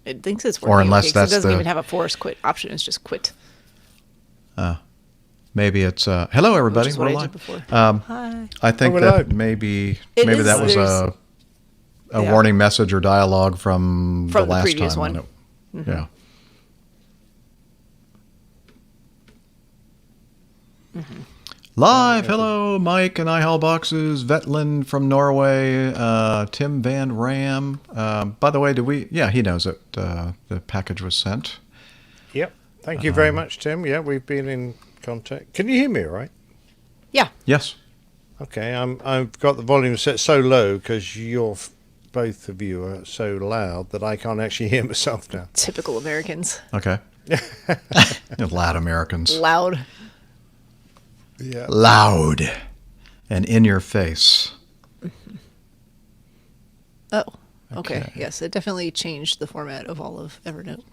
It thinks it's working. Or unless okay, 'cause that's it doesn't the... even have a force quit option. It's just quit. Maybe it's hello everybody. Which is what We're I live. did before. Hi. I think we're that live. maybe It maybe is- that was there's- a yeah. warning message or dialogue from the the last previous time. one. When it, Yeah. Live. Hello, Mike and iHall Boxes. Vetland from Norway. Tim Van Ram. By the way, did we? Yeah, he knows that the package was sent. Yep. Thank you very much, Tim. Yeah, we've been in contact. Can you hear me all right? Yeah. Yes. Okay, I've got the volume set so low because both of you are so loud that I can't actually hear myself now. Typical Americans. Okay. Loud Americans. Loud. Yeah. Loud. And in your face. Oh. Okay. Okay. Yes, it definitely changed the format of all of Evernote.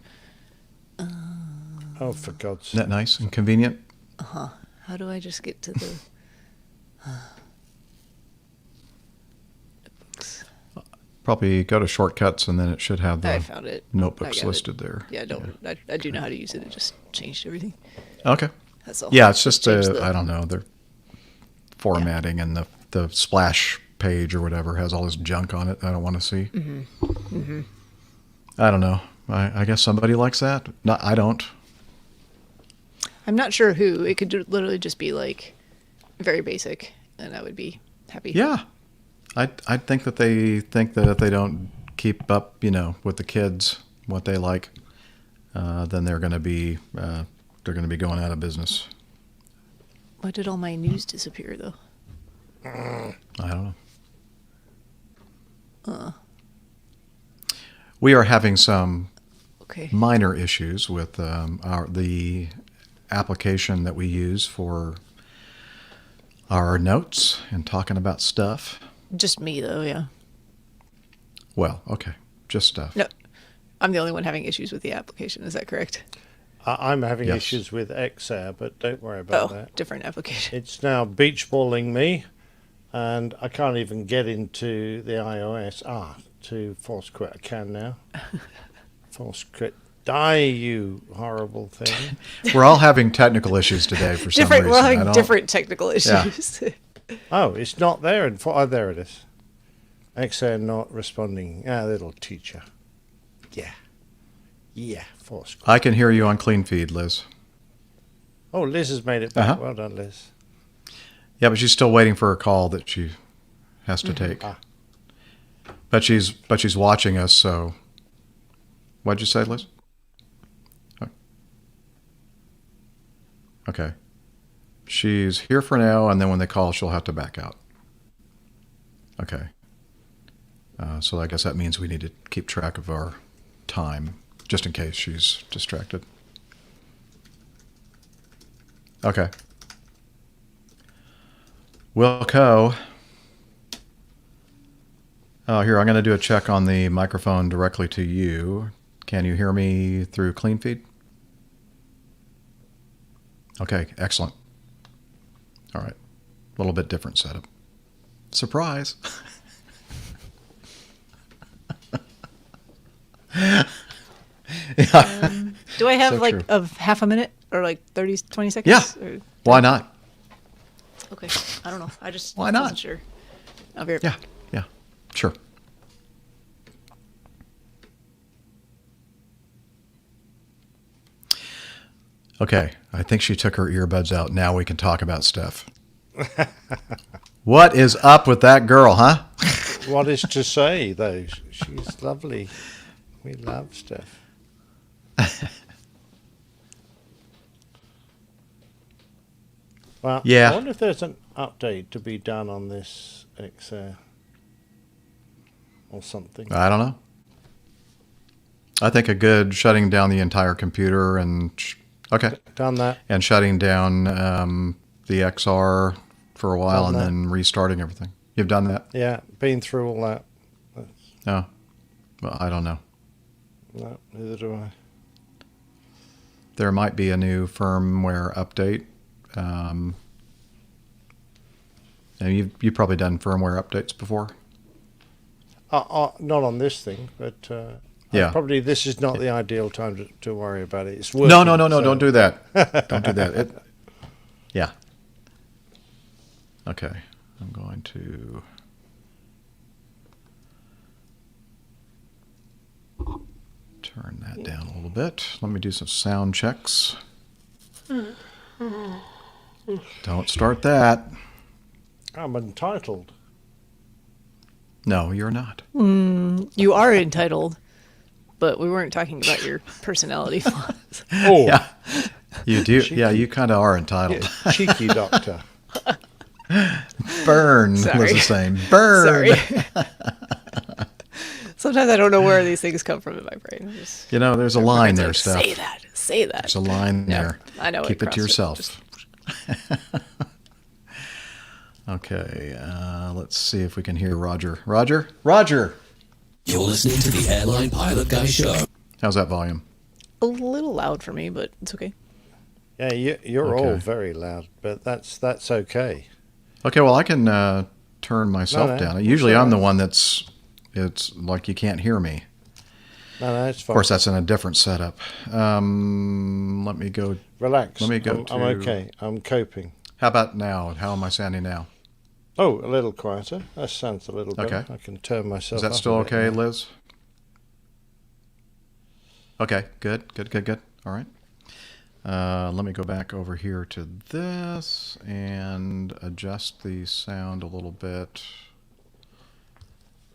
Oh, for God's Isn't sake. that nice and convenient? How do I just get to the books? Probably go to shortcuts and then it should have I the found it. notebooks I got it. listed there. Yeah, I do know how to use it. It just changed everything. Okay. That's all. Yeah, it's just Changed the- I don't know, the formatting and the splash page or whatever has all this junk on it I don't want to see. I don't know. I guess somebody likes that. No, I don't. I'm not sure who. It could literally just be like very basic, and I would be happy. Yeah. I think that they think that if they don't keep up, with the kids, what they like, then they're going to be going out of business. Why did all my news disappear though? I don't know. We are having some Okay. minor issues with the application that we use for our notes and talking about stuff. Just me though, yeah. Well, okay, just stuff. No, I'm the only one having issues with the application. Is that correct? I'm having Yes. issues with XR, but don't worry about that. Different application. It's now beach balling me, and I can't even get into the iOS. To force quit. I can now. Force quit. Die, you horrible thing. We're all having technical issues today for some Different. reason. We're I having don't- different technical Yeah. issues. Oh, it's not there. There it is. XR not responding. Little teacher. Yeah. Yeah, force quit. I can hear you on clean feed, Liz. Oh, Liz has made it back. Uh-huh. Well done, Liz. Yeah, but she's still waiting for a call that she has to take. Ah. But she's watching us, so what'd you say, Liz? Okay. She's here for now, and then when they call, she'll have to back out. Okay. So I guess that means we need to keep track of our time, just in case she's distracted. Okay. Wilco. Oh, here, I'm going to do a check on the microphone directly to you. Can you hear me through clean feed? Okay, excellent. All right. A little bit different setup. Surprise. Do I have So like true. of half a minute or like 30, 20 seconds? Yeah. Or- Why not? Okay. I don't know. I just Why not? wasn't sure. I'll be right Yeah, yeah, sure. Okay, I think she took her earbuds out. Now we can talk about stuff. What is up with that girl, huh? What is to say, though? She's lovely. We love Steph. Well, Yeah. I wonder if there's an update to be done on this XR or something. I don't know. I think a good shutting down the entire computer and okay, Done that. and shutting down the XR for a while Done and that. then restarting everything. You've done that? Yeah, been through all that. No. Well, I don't know. No, neither do I. There might be a new firmware update. And you've probably done firmware updates before. Not on this thing, but Yeah. Probably this is not the ideal time to worry about it. It's No, working, no, no, no. so- Don't do that. Don't do that. Yeah. Okay. I'm going to. Turn that down a little bit. Let me do some sound checks. Don't start that. I'm entitled. No, you're not. You are entitled, but we weren't talking about your personality flaws. Oh, Yeah. You do. Yeah, you kind of are entitled. cheeky doctor. Burn, Sorry. Liz is saying. Burn. Sorry. Sometimes I don't know where these things come from in my brain. I'm just, There's a line there, like, Steph. Say that. Say that. There's a line Yeah, there. I know. Keep it to CrossFit yourself. just- Okay, let's see if we can hear Roger. Roger? Roger! You're listening to the Airline Pilot Guy Show. How's that volume? A little loud for me, but it's okay. Yeah, you're Okay. all very loud, but that's okay. Okay, well, I can turn myself No, down. it's Usually all I'm the right. one it's like you can't hear me. No, it's fine. Of course, that's in a different setup. Let me go. Relax. Let me go I'm okay. I'm coping. How about now? How am I sounding now? Oh, a little quieter. That sounds a little better. Okay. I can turn myself Is that up still a bit okay, now. Liz? Okay, good. All right. Let me go back over here to this and adjust the sound a little bit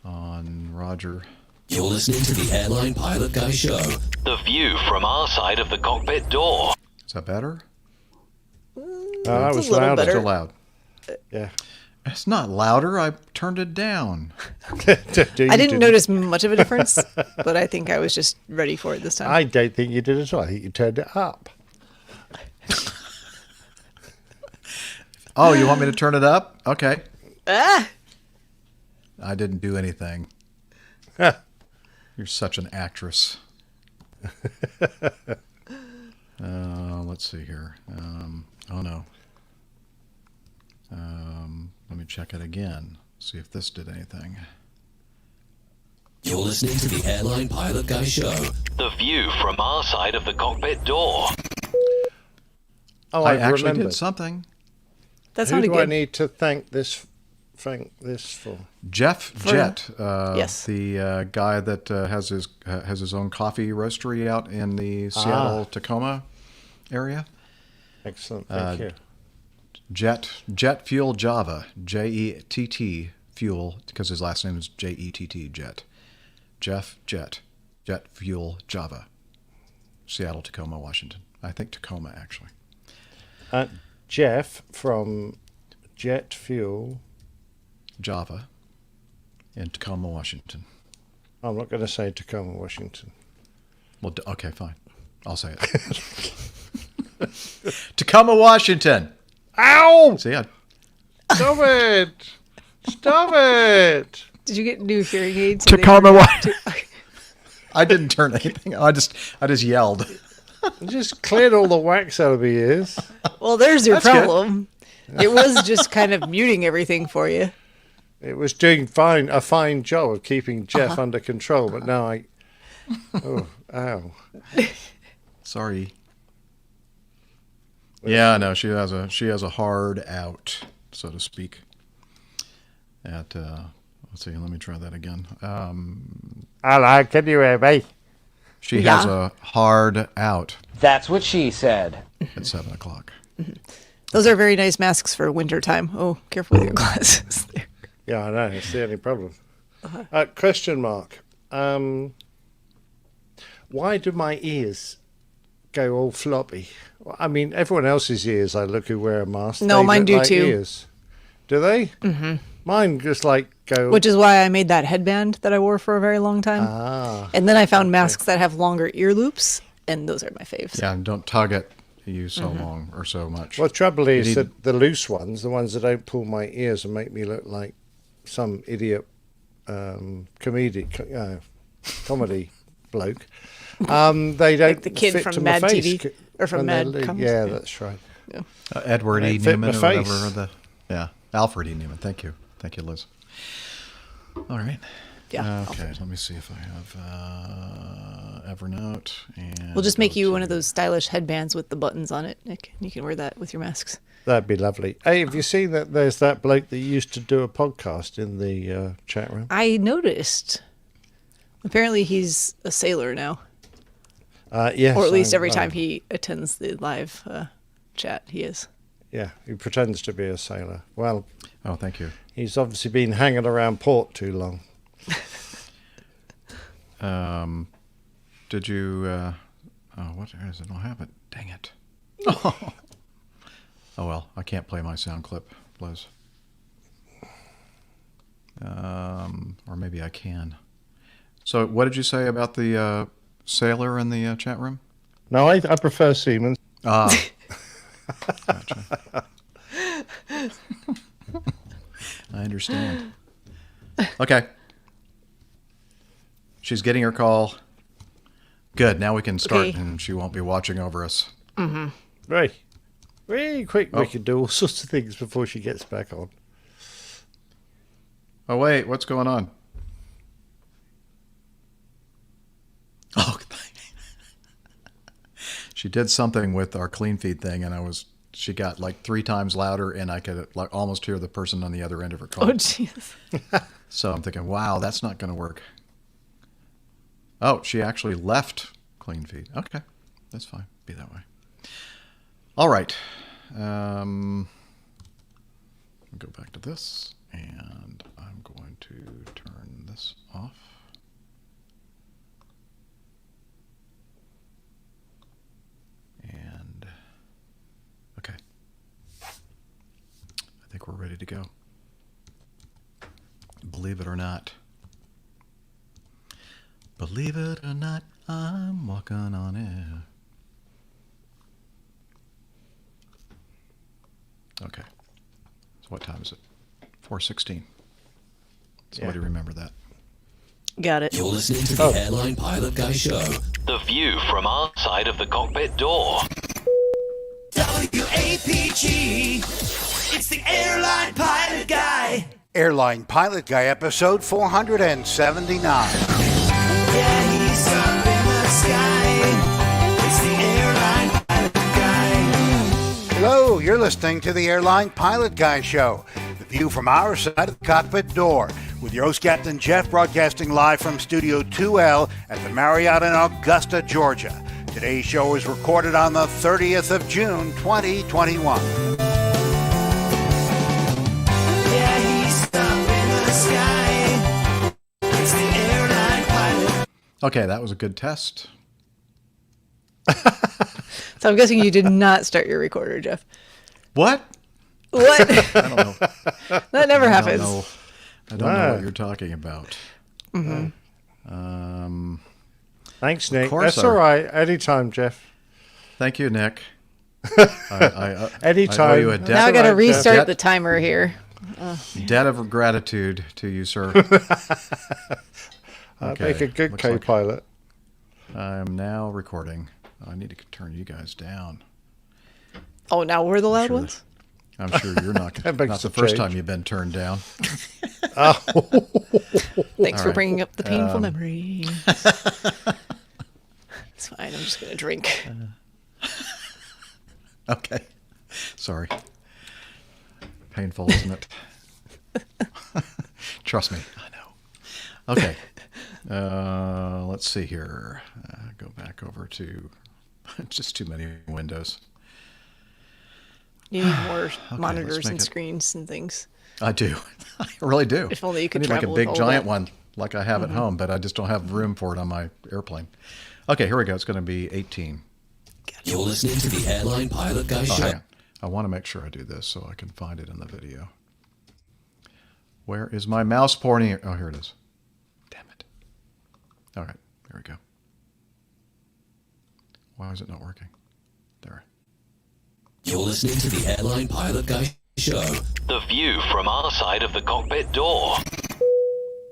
on Roger. You're listening to the Airline Pilot Guy Show. The view from our side of the cockpit door. Is that better? That It's a was little louder. better. Still loud. Yeah. It's not louder. I turned it down. I didn't notice much of a difference, but I think I was just ready for it this time. I don't think you did as well. I think you turned it up. Oh, you want me to turn it up? Okay. Ah! I didn't do anything. You're such an actress. Let's see here. Oh no. Let me check it again. See if this did anything. You're listening to the Airline Pilot Guy Show. The view from our side of the cockpit door. Oh, I I've actually remembered. did something. That Who sounded do I good. need to thank this for? Jeff Jett, yes. the guy that has his own coffee roastery out in the Seattle Tacoma area. Excellent. Thank you. Jet Fuel Java, Jett Fuel, because his last name is Jett, Jet. Jeff Jet Fuel Java, Seattle, Tacoma, Washington. I think Tacoma actually. Jeff from Jet Fuel. Java in Tacoma, Washington. I'm not going to say Tacoma, Washington. Well, okay, fine. I'll say it. Tacoma, Washington. Ow! See, Stop it! Stop it! Did you get new hearing aids? Tacoma, Washington. I didn't turn anything. I just yelled. You just cleared all the wax out of my ears. Well, there's your That's good. problem. It was just kind of muting everything for you. It was doing a fine job of keeping Jeff under control, but now ow. Sorry. Yeah, no, she has a hard out, so to speak. At let's see, let me try that again. Hello, can you hear me? She Yeah. has a hard out That's what she said. at 7:00. Those are very nice masks for winter time. Oh, careful with your glasses. Yeah, I know. It's the only problem. Question mark. Why do my ears go all floppy? Well, I mean, everyone else's ears, I look who wear a mask. No, they mine look do like too. Ears. Do they? Mm-hmm. Mine just like go. Which is why I made that headband that I wore for a very long time. And then I found masks that have longer ear loops, and those are my faves. Yeah, and don't tug at you so long or so much. Well, the trouble is need- that the loose ones, the ones that don't pull my ears and make me look like some idiot comedy bloke, they don't the kid fit from to Mad my face. TV, or from when Mad they're Comes. Yeah, that's right. Edward E. They fit my Newman or face. whatever. Alfred E. Newman. Thank you, Liz. All right. Yeah. Okay, let me see if I have. Evernote. And We'll just make go you to- one of those stylish headbands with the buttons on it, Nick. You can wear that with your masks. That'd be lovely. Hey, have you seen that there's that bloke that used to do a podcast in the chat room? I noticed. Apparently he's a sailor now. Yes. Or at least I- every time he attends the live chat, he is. Yeah, he pretends to be a sailor. Well, Oh, thank you. he's obviously been hanging around port too long. Did you? What is it? I don't have it. Dang it. Oh well, I can't play my sound clip, Liz. Or maybe I can. So, what did you say about the sailor in the chat room? No, I prefer Siemens. Ah, gotcha. I understand. Okay. She's getting her call. Good. Now we can start, Okay. and she won't be watching over us. Right. Really quick, Oh. we can do all sorts of things before she gets back on. Oh wait, what's going on? Oh, she did something with our clean feed thing, and she got like 3 times louder, and I could like almost hear the person on the other end of her call. Oh, jeez. So I'm thinking, wow, that's not going to work. Oh, she actually left clean feed. Okay, that's fine. Be that way. All right. Go back to this, and I'm going to turn this off. And okay, I think we're ready to go. Believe it or not. Believe it or not, I'm walking on air. Okay. So what time is it? 4:16. Somebody remember that. Got it. You're listening to the Airline Pilot Guy Show. The view from our side of the cockpit door. WAPG, it's the Airline Pilot Guy. Airline Pilot Guy, episode 479. Yeah, he's up in the sky. It's the Airline Pilot Guy. Hello, you're listening to the Airline Pilot Guy Show, the view from our side of the cockpit door, with your host, Captain Jeff, broadcasting live from Studio 2L at the Marriott in Augusta, Georgia. Today's show is recorded on the 30th of June, 2021. Yeah, he's up in the sky. It's the Airline Pilot. Okay, that was a good test. So I'm guessing you did not start your recorder, Jeff. What? What? I don't know. That never I happens. don't know. I don't know what you're talking about. Thanks, Nick. course That's I- all right. Anytime, Jeff. Thank you, Nick. I Anytime. owe you a Now I debt, got to Jeff. restart Jet- the timer here. debt of gratitude to you, sir. I'd Okay, make a good looks like- co-pilot. I am now recording. I need to turn you guys down. Oh, now we're the loud Sure. ones? I'm sure you're not That makes the a first change. time you've been turned down. Thanks for right. bringing up the painful memory. It's fine. I'm just going to drink. Okay. Sorry. Painful, isn't it? Trust me, I know. Okay. Let's see here. Go back over to just too many windows. You need more let's monitors make and it- screens and things. I do. I really do. If only you could I need like a travel with big all giant that. one like I have at home, but I just don't have room for it on my airplane. Okay, here we go. It's going to be 18. You're listening to the Airline Pilot Guy Oh, Show. hang on. I want to make sure I do this so I can find it in the video. Where is my mouse pointing? Oh, here it is. Damn it. All right, here we go. Why is it not working? There. You're listening to the Airline Pilot Guy Show. The view from our side of the cockpit door.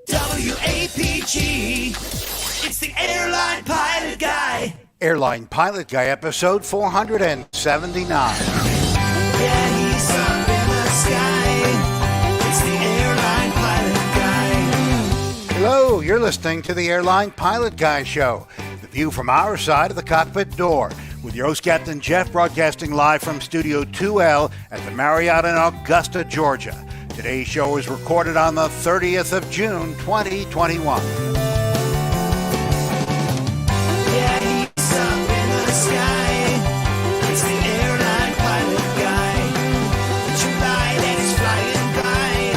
WAPG, it's the Airline Pilot Guy. Airline Pilot Guy, episode 479. Yeah, he's up in the sky. It's the Airline Pilot Guy. Hello, you're listening to the Airline Pilot Guy Show, the View from our side of the cockpit door, with your host, Captain Jeff, broadcasting live from Studio 2L at the Marriott in Augusta, Georgia. Today's show was recorded on the 30th of June, 2021. Yeah, he's up in the sky. It's the airline pilot guy. The true light and he's flying by.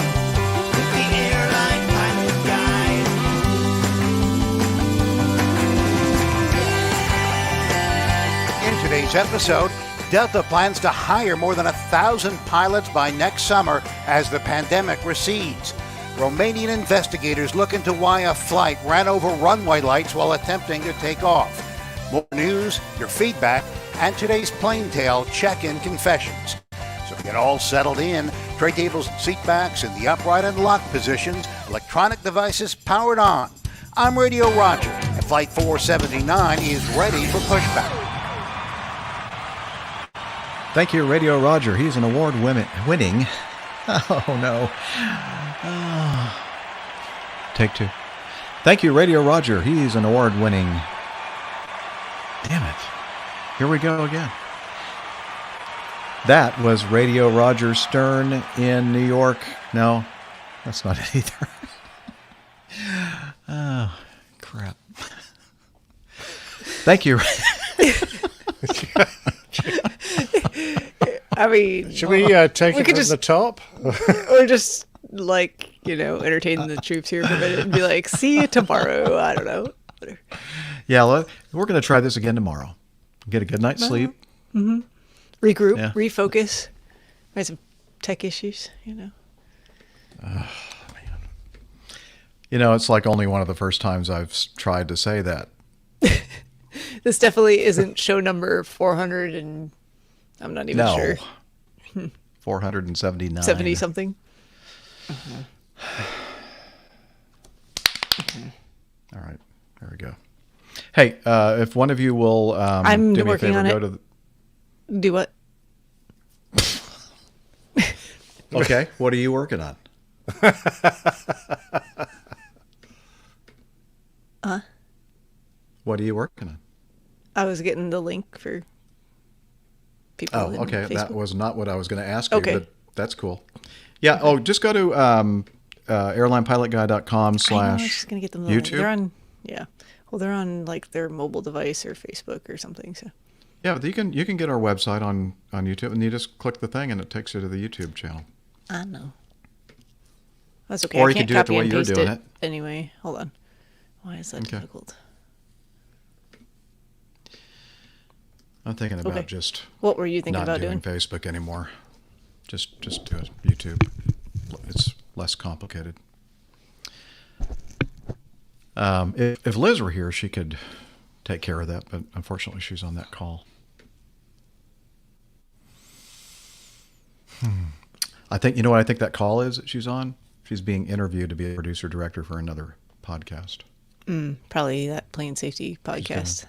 With the airline pilot guy. In today's episode, Delta plans to hire more than 1,000 pilots by next summer as the pandemic recedes. Romanian investigators look into why a flight ran over runway lights while attempting to take off. More news, your feedback, and today's Plain Tale check-in confessions. So get all settled in, tray tables and seat backs in the upright and lock positions, electronic devices powered on. I'm Radio Roger, and Flight 479 is ready for pushback. Thank you, Radio Roger. He's an award-winning. Oh, no. Take two. Thank you, Radio Roger. He's an award-winning. Damn it. Here we go again. That was Radio Roger Stern in New York. No, that's not it either. Oh, crap. Thank you. I mean, Should we take we it could from just- the top? or just like, entertain the troops here for a minute and be like, see you tomorrow. I don't know. Whatever. Yeah, we're going to try this again tomorrow. Get a good night's sleep. Regroup, Yeah. refocus. I had some tech issues, It's like only one of the first times I've tried to say that. This definitely isn't show number 400 and I'm not even sure. 479. 70 something. All right, there we go. Hey, if one of you will I'm do me a working favor, on go it. to the... Do what? Okay, what are you working on? What are you working on? I was getting the link for people. Oh, in okay. That Facebook. was not what I was going to ask Okay. you, but that's cool. Yeah. Oh, just go to airlinepilotguy.com I know, I was just gonna get them the link. YouTube. They're on, well, they're on like their mobile device or Facebook or something. So Yeah, but you can get our website on YouTube, and you just click the thing, and it takes you to the YouTube channel. I know. That's okay. Or I you can't could do it the copy way and you're paste doing it it. anyway. Hold on. Why is that Okay. difficult? I'm thinking about Okay. just What were you thinking not about doing doing? Facebook anymore. Just do it YouTube. It's less complicated. If Liz were here, she could take care of that, but unfortunately, she's on that call. I think, you know what I think that call is that she's on? She's being interviewed to be a producer director for another podcast. Probably that plane safety podcast.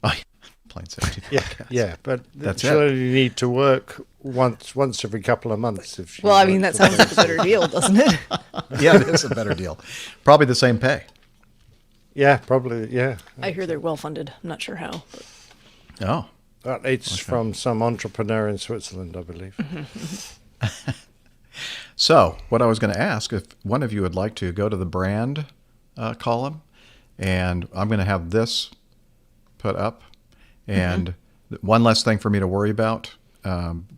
Oh, yeah. Plane safety Yeah, podcast. yeah, but That's she'll it. only need to work once every couple of months. If she Well, I mean, that works sounds like a better deal, doesn't it? Yeah, it is a better deal. Probably the same pay. Yeah, probably. Yeah, I hear they're well funded. I'm not sure how. But Oh. it's from some entrepreneur in Switzerland, I believe. So, what I was going to ask, if one of you would like to go to the brand column, and I'm going to have this put up, and one less thing for me to worry about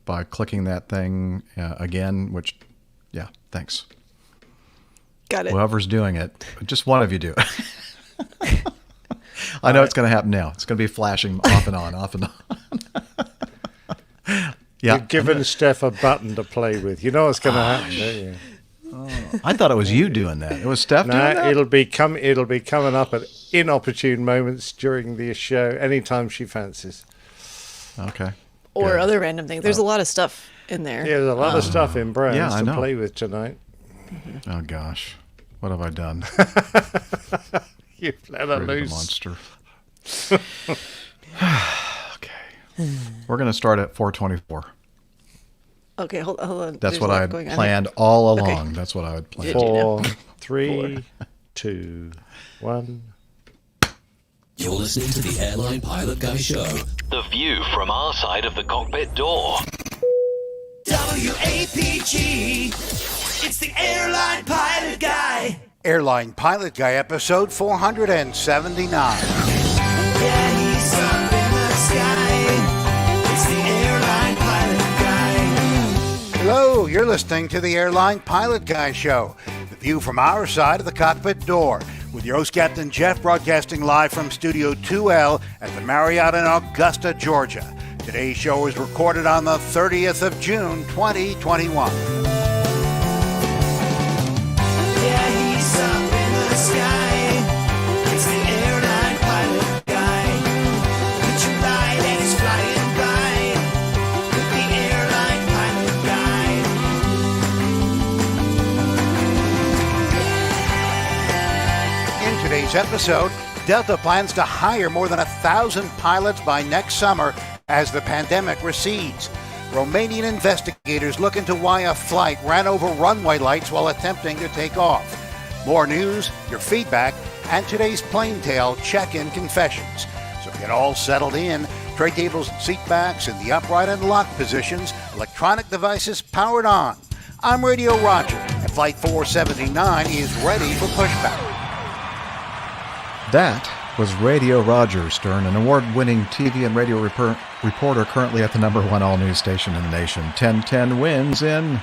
by clicking that thing again, which, yeah, thanks. got it. Whoever's doing it, just one of you do it. I know it's going to happen now. It's going to be flashing off and on, off and on. Yeah, You've given Steph a button to play with. You know what's going to happen, don't you? I thought it was you doing that. It was Steph doing No, that? it'll be coming up at inopportune moments during the show, anytime she fancies. Okay. Or Good. other random things. There's a lot of stuff in there. Yeah, there's a lot of stuff in brands yeah, I to know. play with tonight. Oh, gosh. What have I done? You've let her Rid of the loose. monster. Okay. We're going to start at 424. Okay, hold on. That's There's what a lot I had going on planned here. all Okay. along. That's what I had planned. Did you know? 4, 3, 2, 1. You're listening to the Airline Pilot Guy Show. The view from our side of the cockpit door. WAPG. It's the Airline Pilot Guy. Airline Pilot Guy, episode 479. Yeah, he's up in the sky. It's the Airline Pilot Guy. Hello, you're listening to the Airline Pilot Guy Show, the view from our side of the cockpit door, with your host, Captain Jeff, broadcasting live from Studio 2L at the Marriott in Augusta, Georgia. Today's show is recorded on the 30th of June, 2021. Yeah, he's up in the sky. It's the Airline Pilot Guy. Put your light and it's flying by. With the Airline Pilot Guy. In today's episode, Delta plans to hire more than 1,000 pilots by next summer as the pandemic recedes. Romanian investigators look into why a flight ran over runway lights while attempting to take off. More news, your feedback, and today's plane tale check-in confessions. So get all settled in. Tray tables and seat backs in the upright and lock positions. Electronic devices powered on. I'm Radio Roger, and Flight 479 is ready for pushback. That was Radio Roger Stern, an award-winning TV and radio reporter currently at the #1 all-news station in the nation. 1010 wins in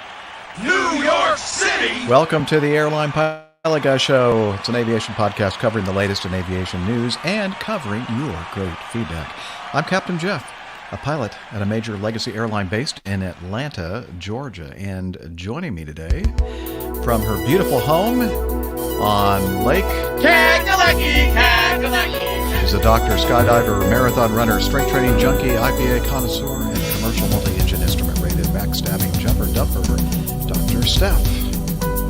New York City! Welcome to the Airline Pilot Guy Show. It's an aviation podcast covering the latest in aviation news and covering your great feedback. I'm Captain Jeff, a pilot at a major legacy airline based in Atlanta, Georgia. And joining me today from her beautiful home on Lake is a doctor, skydiver, marathon runner, strength training junkie, IPA connoisseur, and commercial multi-engine instrument rated backstabbing jumper dumper, Dr. Steph.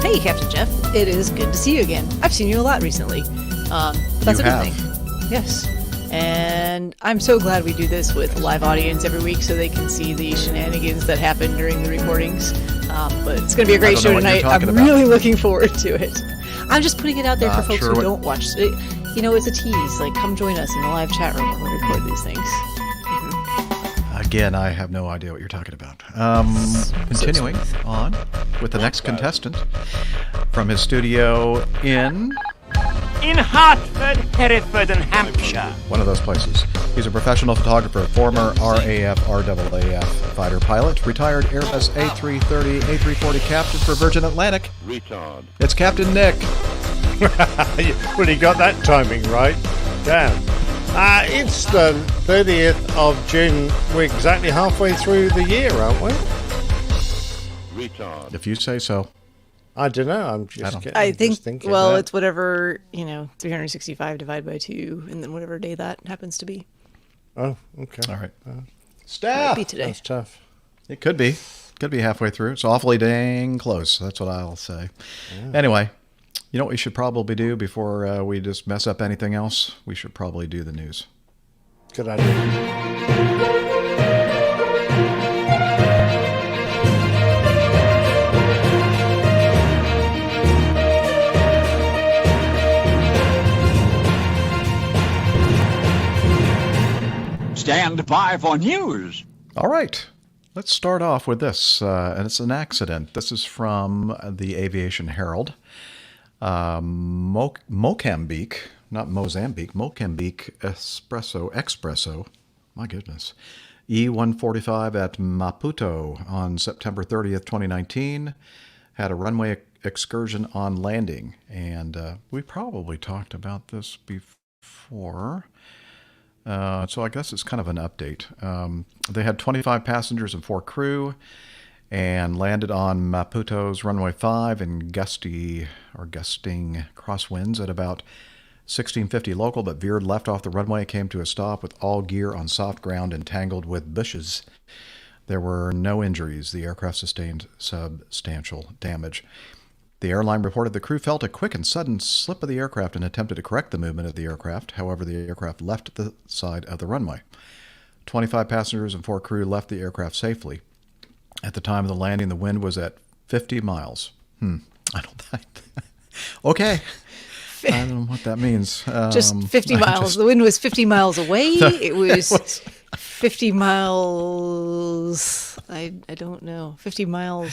Hey, Captain Jeff. It is good to see you again. I've seen you a lot recently. That's You a good have. thing. Yes. And I'm so glad we do this with a live audience every week so they can see the shenanigans that happen during the recordings. But it's going to be a great I don't know show what you're tonight. talking I'm about. really looking forward to it. I'm just putting it out there for Not folks sure who what- don't watch it. You know, it's a tease. Like, come join us in the live chat room when we record these things. Again, I have no idea what you're talking about. Continuing on with the next contestant from his studio in Hartford, Hereford, and Hampshire. one of those places. He's a professional photographer, former RAF, RAAF fighter pilot, retired Airbus A330, A340 captain for Virgin Atlantic. Retard. It's Captain Nick. Well, you got that timing right. Damn. It's the 30th of June. We're exactly halfway through the year, aren't we? Retard. If you say so. I don't know. I'm I just don't- getting, I think, just thinking well, that. it's whatever, 365 divided by 2, and then whatever day that happens to be. Oh, okay. All right. Might Steph. be today. That's tough. It could be. Could be halfway through. It's awfully dang close. That's what I'll say. Anyway, you know what we should probably do before we just mess up anything else? We should probably do the news. Good idea. Stand by for news. All right. Let's start off with this, and it's an accident. This is from the Aviation Herald. Mozambique, not Mozambique, Mozambique Expresso, my goodness, E-145 at Maputo on September 30th, 2019, had a runway excursion on landing. And we probably talked about this before. So I guess it's kind of an update. They had 25 passengers and 4 crew and landed on Maputo's runway 5 in gusting crosswinds at about 1650 local, but veered left off the runway, came to a stop with all gear on soft ground and tangled with bushes. There were no injuries. The aircraft sustained substantial damage. The airline reported the crew felt a quick and sudden slip of the aircraft and attempted to correct the movement of the aircraft. However, the aircraft left the side of the runway. 25 passengers and 4 crew left the aircraft safely. At the time of the landing, the wind was at 50 miles. I don't think. Okay. I don't know what that means. Just 50 miles. The wind was 50 miles away. It was 50 miles. I don't know. 50 miles.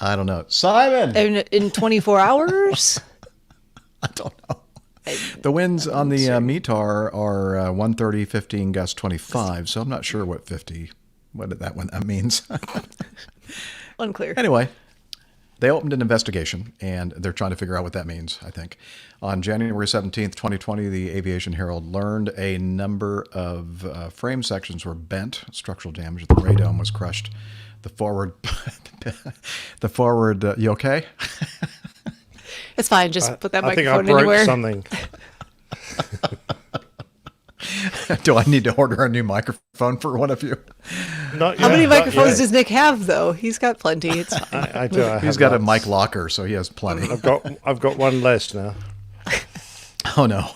I don't know. Simon! In 24 hours? I don't know. The winds on the METAR are 130, 15, gust 25, so I'm not sure what that means. Unclear. Anyway, they opened an investigation, and they're trying to figure out what that means, I think. On January 17th, 2020, the Aviation Herald learned a number of frame sections were bent, structural damage. The radome was crushed. The forward, you okay? It's fine. Just put that I think I microphone broke anywhere. something. Do I need to order a new microphone for one of you? Not How yet, many not microphones yet. does Nick have, though? He's got plenty. It's fine. I do. I He's have got a lots. mic locker, so he has plenty. I've got one less now. Oh, no.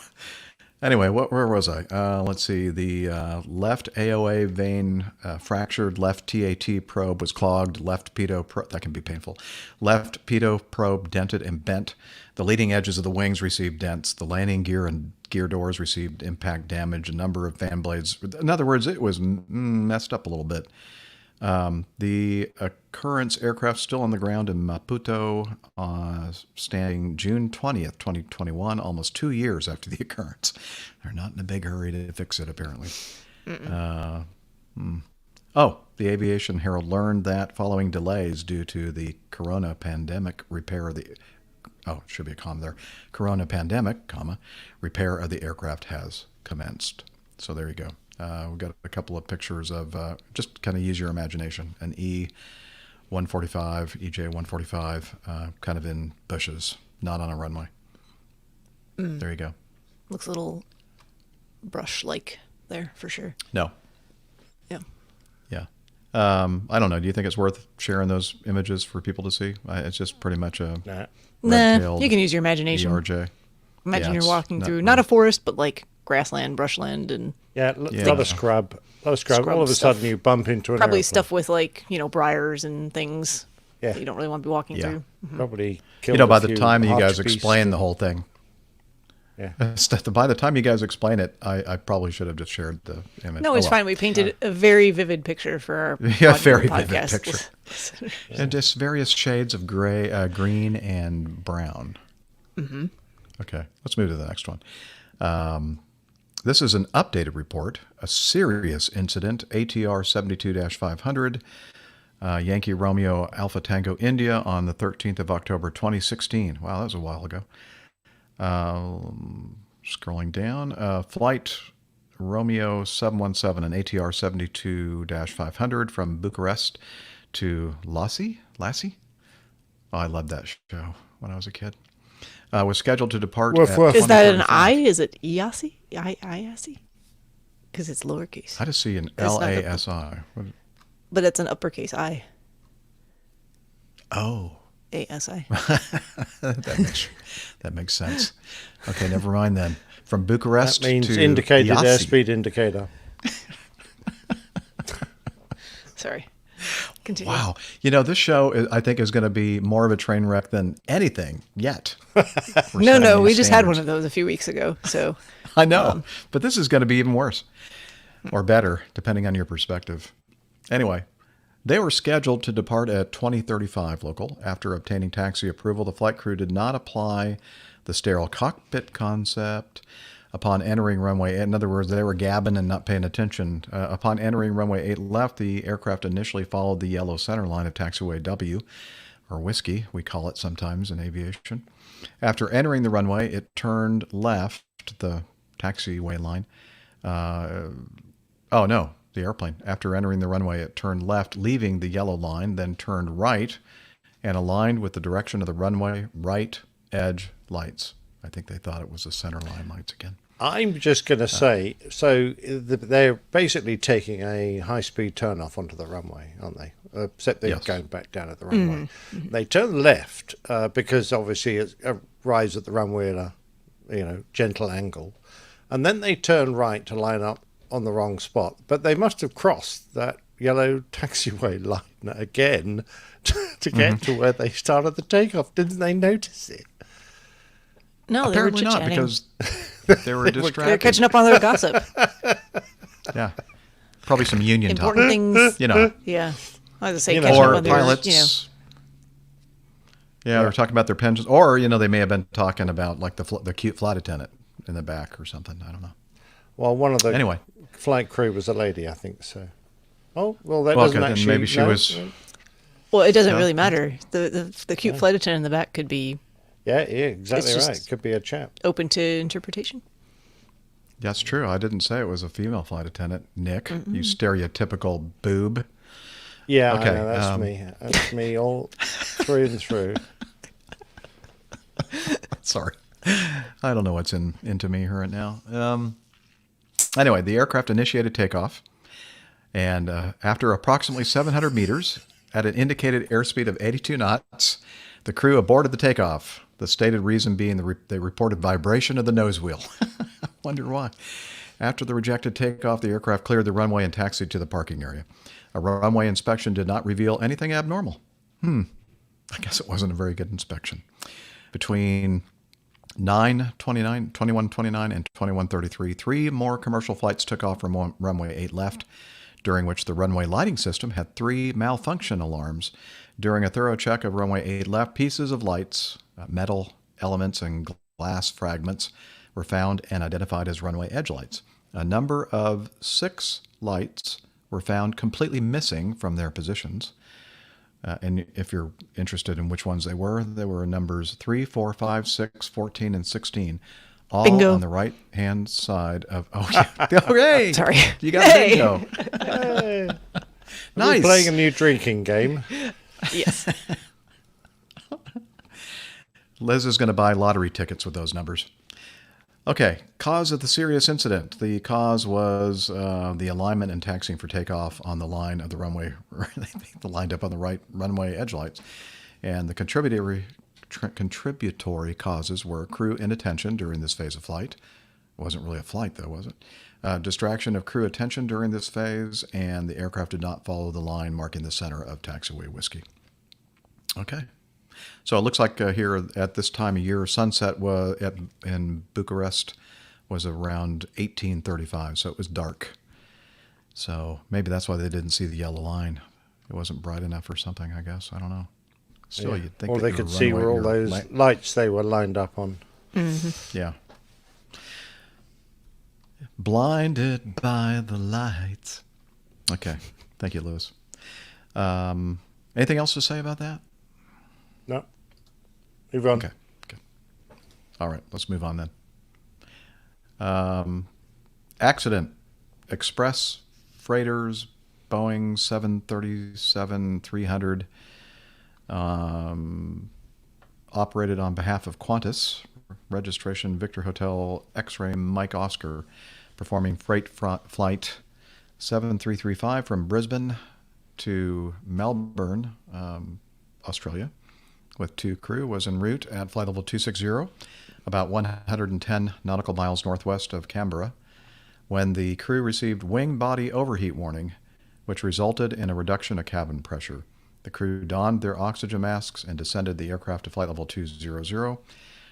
Anyway, where was I? Let's see. The left AOA vein fractured. Left TAT probe was clogged. Left pitot probe, that can be painful. Left pitot probe dented and bent. The leading edges of the wings received dents. The landing gear and gear doors received impact damage. A number of fan blades. In other words, it was messed up a little bit. The occurrence aircraft still on the ground in Maputo, standing June 20th, 2021, almost 2 years after the occurrence. They're not in a big hurry to fix it, apparently. Oh, the Aviation Herald learned that following delays due to the corona pandemic repair of the... Oh, it should be a comma there. Corona pandemic, comma, repair of the aircraft has commenced. So there you go. We've got a couple of pictures of just kind of use your imagination. An E-145, EJ-145, kind of in bushes, not on a runway. There you go. Looks a little brush-like there, for sure. No. Yeah. Yeah. I don't know. Do you think it's worth sharing those images for people to see? It's just pretty much a Nah. Nah, red-tailed you can use your imagination. ERJ. Imagine Yeah, you're it's walking through, not a forest, but like grassland, brushland, and Yeah, a lot of scrub. All of a stuff. sudden you bump into an probably aeroplane. stuff with like, briars and things Yeah. that you don't really want to be walking Yeah. through. Probably By killed a the few time you guys hartebeests. explain the whole thing, Yeah. by the time you guys explain it, I probably should have just shared the image. No, it's Oh, well. fine. We painted a very vivid picture for our Yeah, audio very vivid podcast. picture. And just various shades of gray, green, and brown. Mm-hmm. Okay, let's move to the next one. This is an updated report. A serious incident, ATR 72-500, Yankee Romeo Alpha Tango India on the 13th of October 2016. Wow, that was a while ago. Scrolling down, flight Romeo 717, an ATR 72-500 from Bucharest to Lassi? Oh, I loved that show when I was a kid. Was scheduled to depart Woof, at woof. Is that an 20:35. I? Is it Iasi? Iasi? Because it's lowercase. I just see an It's not the- LASI. But it's an uppercase I. Oh, ASI. that makes sense. Okay, never mind then. From Bucharest That means to indicated Iasi. airspeed indicator. Sorry. Continue. Wow. This show, I think, is going to be more of a train wreck than anything yet. No, we just had one of those a few weeks ago. So I know, but this is going to be even worse or better, depending on your perspective. Anyway, they were scheduled to depart at 20:35 local. After obtaining taxi approval, the flight crew did not apply the sterile cockpit concept. Upon entering runway 8, in other words, they were gabbing and not paying attention. Upon entering runway 8 left, the aircraft initially followed the yellow center line of taxiway W, or whiskey, we call it sometimes in aviation. After entering the runway, it turned left, the taxiway line. The airplane. After entering the runway, it turned left, leaving the yellow line, then turned right and aligned with the direction of the runway right edge lights. I think they thought it was the center line lights again. I'm just going to say, they're basically taking a high-speed turn-off onto the runway, aren't they? Except they're Yes. going back down at the runway. They turn left because obviously it arrives at the runway at a gentle angle, and then they turn right to line up on the wrong spot. But they must have crossed that yellow taxiway line again to get to where they started the takeoff. Didn't they notice it? No, Apparently they were not, chit-chatting. because they were distracted. They're catching up on their gossip. Yeah. Probably some union Important talk. things. You know. Yeah. I was going to say, You know, catching up Or on their, pilots. Yeah, they're talking about their pensions. Or, they may have been talking about, like, the cute flight attendant in the back or something. I don't know. Well, one of the Anyway. flight crew was a lady, I think. So, oh well, that Well, doesn't okay, then actually. maybe she was... Well, it doesn't Yeah. really matter. The cute flight attendant in the back could be Yeah, exactly It's right. just- Could be a chap. open to interpretation. That's true. I didn't say it was a female flight attendant. Nick, you stereotypical boob. Yeah, Okay, I know, that's me. That's me all through and through. Sorry. I don't know what's into me right now. Anyway, the aircraft initiated takeoff. And after approximately 700 meters at an indicated airspeed of 82 knots, the crew aborted the takeoff. The stated reason being they reported vibration of the nose wheel. I wonder why. After the rejected takeoff, the aircraft cleared the runway and taxied to the parking area. A runway inspection did not reveal anything abnormal. I guess it wasn't a very good inspection. Between 21:29 and 21:33, 3 more commercial flights took off from runway 8 left, during which the runway lighting system had 3 malfunction alarms. During a thorough check of runway 8 left, pieces of lights, metal elements, and glass fragments were found and identified as runway edge lights. A number of 6 lights were found completely missing from their positions. And if you're interested in which ones they were numbers 3, 4, 5, 6, 14, and 16. All Bingo. on the right-hand side of... Oh, yeah. Okay. Sorry. You got Hey. bingo. Hey. Nice. We're playing a new drinking game. Yes. Liz is going to buy lottery tickets with those numbers. Okay, cause of the serious incident. The cause was the alignment and taxiing for takeoff on the line of the runway. They lined up on the right runway edge lights. And the contributory causes were crew inattention during this phase of flight. It wasn't really a flight, though, was it? Distraction of crew attention during this phase, and the aircraft did not follow the line marking the center of taxiway whiskey. Okay. So it looks like here at this time of year, sunset in Bucharest was around 1835, so it was dark. So maybe that's why they didn't see the yellow line. It wasn't bright enough or something, I guess. I don't know. Still, you'd think Or that they your could see runway- where all your those lights they were lined up on. Yeah. Blinded by the lights. Okay. Thank you, Lewis. Anything else to say about that? No. Move on. Okay. Good. All right. Let's move on then. Accident. Express freighters, Boeing 737-300, operated on behalf of Qantas, registration Victor Hotel X-ray Mike Oscar, performing freight flight 7335 from Brisbane to Melbourne, Australia, with 2 crew, was en route at flight level 260, about 110 nautical miles northwest of Canberra, when the crew received wing body overheat warning, which resulted in a reduction of cabin pressure. The crew donned their oxygen masks and descended the aircraft to flight level 200.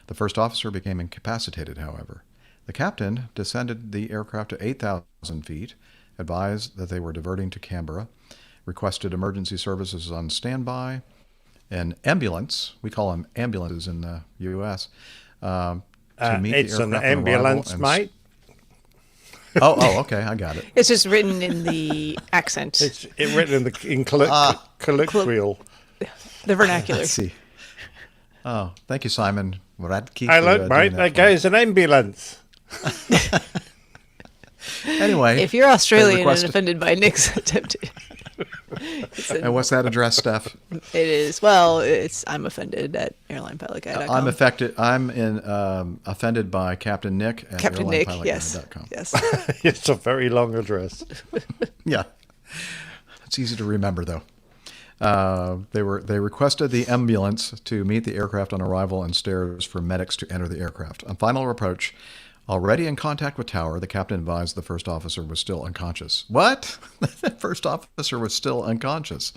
The first officer became incapacitated, however. The captain descended the aircraft to 8,000 feet, advised that they were diverting to Canberra, requested emergency services on standby. An ambulance, we call them ambulances in the U.S., to meet It's the an aircraft on arrival ambulance, and mate. Oh, okay, I got it. It's just written in the accent, It's written in colloquial. the vernacular. Let's see. Oh, thank you, Simon Radke. Hey, for, look, doing mate, that that for me. goes an ambulance. Anyway, If you're Australian requested- and offended by Nick's attempt, and what's that address, Steph? it is. Well, I'm offended at airlinepilotguy.com. I'm affected. Offended by Captain Nick at Captain Nick. Yes. airlinepilotguy.com. Yes. It's a very long address. Yeah, it's easy to remember though. They requested the ambulance to meet the aircraft on arrival and stairs for medics to enter the aircraft. On final approach, already in contact with tower, the captain advised the first officer was still unconscious. What? The first officer was still unconscious.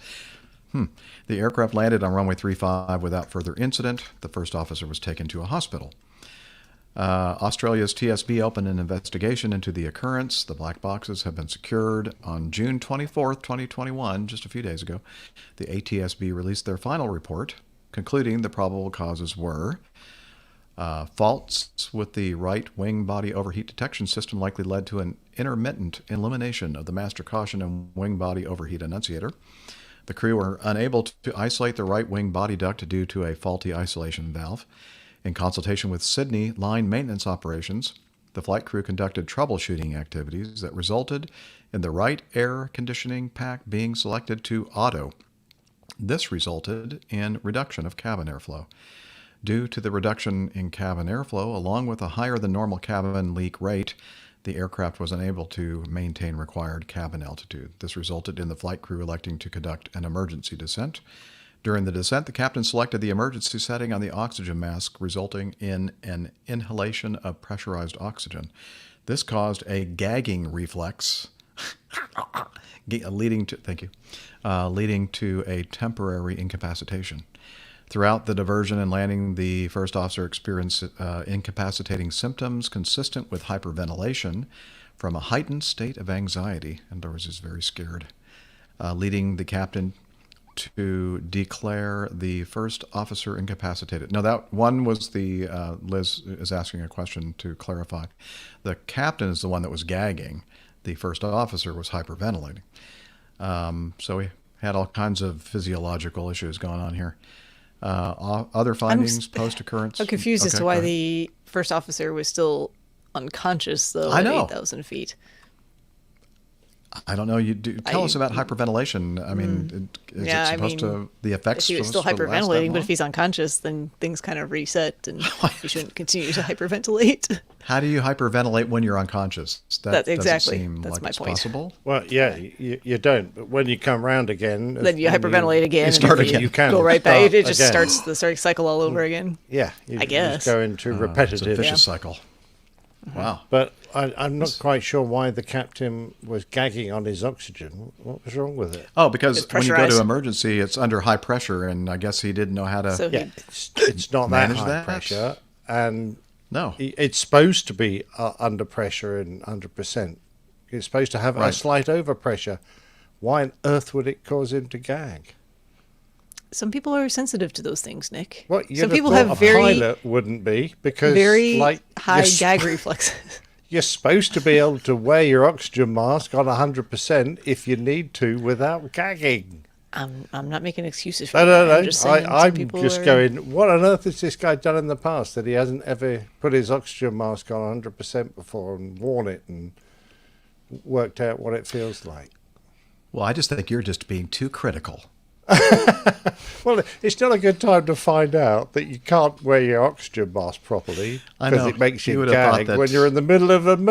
The aircraft landed on runway 35 without further incident. The first officer was taken to a hospital. Australia's TSB opened an investigation into the occurrence. The black boxes have been secured. On June 24th, 2021, just a few days ago, the ATSB released their final report, concluding the probable causes were faults with the right wing body overheat detection system likely led to an intermittent elimination of the master caution and wing body overheat annunciator. The crew were unable to isolate the right wing body duct due to a faulty isolation valve. In consultation with Sydney Line Maintenance Operations, the flight crew conducted troubleshooting activities that resulted in the right air conditioning pack being selected to auto. This resulted in reduction of cabin airflow. Due to the reduction in cabin airflow, along with a higher than normal cabin leak rate, the aircraft was unable to maintain required cabin altitude. This resulted in the flight crew electing to conduct an emergency descent. During the descent, the captain selected the emergency setting on the oxygen mask, resulting in an inhalation of pressurized oxygen. This caused a gagging reflex, leading to a temporary incapacitation. Throughout the diversion and landing, the first officer experienced incapacitating symptoms consistent with hyperventilation from a heightened state of anxiety, and was just very scared, leading the captain to declare the first officer incapacitated. Now, that one was the, Liz is asking a question to clarify. The captain is the one that was gagging. The first officer was hyperventilating. So we had all kinds of physiological issues going on here. Other findings post-occurrence? I'm confused as to why the first officer was still unconscious, though, at 8,000 feet. I don't know. You do tell us about hyperventilation. I mean, is it supposed to, the effects? If he was still hyperventilating, but if he's unconscious, then things kind of reset, and you shouldn't continue to hyperventilate. How do you hyperventilate when you're unconscious? That exactly. doesn't seem That's like my it's point. Possible. Well, yeah, you don't. But when you come round again, Then you hyperventilate again. You start and again. You can go right back. It just again. starts the cycle all over again. Yeah, I guess. Just go into It's repetitive. a vicious cycle. Wow. But I'm not quite sure why the captain was gagging on his oxygen. What was wrong with it? Oh, because It's when you go pressurized. to emergency, it's under high pressure, and I guess he didn't know how to. So Yeah, it's not that Manage high that? pressure, and No. it's supposed to be under pressure and 100%. It's supposed to have a Right. slight overpressure. Why on earth would it cause him to gag? some people are sensitive to those things, Nick. Well, Some people have a very, pilot wouldn't be because very like high you're gag reflexes. You're supposed to be able to wear your oxygen mask on 100% if you need to without gagging. I'm not making excuses for No, that. no. I'm just saying some I'm people just are- going, what on earth has this guy done in the past that he hasn't ever put his oxygen mask on 100% before and worn it and worked out what it feels like? Well, I just think you're just being too critical. Well, it's not a good time to find out that you can't wear your oxygen mask properly I know. because it makes You you would have thought gag that- when you're in the middle of an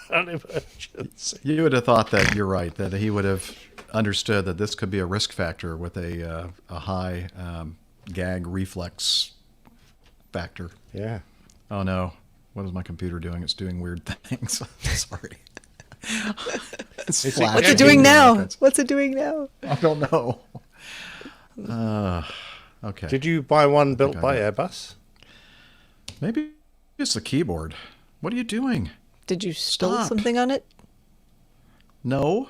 emergency. You would have thought that you're right, that he would have understood that this could be a risk factor with a high gag reflex factor. Yeah. Oh no, what is my computer doing? It's doing weird things. Sorry. It's it- flashing What's it doing now? rockets. What's it doing now? I don't know. Okay. Did you buy one built I by did. Airbus? Maybe it's the keyboard. What are you doing? Did you spill Stop. something on it? No.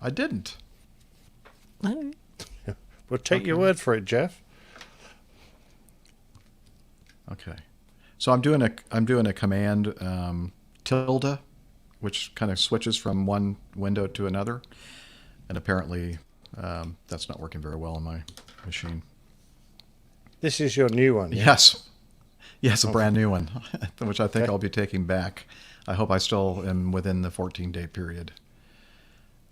I didn't. All right. We'll take your word for it, Jeff. Okay. So I'm doing a command tilde, which kind of switches from one window to another, and apparently that's not working very well on my machine. This is your new one. Yeah? Yes, a brand new one, which I think I'll be taking back. I hope I still am within the 14-day period.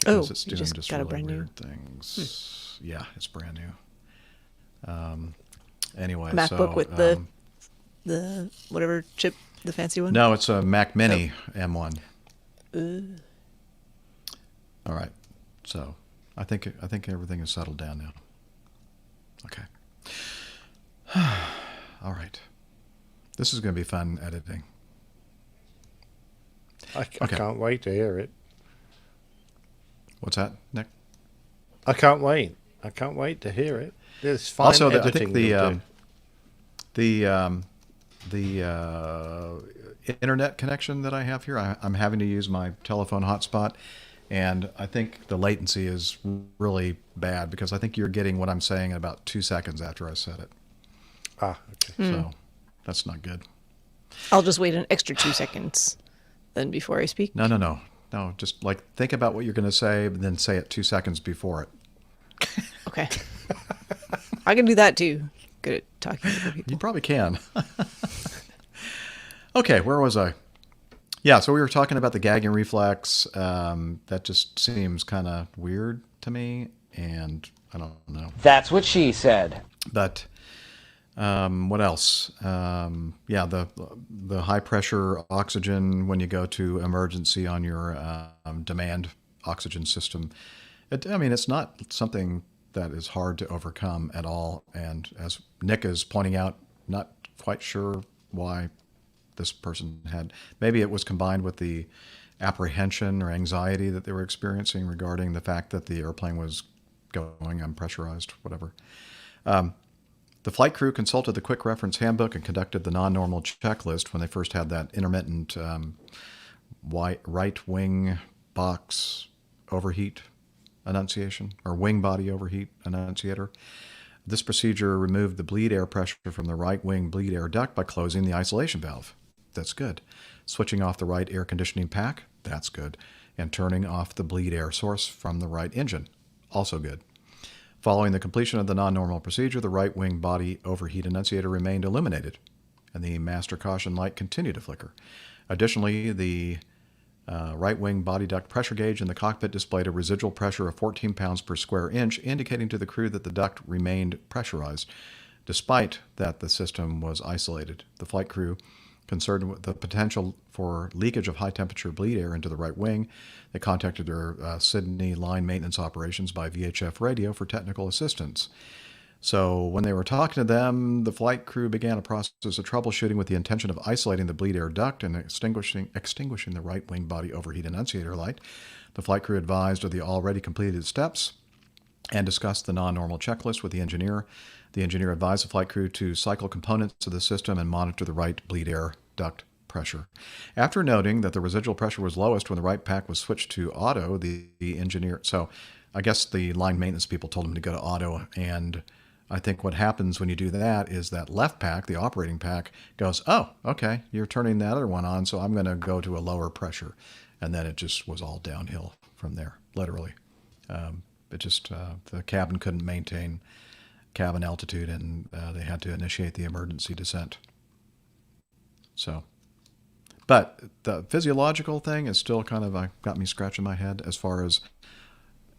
Oh, Because it's you doing just just got a really brand new. weird things. Yeah, it's brand new. Anyway, MacBook so, with the whatever chip, the fancy one. No, it's a Mac Mini M1. All right. So I think everything is settled down now. Okay. All right. This is going to be fun editing. I Okay. can't wait to hear it. What's that, Nick? I can't wait. I can't wait to hear it. There's fine Also, I editing think you'll do. The internet connection that I have here, I'm having to use my telephone hotspot, and I think the latency is really bad because I think you're getting what I'm saying in about 2 seconds after I said it. Okay. So that's not good. I'll just wait an extra 2 seconds then before I speak. No. Just like think about what you're going to say, but then say it 2 seconds before it. Okay. I can do that too. Good at talking to people. You probably can. Okay, where was I? Yeah, so we were talking about the gagging reflex. That just seems kind of weird to me, and I don't know. That's what she said. But what else? Yeah, the high pressure oxygen when you go to emergency on your demand oxygen system. It's not something that is hard to overcome at all. And as Nick is pointing out, not quite sure why this person had. Maybe it was combined with the apprehension or anxiety that they were experiencing regarding the fact that the airplane was going unpressurized, whatever. The flight crew consulted the quick reference handbook and conducted the non-normal checklist when they first had that intermittent right wing box overheat annunciation, or wing body overheat annunciator. This procedure removed the bleed air pressure from the right wing bleed air duct by closing the isolation valve. That's good. Switching off the right air conditioning pack. That's good. And turning off the bleed air source from the right engine. Also good. Following the completion of the non-normal procedure, the right wing body overheat annunciator remained illuminated, and the master caution light continued to flicker. Additionally, the right wing body duct pressure gauge in the cockpit displayed a residual pressure of 14 pounds per square inch, indicating to the crew that the duct remained pressurized, despite that the system was isolated. The flight crew, concerned with the potential for leakage of high-temperature bleed air into the right wing, they contacted their Sydney line maintenance operations by VHF radio for technical assistance. So when they were talking to them, the flight crew began a process of troubleshooting with the intention of isolating the bleed air duct and extinguishing the right wing body overheat annunciator light. The flight crew advised of the already completed steps and discussed the non-normal checklist with the engineer. The engineer advised the flight crew to cycle components of the system and monitor the right bleed air duct pressure. After noting that the residual pressure was lowest when the right pack was switched to auto, the engineer... So I guess the line maintenance people told him to go to auto, and I think what happens when you do that is that left pack, the operating pack, goes, oh, okay, you're turning the other one on, so I'm going to go to a lower pressure. And then it just was all downhill from there, literally. The cabin couldn't maintain cabin altitude, and they had to initiate the emergency descent. So, but the physiological thing is still kind of got me scratching my head as far as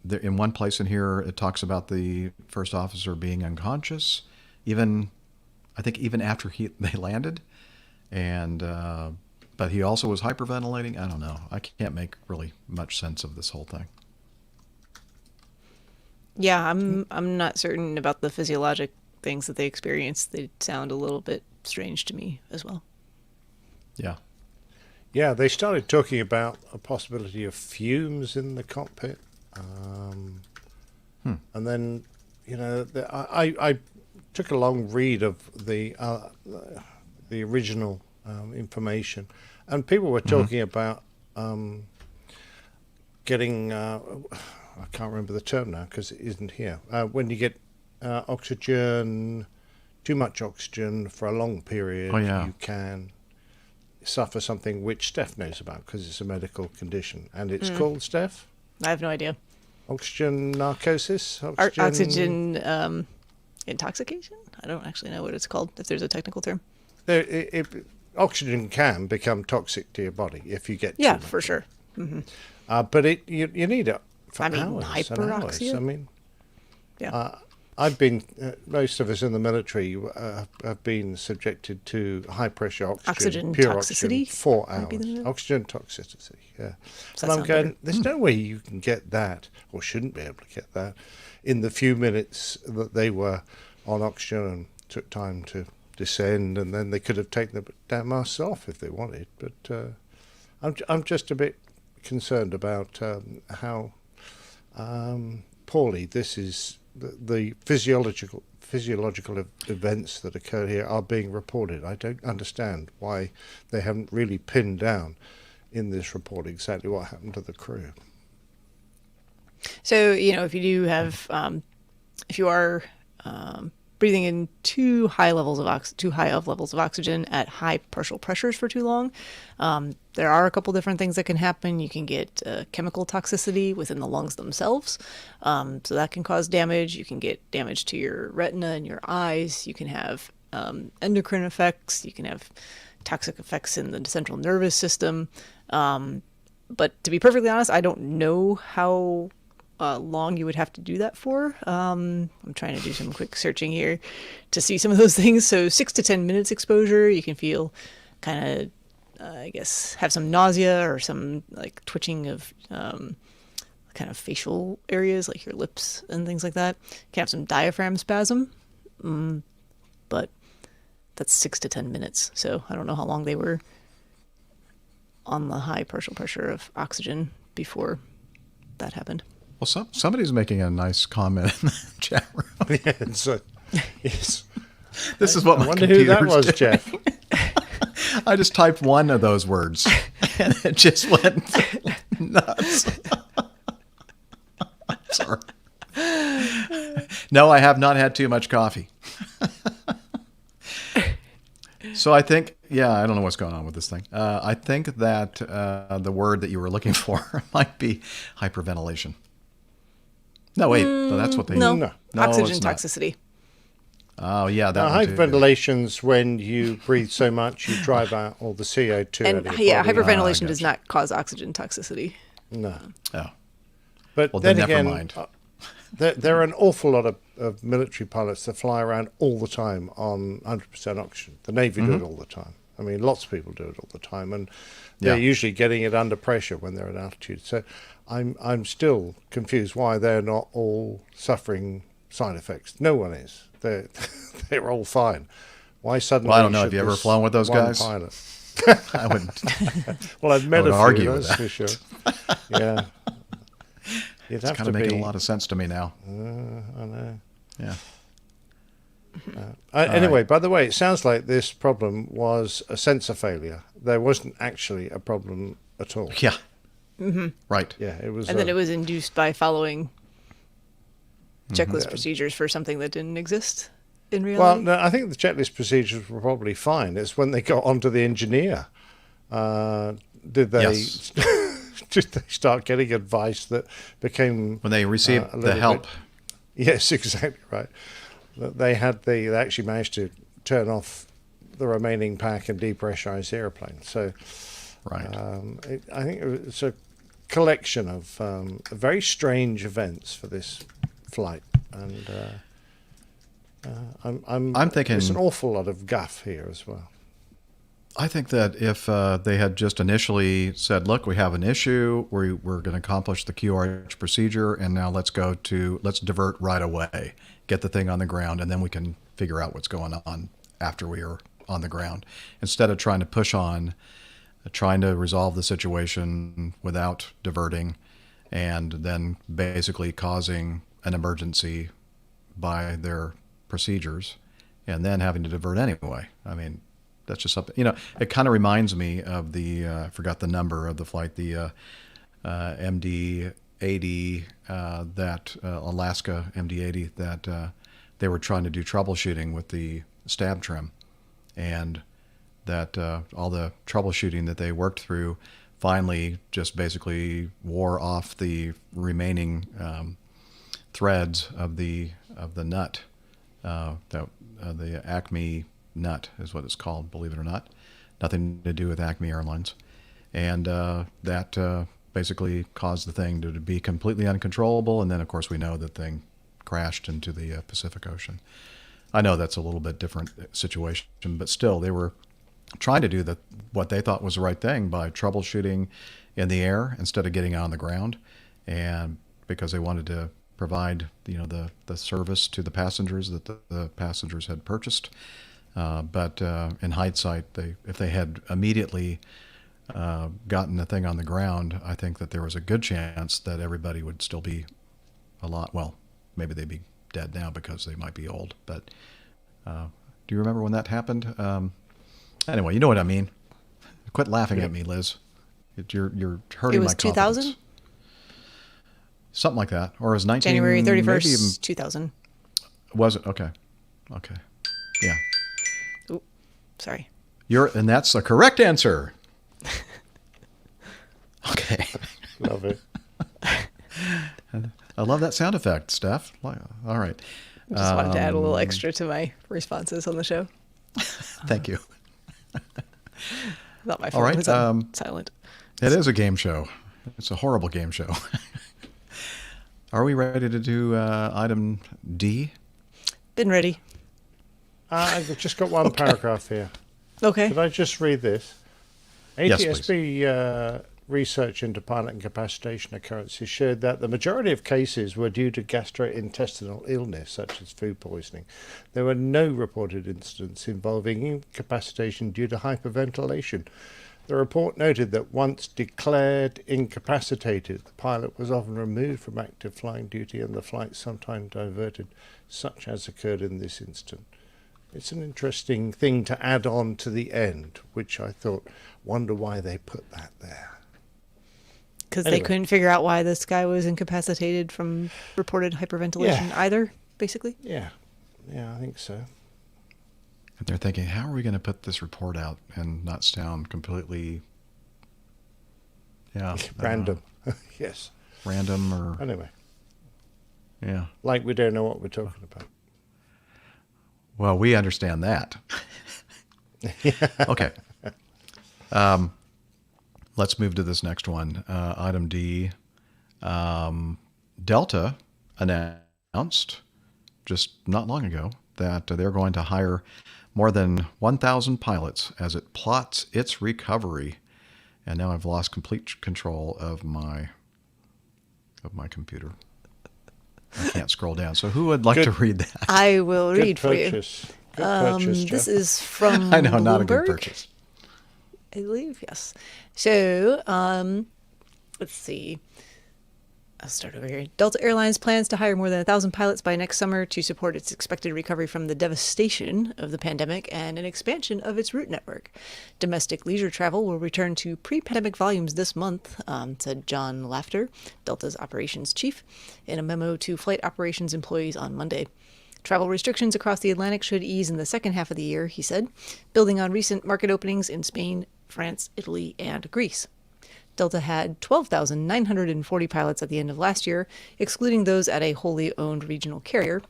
in one place in here it talks about the first officer being unconscious, even after they landed, and but he also was hyperventilating. I don't know. I can't make really much sense of this whole thing. Yeah, I'm not certain about the physiologic things that they experienced. They sound a little bit strange to me as well. Yeah. Yeah, they started talking about a possibility of fumes in the cockpit. And then, I took a long read of the original information, and people were talking about getting... I can't remember the term now because it isn't here. When you get oxygen, too much oxygen for a long period, you can suffer something which Steph knows about because it's a medical condition. And it's called, Steph? I have no idea. Oxygen narcosis? Oxygen intoxication? I don't actually know what it's called, if there's a technical term. Oxygen can become toxic to your body if you get too much. For sure. Mm-hmm. But you need it. Hours hyperoxia? and hours. I've been, most of us in the military have been subjected to high pressure oxygen, pure toxicity? oxygen, 4 hours. Oxygen toxicity, yeah. And I'm going, there's no way you can get that, or shouldn't be able to get that, in the few minutes that they were on oxygen and took time to descend, and then they could have taken the damn masks off if they wanted. But I'm just a bit concerned about how poorly this is, the physiological physiological events that occur here are being reported. I don't understand why they haven't really pinned down in this report exactly what happened to the crew. So, if you do have, if you are breathing in too high of levels of oxygen at high partial pressures for too long, there are a couple different things that can happen. You can get chemical toxicity within the lungs themselves, so that can cause damage. You can get damage to your retina and your eyes. You can have endocrine effects. You can have toxic effects in the central nervous system. But to be perfectly honest, I don't know how long you would have to do that for. I'm trying to do some quick searching here to see some of those things. So 6 to 10 minutes exposure, you can feel kind of, I guess, have some nausea or some like twitching of kind of facial areas like your lips and things like that. You can have some diaphragm spasm, but that's 6 to 10 minutes. So I don't know how long they were on the high partial pressure of oxygen before that happened. Well, somebody's making a nice comment in the chat room. Yeah, so, yes. This is what I my wonder who that computer's was, doing. Jeff. I just typed one of those words, and it just went nuts. Sorry. No, I have not had too much coffee. So I think, I don't know what's going on with this thing. I think that the word that you were looking for might be hyperventilation. No, wait. No, that's what they No, No. oxygen it's not. toxicity. Oh, yeah. That one too. Hyperventilation's when you breathe so much you drive out all the CO2 And out of your body. hyperventilation does not cause oxygen toxicity. No. Oh. But Well, then then never again, mind. there are an awful lot of military pilots that fly around all the time on 100% oxygen. The Navy do it all the time. I mean, lots of people do it all the time, and they're Yeah. usually getting it under pressure when they're at altitude. So I'm still confused why they're not all suffering side effects. No one is. They're all fine. Why suddenly? Well, I don't know. should Have you ever this flown with those one guys? Pilot? I wouldn't. Well, I've met would a few, argue with that's for sure. Yeah. You'd It's have kind to of be. making a lot of sense to me now. I know. Yeah. Anyway, by the way, it sounds like this problem was a sensor failure. There wasn't actually a problem at all. Yeah. Right. Yeah, it was. And then it was induced by following checklist procedures for something that didn't exist in reality. Well, no, I think the checklist procedures were probably fine. It's when they got onto the engineer. Did they? Yes. Did they start getting advice that became When they received a the little help. bit- Yes, exactly right. That they actually managed to turn off the remaining pack and depressurize the airplane. So Right. I think it's a collection of very strange events for this flight, and I'm thinking- there's an awful lot of guff here as well. I think that if they had just initially said, look, we have an issue, we're going to accomplish the QRH procedure, and now let's divert right away, get the thing on the ground, and then we can figure out what's going on after we are on the ground. Instead of trying to push on, trying to resolve the situation without diverting, and then basically causing an emergency by their procedures, and then having to divert anyway. I mean, that's just something, it kind of reminds me of I forgot the number of the flight, the MD-80, Alaska MD-80, that they were trying to do troubleshooting with the stab trim, and that all the troubleshooting that they worked through finally just basically wore off the remaining threads of the nut, the Acme nut is what it's called, believe it or not. Nothing to do with Acme Airlines. And that basically caused the thing to be completely uncontrollable. And then, of course, we know the thing crashed into the Pacific Ocean. I know that's a little bit different situation, but still, they were trying to do what they thought was the right thing by troubleshooting in the air instead of getting on the ground, and because they wanted to provide the service to the passengers that the passengers had purchased. But in hindsight, if they had immediately gotten the thing on the ground, I think that there was a good chance that everybody would still be maybe they'd be dead now because they might be old. But do you remember when that happened? Anyway, you know what I mean. Quit laughing at me, Liz. You're hurting It my was confidence. 2000? Something like that. Or is 19... January 31st, maybe even, 2000. was it? Okay. Yeah. Ooh, sorry. And that's the correct answer. Okay. Love it. I love that sound effect, Steph. All right. Just wanted to add a little extra to my responses on the show. Thank you. Not my All phone right. was on silent. It is a game show. It's a horrible game show. Are we ready to do item D? Been ready. I've just got one paragraph here. Okay. Could I just read this? Yes, ATSB research into pilot incapacitation occurrences showed that the majority of cases were due to gastrointestinal illness, such as food poisoning. There were no reported incidents involving incapacitation due to hyperventilation. The report noted that once declared incapacitated, the pilot was often removed from active flying duty and the flight sometimes diverted, such as occurred in this instance. It's an interesting thing to add on to the end, which I thought, wonder why they put that there. Because Anyway. they couldn't figure out why this guy was incapacitated from reported hyperventilation either, basically. Yeah, I think so. And they're thinking, how are we going to put this report out and not sound completely... Yeah. Random. Yes. Random or... Anyway, Yeah. like we don't know what we're talking about. Well, we understand that. Okay. Let's move to this next one. Item D. Delta announced just not long ago that they're going to hire more than 1,000 pilots as it plots its recovery. And now I've lost complete control of my computer. I can't scroll down. So who would like to read that? I will Good read for you. purchase. Good purchase, Jeff. This is from I know, not a good Bloomberg, purchase. I believe, yes. So, let's see. I'll start over here. Delta Airlines plans to hire more than 1,000 pilots by next summer to support its expected recovery from the devastation of the pandemic and an expansion of its route network. Domestic leisure travel will return to pre-pandemic volumes this month, said John Lafter, Delta's operations chief, in a memo to flight operations employees on Monday. Travel restrictions across the Atlantic should ease in the second half of the year, he said, building on recent market openings in Spain, France, Italy, and Greece. Delta had 12,940 pilots at the end of last year, excluding those at a wholly owned regional carrier.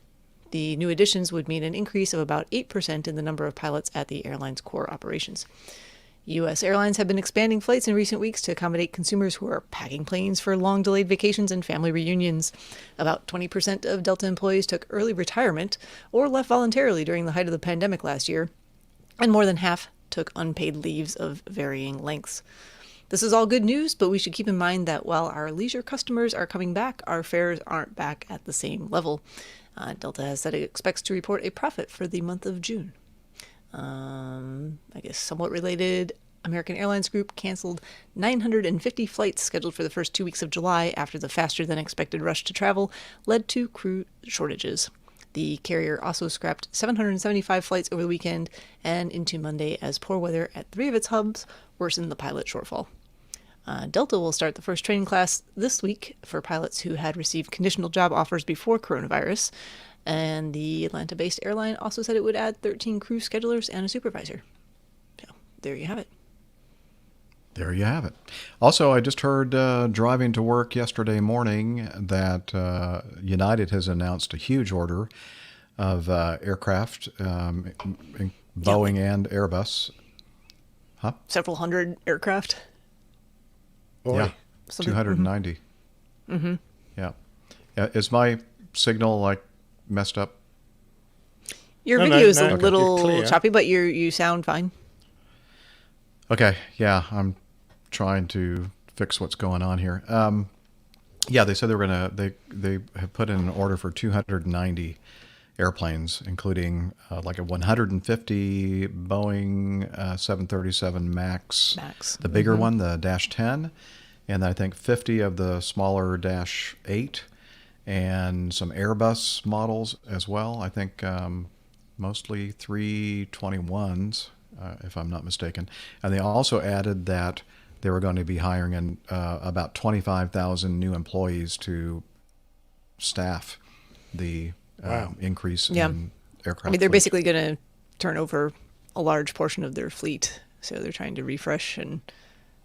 The new additions would mean an increase of about 8% in the number of pilots at the airline's core operations. U.S. airlines have been expanding flights in recent weeks to accommodate consumers who are packing planes for long-delayed vacations and family reunions. About 20% of Delta employees took early retirement or left voluntarily during the height of the pandemic last year, and more than half took unpaid leaves of varying lengths. This is all good news, but we should keep in mind that while our leisure customers are coming back, our fares aren't back at the same level. Delta has said it expects to report a profit for the month of June. I guess somewhat related, American Airlines Group canceled 950 flights scheduled for the first 2 weeks of July after the faster-than-expected rush to travel led to crew shortages. The carrier also scrapped 775 flights over the weekend and into Monday as poor weather at 3 of its hubs worsened the pilot shortfall. Delta will start the first training class this week for pilots who had received conditional job offers before coronavirus. And the Atlanta-based airline also said it would add 13 crew schedulers and a supervisor. So, there you have it. There you have it. Also, I just heard driving to work yesterday morning that United has announced a huge order of aircraft, Boeing and Airbus. Huh? Several hundred aircraft. Boy. Yeah, Something- 290. Mm-hmm. Yeah. Is my signal like messed up? Your No, video no, is no, a okay. little Clear. choppy, but you sound fine. Okay. Yeah, I'm trying to fix what's going on here. Yeah, they said they were gonna. They have put in an order for 290 airplanes, including like a 150 Boeing 737 Max, the bigger one, the Dash 10, and I think 50 of the smaller Dash 8, and some Airbus models as well. I think mostly 321s, if I'm not mistaken. And they also added that they were going to be hiring about 25,000 new employees to staff the increase in aircraft. I mean, they're fleet. basically going to turn over a large portion of their fleet. So they're trying to refresh and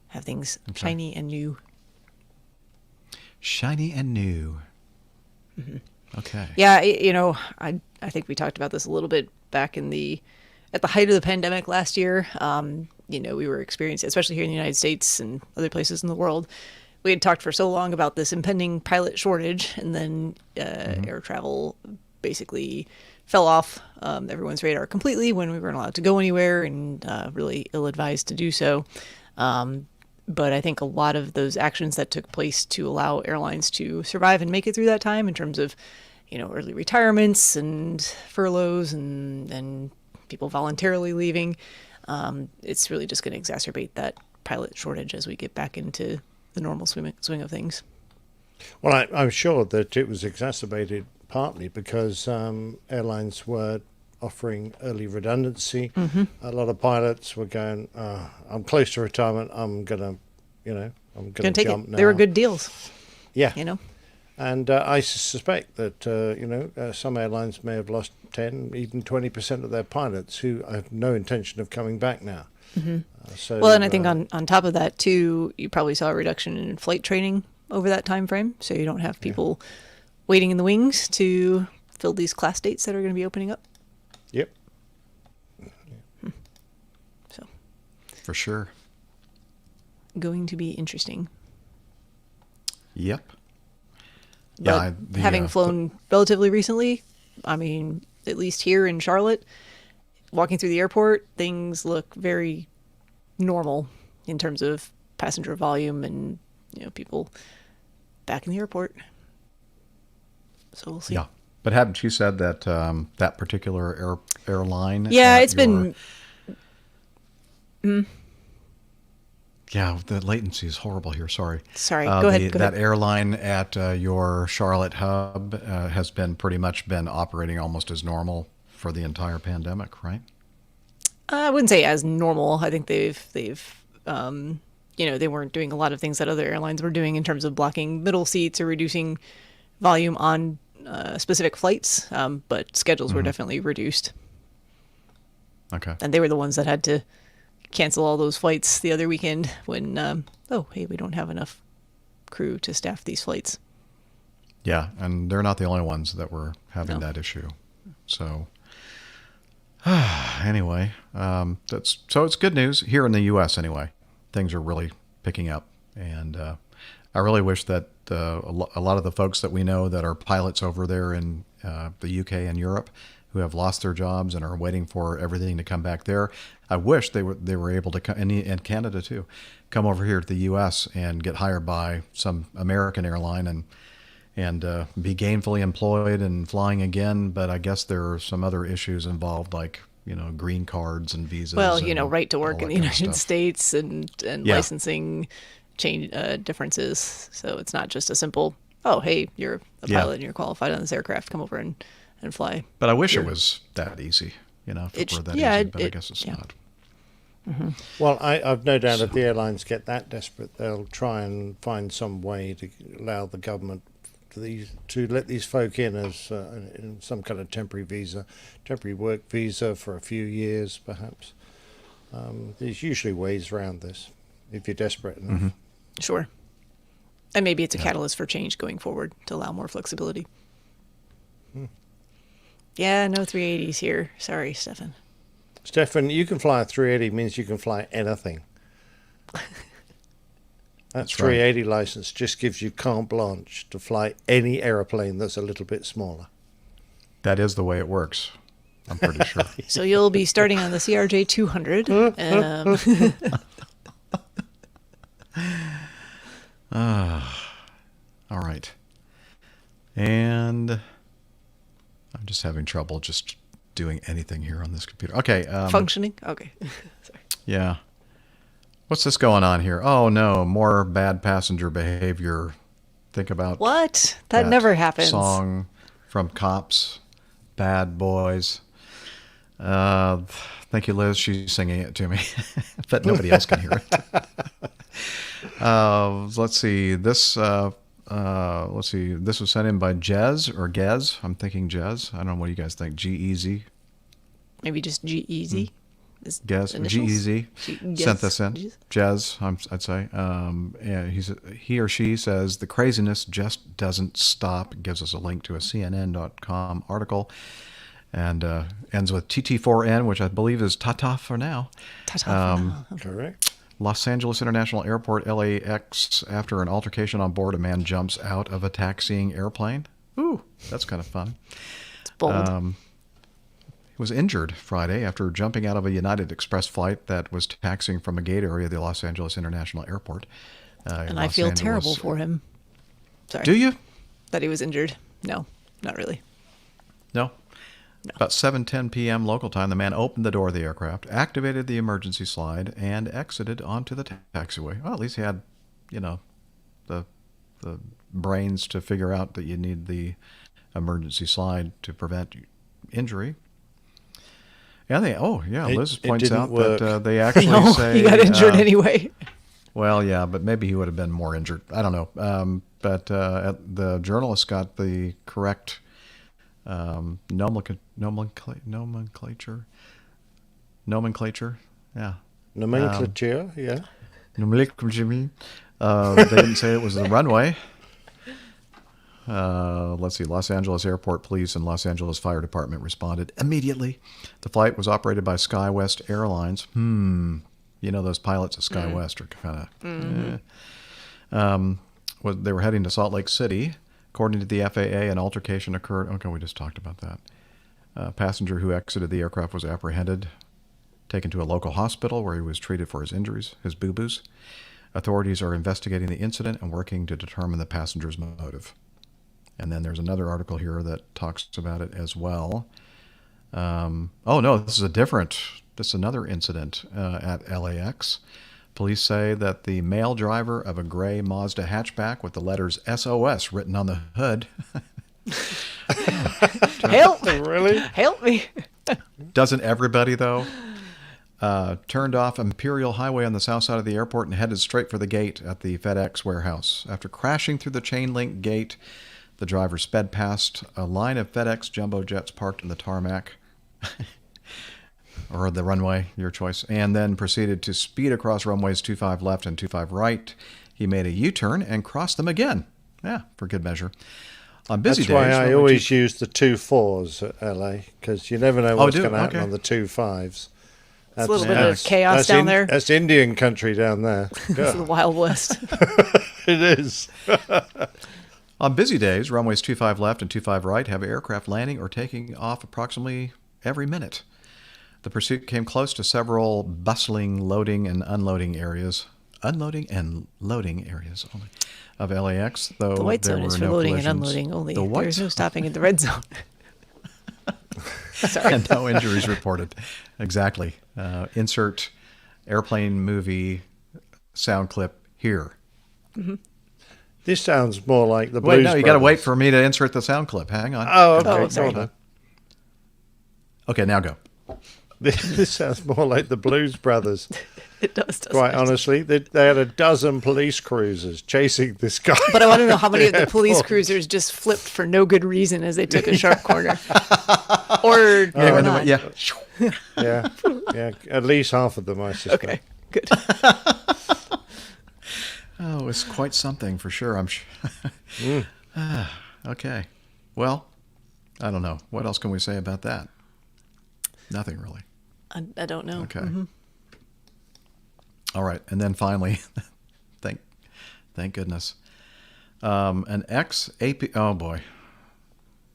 have things shiny and new. Shiny and new. Okay. Yeah, I think we talked about this a little bit back at the height of the pandemic last year. We were experiencing, especially here in the United States and other places in the world, we had talked for so long about this impending pilot shortage, and then air travel basically fell off everyone's radar completely when we weren't allowed to go anywhere, and really ill-advised to do so. But I think a lot of those actions that took place to allow airlines to survive and make it through that time in terms of, early retirements and furloughs and people voluntarily leaving, it's really just going to exacerbate that pilot shortage as we get back into the normal swing of things. Well, I'm sure that it was exacerbated partly because airlines were offering early redundancy. A lot of pilots were going, I'm close to retirement, I'm going to take jump it. now. They were good deals. Yeah. And I suspect that, some airlines may have lost 10, even 20% of their pilots who have no intention of coming back now. I think on top of that, too, you probably saw a reduction in flight training over that time frame. So you don't have people waiting in the wings to fill these class dates that are going to be opening up. Yep. So, For sure. going to be interesting. Yep. But having flown relatively recently, I mean, at least here in Charlotte, walking through the airport, things look very normal in terms of passenger volume and, people back in the airport. So we'll see. Yeah. But haven't you said that that particular airline? Yeah, it's been... Yeah, the latency is horrible here. Sorry. Go ahead. That airline at your Charlotte hub has pretty much been operating almost as normal for the entire pandemic, right? I wouldn't say as normal. I think they've they weren't doing a lot of things that other airlines were doing in terms of blocking middle seats or reducing volume on specific flights, but schedules were definitely reduced. Okay. And they were the ones that had to cancel all those flights the other weekend when, we don't have enough crew to staff these flights. Yeah, and they're not the only ones that were having that issue. So, anyway, it's good news here in the U.S. Anyway. Things are really picking up, and I really wish that a lot of the folks that we know that are pilots over there in the UK and Europe who have lost their jobs and are waiting for everything to come back there. I wish they were able to come, and Canada too, come over here to the U.S. and get hired by some American airline and be gainfully employed and flying again. But I guess there are some other issues involved, like green cards and visas. Well, right to work in the United States and licensing change differences. So it's not just a simple, oh, hey, you're a pilot and you're qualified on this aircraft, come over and fly. But I wish it was that easy, if it were that easy, but I guess it's not. Mm-hmm. Well, I've no doubt if the airlines get that desperate, they'll try and find some way to allow the government to let these folk in as in some kind of temporary work visa for a few years, perhaps. There's usually ways around this if you're desperate enough. Mm-hmm. Sure. And maybe it's a catalyst for change going forward to allow more flexibility. Yeah, no 380s here. Sorry, Stefan. Stefan, you can fly a 380 means you can fly anything. That 380 license just gives you carte blanche to fly any aeroplane that's a little bit smaller. That is the way it works. I'm pretty sure. So you'll be starting on the CRJ 200. All right. And I'm just having trouble just doing anything here on this computer. Okay. Functioning? Okay. Sorry. Yeah. What's this going on here? Oh, no. More bad passenger behavior think about What? That never happens. Song from Cops, Bad Boys. Thank you, Liz. She's singing it to me, but nobody else can hear it. Let's see. This was sent in by Jez or Gez. I'm thinking Jez. I don't know what you guys think. G-Easy. Maybe just G-Easy. Gez. G-Easy sent this in. Jez, I'd say. He or she says, the craziness just doesn't stop. It gives us a link to a CNN.com article. And ends with TT4N, which I believe is Tata for now. Ta-ta for now. Correct. Los Angeles International Airport, LAX. After an altercation on board, a man jumps out of a taxiing airplane. Ooh, that's kind of fun. It's bold. He was injured Friday after jumping out of a United Express flight that was taxiing from a gate area of the Los Angeles International Airport. And I feel terrible for him. Sorry. Do you? That he was injured. No, not really. No? No. About 7:10 p.m. local time, the man opened the door of the aircraft, activated the emergency slide, and exited onto the taxiway. Well, at least he had, the brains to figure out that you need the emergency slide to prevent injury. And Liz points out work. that they actually No, say... he got injured anyway. Well, yeah, but maybe he would have been more injured. I don't know. But the journalist got the correct... nomenclature. Yeah. Nomenclature, yeah. Nomenclature. They didn't say it was the runway. Let's see. Los Angeles Airport Police and Los Angeles Fire Department responded immediately. The flight was operated by SkyWest Airlines. Those pilots at SkyWest are kind of... they were heading to Salt Lake City. According to the FAA, an altercation occurred. Okay, we just talked about that. A passenger who exited the aircraft was apprehended, taken to a local hospital where he was treated for his injuries, his boo-boos. Authorities are investigating the incident and working to determine the passenger's motive. And then there's another article here that talks about it as well. This is another incident at LAX. Police say that the male driver of a gray Mazda hatchback with the letters SOS written on the hood. Help! Really? Help me! Doesn't everybody, though? Turned off Imperial Highway on the south side of the airport and headed straight for the gate at the FedEx warehouse. After crashing through the chain link gate, the driver sped past a line of FedEx jumbo jets parked in the tarmac. Or the runway, your choice, and then proceeded to speed across runways 25 left and 25 right. He made a U-turn and crossed them again. Yeah, for good measure. On busy That's days... why I always use the 2.4s at LA, because you never know what's going to happen on the 2.5s. It's a little bit of chaos down there. That's Indian country down there. It's the Wild West. It is. On busy days, runways 25 left and 25 right have aircraft landing or taking off approximately every minute. The pursuit came close to several bustling loading and unloading areas. Unloading and loading areas only of LAX, though The white there zone were is for no loading and collisions. unloading only. The white There's no zone. stopping at the red zone. Sorry. And no injuries reported. Exactly. Insert airplane movie sound clip here. Mm-hmm. This sounds more like the Blues Wait, no, you got to wait Brothers. for me to insert the sound clip. Hang on. Oh, okay. Oh, sorry. Go on then. Okay, now go. This sounds more like the Blues Brothers. It does. Quite honestly, they had a dozen police cruisers chasing this guy. But I want to know how many of the police cruisers just flipped for no good reason as they took a sharp corner. Or not. Yeah. Yeah, at least half of them, I suspect. Okay, good. Oh, it's quite something for sure, I'm sure. Okay. Well, I don't know. What else can we say about that? Nothing really. I don't know. Okay. Mm-hmm. All right. And then finally, thank goodness. An ex-AP... Oh, boy.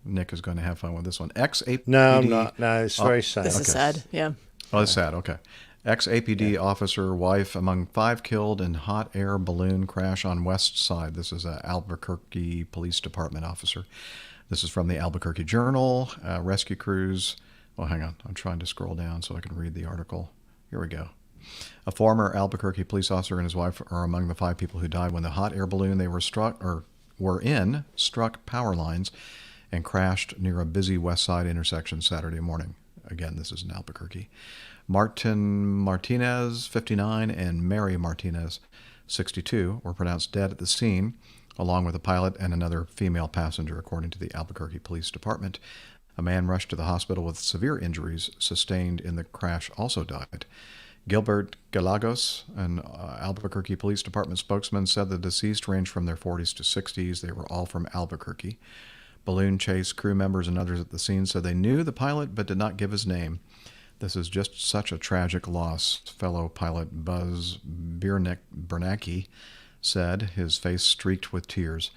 Nick is going to have fun with this one. Ex-APD... No, I'm not. No, it's very sad. This is sad. Yeah. Oh, it's sad. Okay. Ex-APD officer wife among 5 killed in hot air balloon crash on West Side. This is an Albuquerque Police Department officer. This is from the Albuquerque Journal. Rescue crews... Well, hang on. I'm trying to scroll down so I can read the article. Here we go. A former Albuquerque police officer and his wife are among the 5 people who died when the hot air balloon they were struck or were in struck power lines and crashed near a busy West Side intersection Saturday morning. Again, this is in Albuquerque. Martin Martinez, 59, and Mary Martinez, 62, were pronounced dead at the scene, along with a pilot and another female passenger, according to the Albuquerque Police Department. A man rushed to the hospital with severe injuries sustained in the crash also died. Gilbert Galagos, an Albuquerque Police Department spokesman, said the deceased ranged from their 40s to 60s. They were all from Albuquerque. Balloon chase crew members and others at the scene said they knew the pilot but did not give his name. This is just such a tragic loss, fellow pilot Buzz Bernanke said, his face streaked with tears.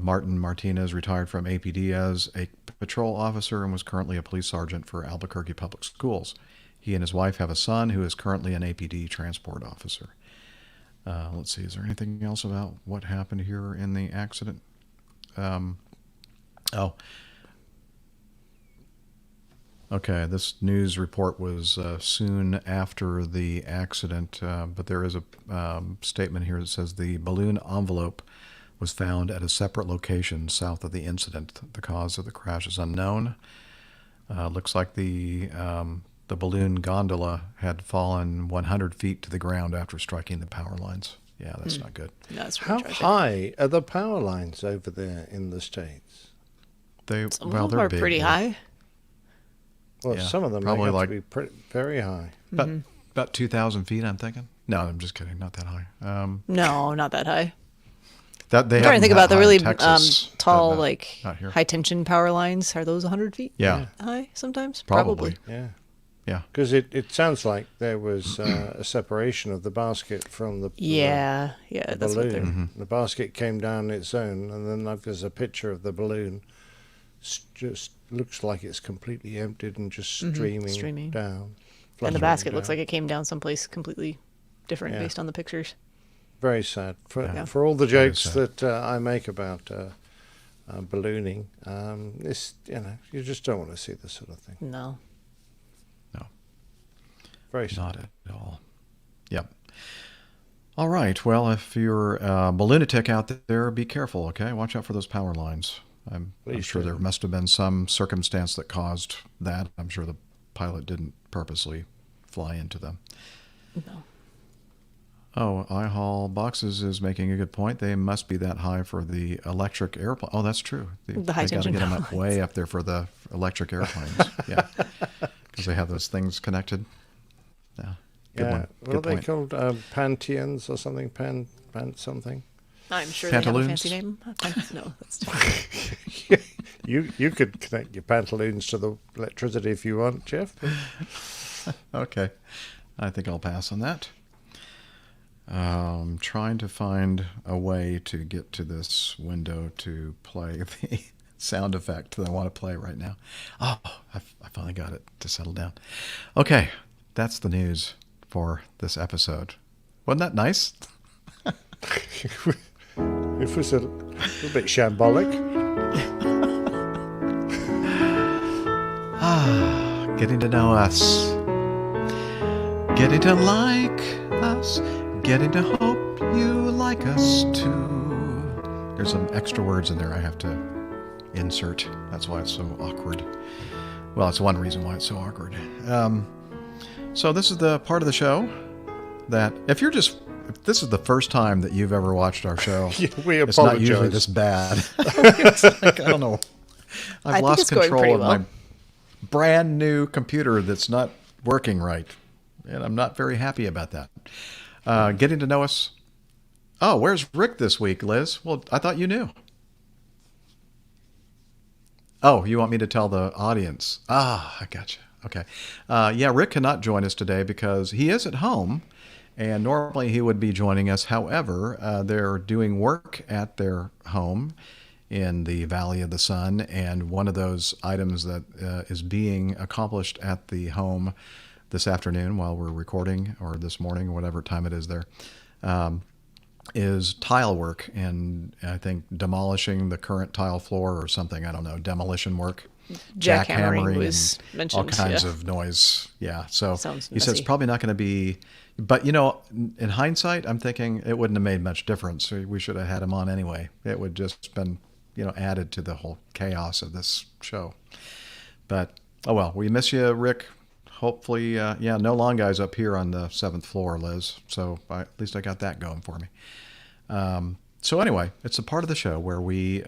Martin Martinez retired from APD as a patrol officer and was currently a police sergeant for Albuquerque Public Schools. He and his wife have a son who is currently an APD transport officer. Let's see, is there anything else about what happened here in the accident? Okay, this news report was soon after the accident, but there is a statement here that says the balloon envelope was found at a separate location south of the incident. The cause of the crash is unknown. Looks like the balloon gondola had fallen 100 feet to the ground after striking the power lines. Yeah, that's not good. That's How really tragic. high are the power lines over there in the States? They Some of them are big, pretty yeah. high. Well, Yeah, some of them probably have like- to be very high. About 2,000 feet, I'm thinking. No, I'm just kidding. Not that high. No, not that high. That they I'm trying to think have about the high in really Texas, but tall, not like here. high tension power lines. Are those 100 feet Yeah, high sometimes? probably. Yeah. Yeah. Because it sounds like there was a separation of the basket from the Yeah, the that's what they're. balloon. The basket came down its own, and then like, there's a picture of the balloon. Just looks like it's completely emptied and just streaming down. And the fluttering basket looks down. like it came down someplace completely different Yeah. based on the pictures. Very sad. Yeah. For all the Very jokes sad. that I make about ballooning, this you just don't want to see this sort of thing. No. Very sad. Not at all. Yep. All right. Well, if you're a balloonatic out there, be careful, okay? Watch out for those power lines. I'm Please sure do. there must have been some circumstance that caused that. I'm sure the pilot didn't purposely fly into them. No. Oh, I-Haul Boxes is making a good point. They must be that high for the electric airplane. Oh, that's true. The high they got to tension get them power up lines. way up there for the electric airplanes. Yeah, because they have those things connected. Yeah, good Yeah. one. What Good are they point. called? Pantheons or something? Pan something. I'm sure they have a Pantaloons? fancy name. No, that's different. You could connect your pantaloons to the electricity if you want, Jeff. Okay, I think I'll pass on that. Trying to find a way to get to this window to play the sound effect that I want to play right now. Oh, I finally got it to settle down. Okay, that's the news for this episode. Wasn't that nice? It was a little bit shambolic. Getting to know us. Getting to like us. Getting to hope you like us too. There's some extra words in there I have to insert. That's why it's so awkward. Well, it's one reason why it's so awkward. So this is the part of the show that if this is the first time that you've ever watched our show, We it's not usually apologize. this bad. It's like, I don't know. I've think lost it's going control pretty of well. my brand new computer that's not working right. And I'm not very happy about that. Getting to know us. Oh, where's Rick this week, Liz? Well, I thought you knew. Oh, you want me to tell the audience? Ah, I gotcha. Okay. Yeah, Rick cannot join us today because he is at home, and normally he would be joining us. However, they're doing work at their home in the Valley of the Sun, and one of those items that is being accomplished at the home this afternoon while we're recording, or this morning, or whatever time it is there, is tile work, and I think demolishing the current tile floor or something. I don't know, demolition work. jackhammering was mentioned. all kinds yeah. of noise. Yeah. So Sounds he said it's messy. probably not going to be, but in hindsight, I'm thinking it wouldn't have made much difference. We should have had him on anyway. It would just been, added to the whole chaos of this show. But, oh well, we miss you, Rick. Hopefully, no long guys up here on the 7th floor, Liz. So at least I got that going for me. So anyway, it's a part of the show where we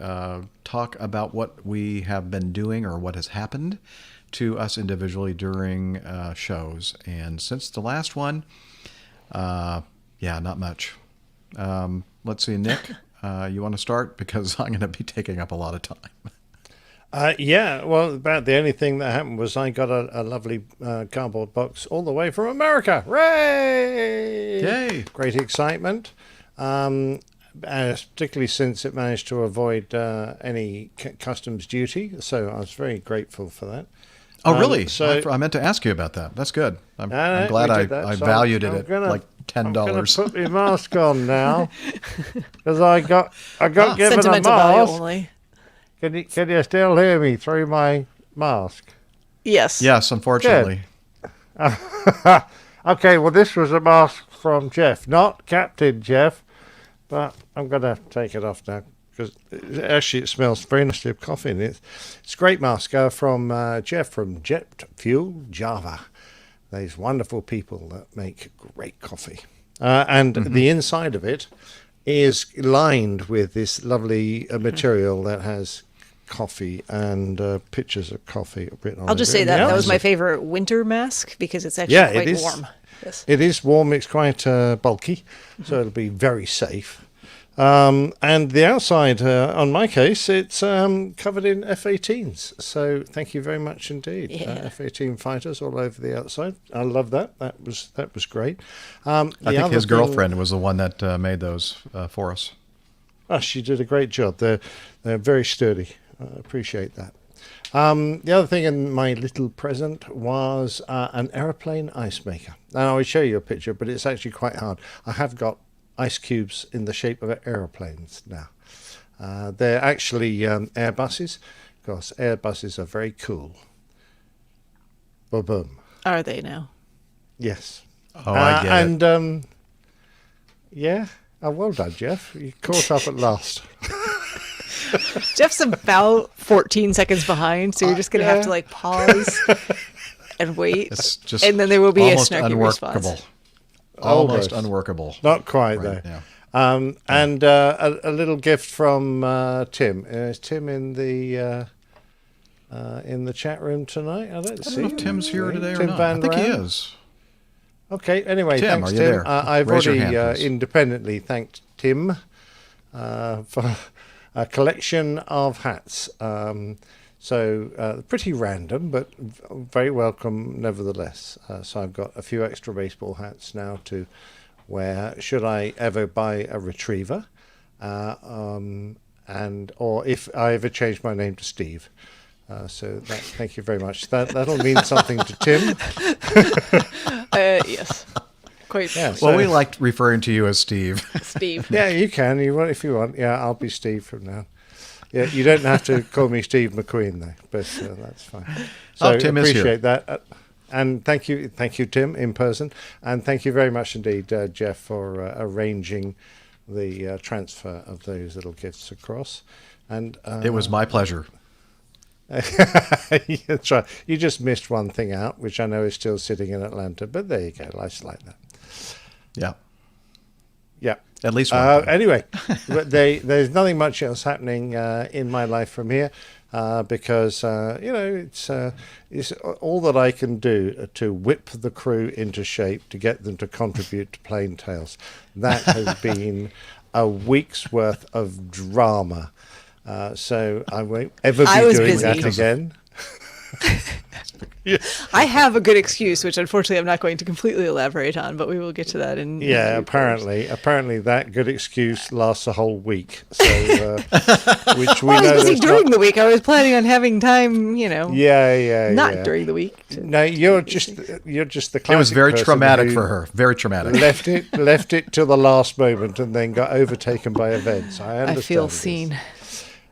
talk about what we have been doing or what has happened to us individually during shows. And since the last one, not much. Let's see, Nick, you want to start? Because I'm going to be taking up a lot of time. Well, about the only thing that happened was I got a lovely cardboard box all the way from America. Hooray! Yay! Great excitement. Particularly since it managed to avoid any customs duty. So I was very grateful for that. Oh, really? So I meant to ask you about that. That's good. I'm No, glad we I did that. So valued I'm it gonna- at like $10. I'm going to put my mask on now because I got given a Sentimental value mask. only. Can you still hear me through my mask? Yes. Yes, unfortunately. Okay, well, this was a mask from Jeff, not Captain Jeff, but I'm going to take it off now because actually it smells very nicely of coffee. And it's a great mask from Jeff from Jet Fuel Java. These wonderful people that make great coffee. And the inside of it is lined with this lovely material that has coffee and pictures of coffee written on it. I'll just say And that the that was my outside- favorite winter mask because it's actually Yeah, it quite is. warm. Yes. It is warm. It's quite bulky, so it'll be very safe. And the outside, on my case, it's covered in F-18s. So thank you very much indeed. Yeah. F-18 fighters all over the outside. I love that. That was great. I think his girlfriend was the one that made those for us. Oh, she did a great job. They're very sturdy. I appreciate that. The other thing in my little present was an aeroplane ice maker. And I will show you a picture, but it's actually quite hard. I have got ice cubes in the shape of aeroplanes now. They're actually Airbuses, because Airbuses are very cool. Boom. Are they now? Yes. Oh, I get it. And yeah. Oh, well done, Jeff. You caught up at last. Jeff's about 14 seconds behind, so you're just going to have to like pause and wait. It's just and then there will be a almost snarky unworkable. response. Almost unworkable. Not quite, Right though. now. And a little gift from Tim. Is Tim in the chat room tonight? I don't I see don't know if him. Tim's here today or Tim not. Van I think he Ram? is. Okay, anyway, Tim, thanks, are you Tim. there? I've Raise your already hand, please. independently thanked Tim for a collection of hats. So pretty random, but very welcome nevertheless. So I've got a few extra baseball hats now to wear should I ever buy a retriever, or if I ever change my name to Steve. Thank you very much. That'll mean something to Tim. Yes. Quite. Yeah, Well, so- we liked referring to you as Steve. Steve. Yeah, you can. If you want. Yeah, I'll be Steve from now. Yeah, you don't have to call me Steve McQueen though, but that's fine. So Tim is here. appreciate that, and thank you, Tim, in person, and thank you very much indeed, Jeff, for arranging the transfer of those little gifts across. And It was my pleasure. that's right. You just missed one thing out, which I know is still sitting in Atlanta, but there you go. Life's like that. Yeah. Yeah. At least one thing. Anyway, but there's nothing much else happening in my life from here because it's all that I can do to whip the crew into shape to get them to contribute to Plain Tales. That has been a week's worth of drama. So I won't ever I be was doing busy. that again. I have a good excuse, which unfortunately I'm not going to completely elaborate on, but we will get to that in. Yeah, due course. apparently that good excuse lasts a whole week. So, which we I was know busy that's during not, the week. I was planning on having time, not yeah. during the week. No, you're just the classic It was very person traumatic who for her. Very traumatic. Left it till the last moment and then got overtaken by events. I understand. I feel this. seen.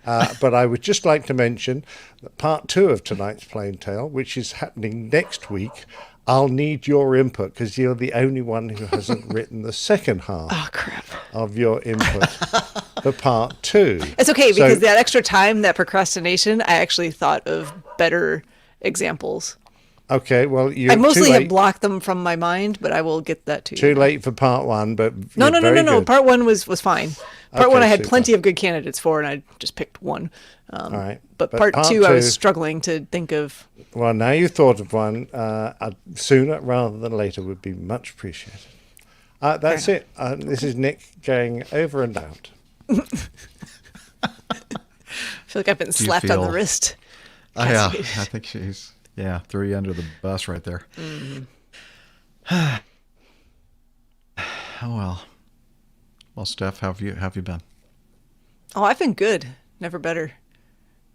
But I would just like to mention that part 2 of tonight's Plain Tale, which is happening next week, I'll need your input because you're the only one who hasn't written the second half of your input for part 2. It's okay because that extra time, that procrastination, I actually thought of better examples. Okay, well, I mostly have blocked them from my mind, but I will get that to you. Too late for part 1, but No. good. Part 1 was fine. Part Okay, 1 I had super. plenty of good candidates for, and I just picked one. All right. But part 2, I was struggling to think of. Well, now you thought of one, sooner rather than later would be much appreciated. That's it. This is Nick going over and out. I feel like I've been slapped on the wrist. Yeah, I think she's threw you under the bus right there. Mm-hmm. Oh well. Well, Steph, how have you been? Oh, I've been good. Never better.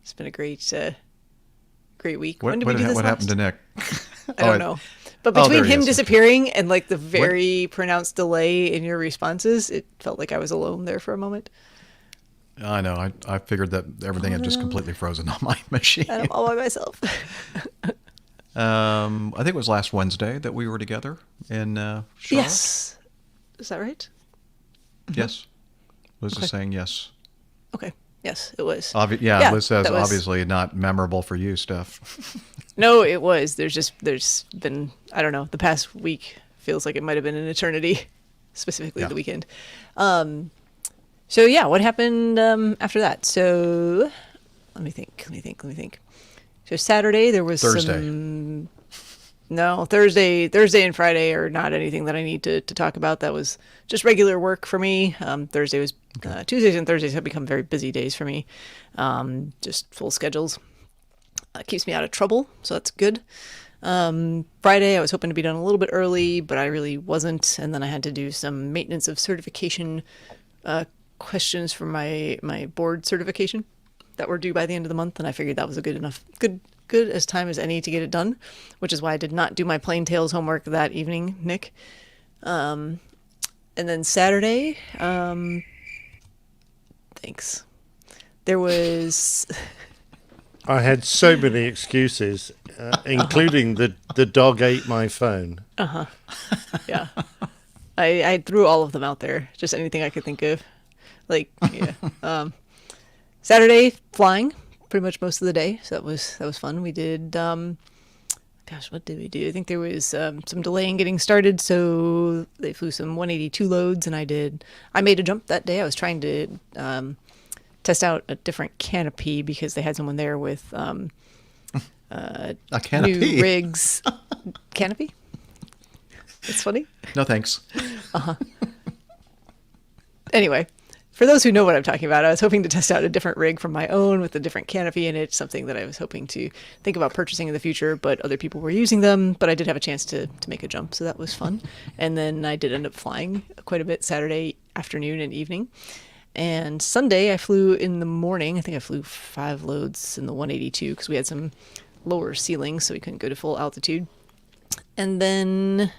It's been a great week. When did we do this what happened to Nick? I don't know. But between him disappearing and like the very pronounced delay in your responses, it felt like I was alone there for a moment. I know. I figured that everything had just completely frozen on my machine. And I'm all by myself. I think it was last Wednesday that we were together in Charlotte. Yes. Is that right? Yes. Liz is saying yes. Okay. Yes, it was. Liz says obviously not memorable for you, Steph. No, it was. There's been, I don't know, the past week feels like it might have been an eternity, specifically the weekend. So yeah, what happened after that? So let me think. So Saturday there was Thursday. Thursday and Friday are not anything that I need to talk about. That was just regular work for me. Thursday was Tuesdays and Thursdays have become very busy days for me. Just full schedules. Keeps me out of trouble, so that's good. Friday I was hoping to be done a little bit early, but I really wasn't. And then I had to do some maintenance of certification questions for my board certification that were due by the end of the month, and I figured that was a good as time as any to get it done, which is why I did not do my Plain Tales homework that evening, Nick. And then Saturday, thanks. There was. I had so many excuses, including the dog ate my phone. Yeah. I threw all of them out there, just anything I could think of. Saturday, flying pretty much most of the day, so that was fun. We did, what did we do? I think there was some delay in getting started, so they flew some 182 loads, and I made a jump that day. I was trying to test out a different canopy because they had someone there with a canopy. New rigs. Canopy? It's funny. No thanks. Anyway, for those who know what I'm talking about, I was hoping to test out a different rig from my own with a different canopy in it, something that I was hoping to think about purchasing in the future, but other people were using them, but I did have a chance to make a jump, so that was fun. And then I did end up flying quite a bit Saturday afternoon and evening. And Sunday I flew in the morning. I think I flew 5 loads in the 182 because we had some lower ceilings, so we couldn't go to full altitude. And then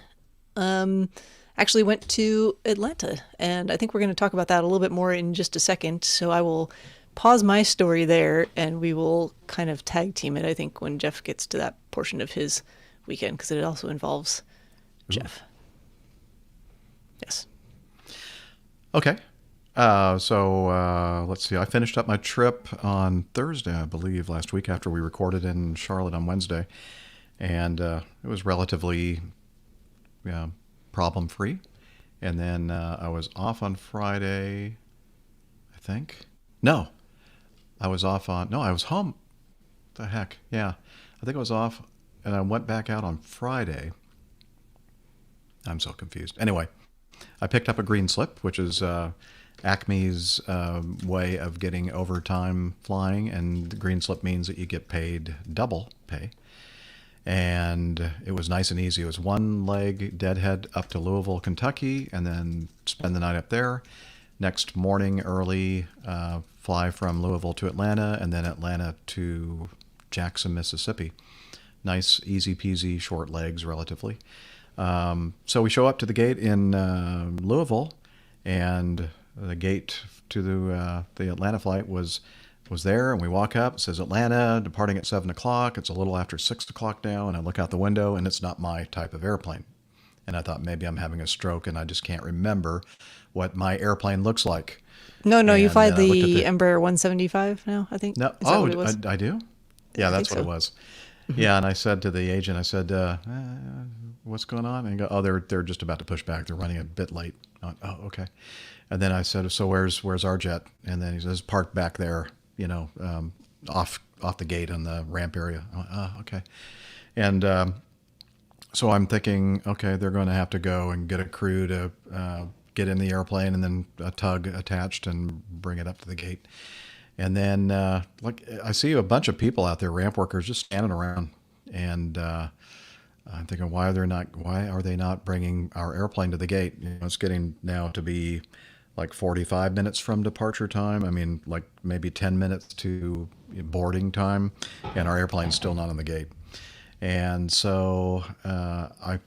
actually went to Atlanta, and I think we're going to talk about that a little bit more in just a second. So I will pause my story there, and we will kind of tag team it, I think, when Jeff gets to that portion of his weekend, because it also involves Jeff. Yes. Okay. So let's see. I finished up my trip on Thursday, I believe, last week after we recorded in Charlotte on Wednesday, and it was relatively problem-free. And then I was off on Friday, I think. No, I was home. The heck, yeah. I think I was off, and I went back out on Friday. I'm so confused. Anyway, I picked up a green slip, which is Acme's way of getting overtime flying, and the green slip means that you get paid double pay. And it was nice and easy. It was one leg deadhead up to Louisville, Kentucky, and then spend the night up there. Next morning early, fly from Louisville to Atlanta, and then Atlanta to Jackson, Mississippi. Nice, easy peasy, short legs relatively. So we show up to the gate in Louisville, and the gate to the Atlanta flight was was there, and we walk up. It says Atlanta, departing at 7 o'clock. It's a little after 6 o'clock now, and I look out the window, and it's not my type of airplane. And I thought maybe I'm having a stroke, and I just can't remember what my airplane looks like. No, you And fly then I looked at the Embraer 175 now, I think. No, Is that what it was? I do? Yeah, I that's think what so. it was. Yeah, and I said to the agent, I said, what's going on? And he go, oh, they're just about to push back. They're running a bit late. I went, oh, okay. And then I said, so where's our jet? And then he says, parked back there, off the gate in the ramp area. I went, oh, okay. And so I'm thinking, okay, they're going to have to go and get a crew to get in the airplane and then a tug attached and bring it up to the gate. And then, I see a bunch of people out there, ramp workers, just standing around. And I'm thinking, why are they not bringing our airplane to the gate? It's getting now to be like 45 minutes from departure time. I mean, like maybe 10 minutes to boarding time, and our airplane's still not on the gate. And so I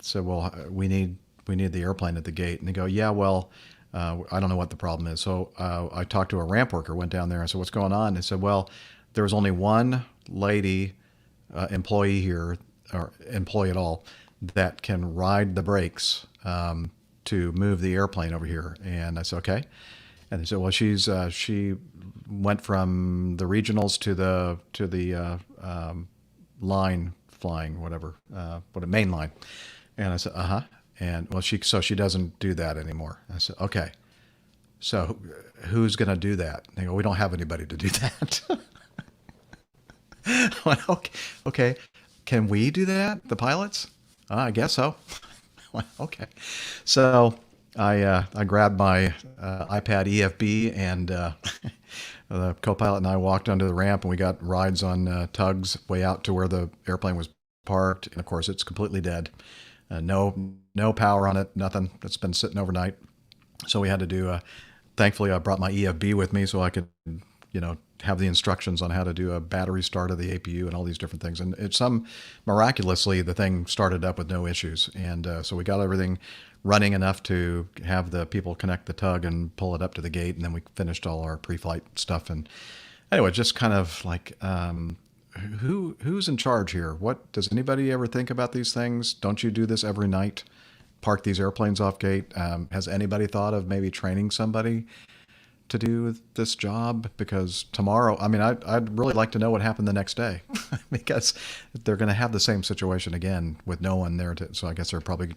said, well, we need the airplane at the gate. And they go, yeah, well, I don't know what the problem is. So I talked to a ramp worker, went down there. I said, what's going on? They said, well, there was only one lady employee here, or employee at all, that can ride the brakes to move the airplane over here. And I said, okay. And they said, well, she went from the regionals to the line flying, whatever, main line. And I said, uh-huh. And well, she doesn't do that anymore. I said, okay. So who's going to do that? They go, we don't have anybody to do that. I went, okay. Can we do that? The pilots? I guess so. I went, okay. So I grabbed my iPad EFB, and the co-pilot and I walked onto the ramp, and we got rides on tugs way out to where the airplane was parked. And of course, it's completely dead. No power on it, nothing. It's been sitting overnight. So we had to do thankfully I brought my EFB with me so I could, have the instructions on how to do a battery start of the APU and all these different things. And miraculously, the thing started up with no issues. And so we got everything running enough to have the people connect the tug and pull it up to the gate. And then we finished all our pre-flight stuff. And anyway, just kind of like, who's in charge here? What does anybody ever think about these things? Don't you do this every night? Park these airplanes off gate? Has anybody thought of maybe training somebody to do this job? Because tomorrow, I mean, I'd really like to know what happened the next day, because they're going to have the same situation again with no one there. So I guess they're probably.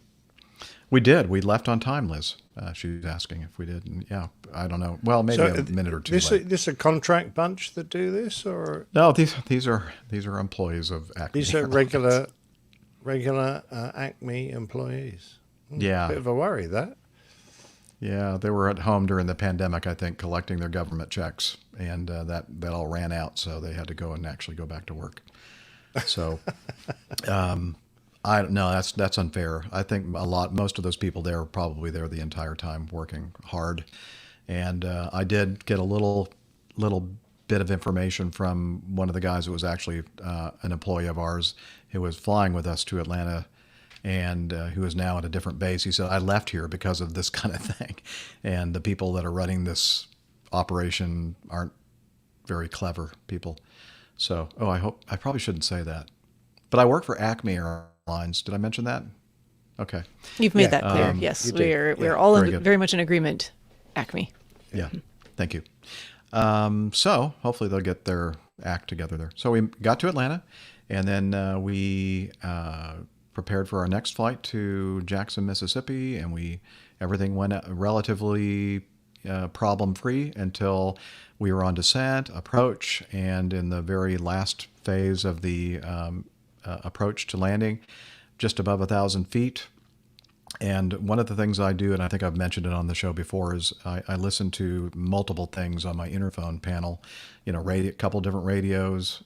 We left on time, Liz. She was asking if we did. And yeah, I don't know. Well, maybe a minute or two late. This a contract bunch that do this, or no? These are employees of Acme. These are regular Acme employees. Yeah, bit of a worry that. Yeah, they were at home during the pandemic, I think, collecting their government checks, and that all ran out, so they had to go and actually go back to work. So, I don't know. That's unfair. I think most of those people there were probably there the entire time working hard, and I did get a little bit of information from one of the guys who was actually an employee of ours who was flying with us to Atlanta, and who is now at a different base. He said, I left here because of this kind of thing. And the people that are running this operation aren't very clever people. So, I probably shouldn't say that. But I work for Acme Airlines. Did I mention that? Okay. You've made that clear. Yes, we're all very much in agreement, Acme. Yeah, thank you. So hopefully they'll get their act together there. So we got to Atlanta, and then we prepared for our next flight to Jackson, Mississippi, and everything went relatively problem-free until we were on descent, approach, and in the very last phase of the approach to landing, just above 1,000 feet. And one of the things I do, and I think I've mentioned it on the show before, is I listen to multiple things on my interphone panel, a couple different radios,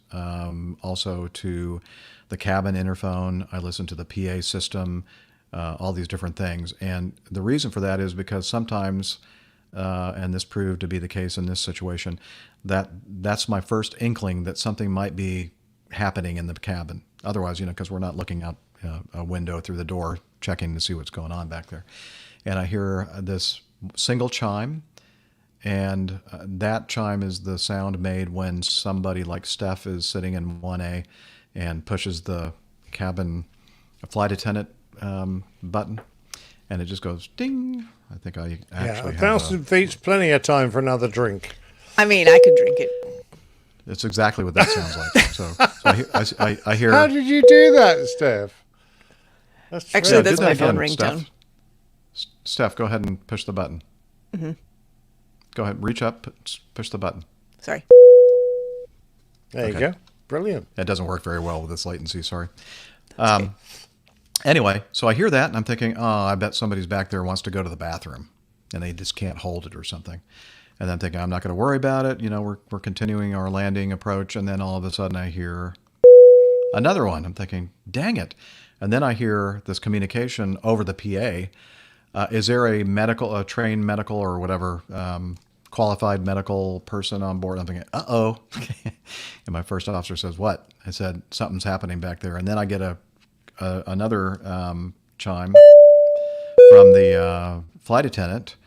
also to the cabin interphone. I listen to the PA system, all these different things. And the reason for that is because sometimes, and this proved to be the case in this situation, that's my first inkling that something might be happening in the cabin. Otherwise, because we're not looking out a window through the door, checking to see what's going on back there. And I hear this single chime, and that chime is the sound made when somebody like Steph is sitting in 1A and pushes the cabin flight attendant button, and it just goes ding. I think I actually 1,000 feet's plenty of time for another drink. I mean, I could drink it. It's exactly what that sounds like. So I hear. How did you do that, Steph? That's Actually, terrific. that's my phone again, ringtone. Steph, go ahead and push the button. Mm-hmm. Go ahead, reach up, push the button. Sorry. There you go. Brilliant. It doesn't work very well with this latency, sorry. Okay. Anyway, so I hear that, and I'm thinking, oh, I bet somebody's back there wants to go to the bathroom, and they just can't hold it or something. And then I'm thinking, I'm not going to worry about it. You know, we're continuing our landing approach, and then all of a sudden I hear another one. I'm thinking, dang it. And then I hear this communication over the PA. Is there a trained medical or whatever, qualified medical person on board? I'm thinking, uh-oh. And my first officer says, what? I said, something's happening back there. And then I get another chime from the flight attendant,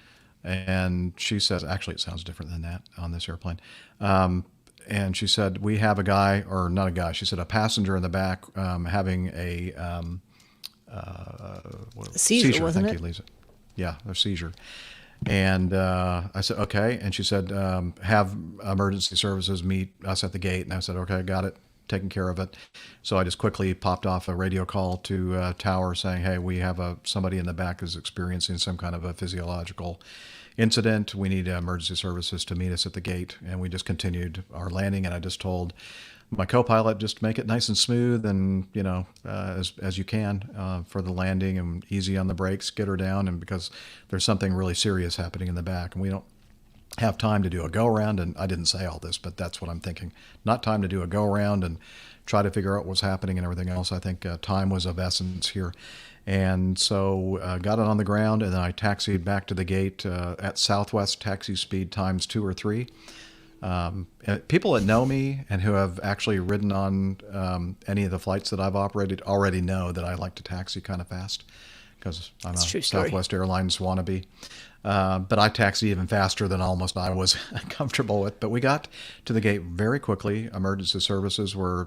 and she says, actually, it sounds different than that on this airplane. And she said, we have a guy, or not a guy, she said a passenger in the back having a Seizure, wasn't Thank it? you, Lisa. Yeah, a seizure. And I said, okay. And she said, have emergency services meet us at the gate. And I said, okay, got it, taking care of it. So I just quickly popped off a radio call to Tower saying, hey, we have somebody in the back is experiencing some kind of a physiological incident. We need emergency services to meet us at the gate. And we just continued our landing. And I just told my co-pilot, just make it nice and smooth and, you know, as you can for the landing, and easy on the brakes, get her down. And because there's something really serious happening in the back, and we don't have time to do a go around. And I didn't say all this, but that's what I'm thinking. Not time to do a go around and try to figure out what's happening and everything else. I think time was of essence here. And so got it on the ground, and then I taxied back to the gate at Southwest taxi speed times 2 or 3. People that know me and who have actually ridden on any of the flights that I've operated already know that I like to taxi kind of fast because I'm a Southwest Airlines wannabe. But I taxi even faster than almost I was comfortable with. But we got to the gate very quickly. Emergency services were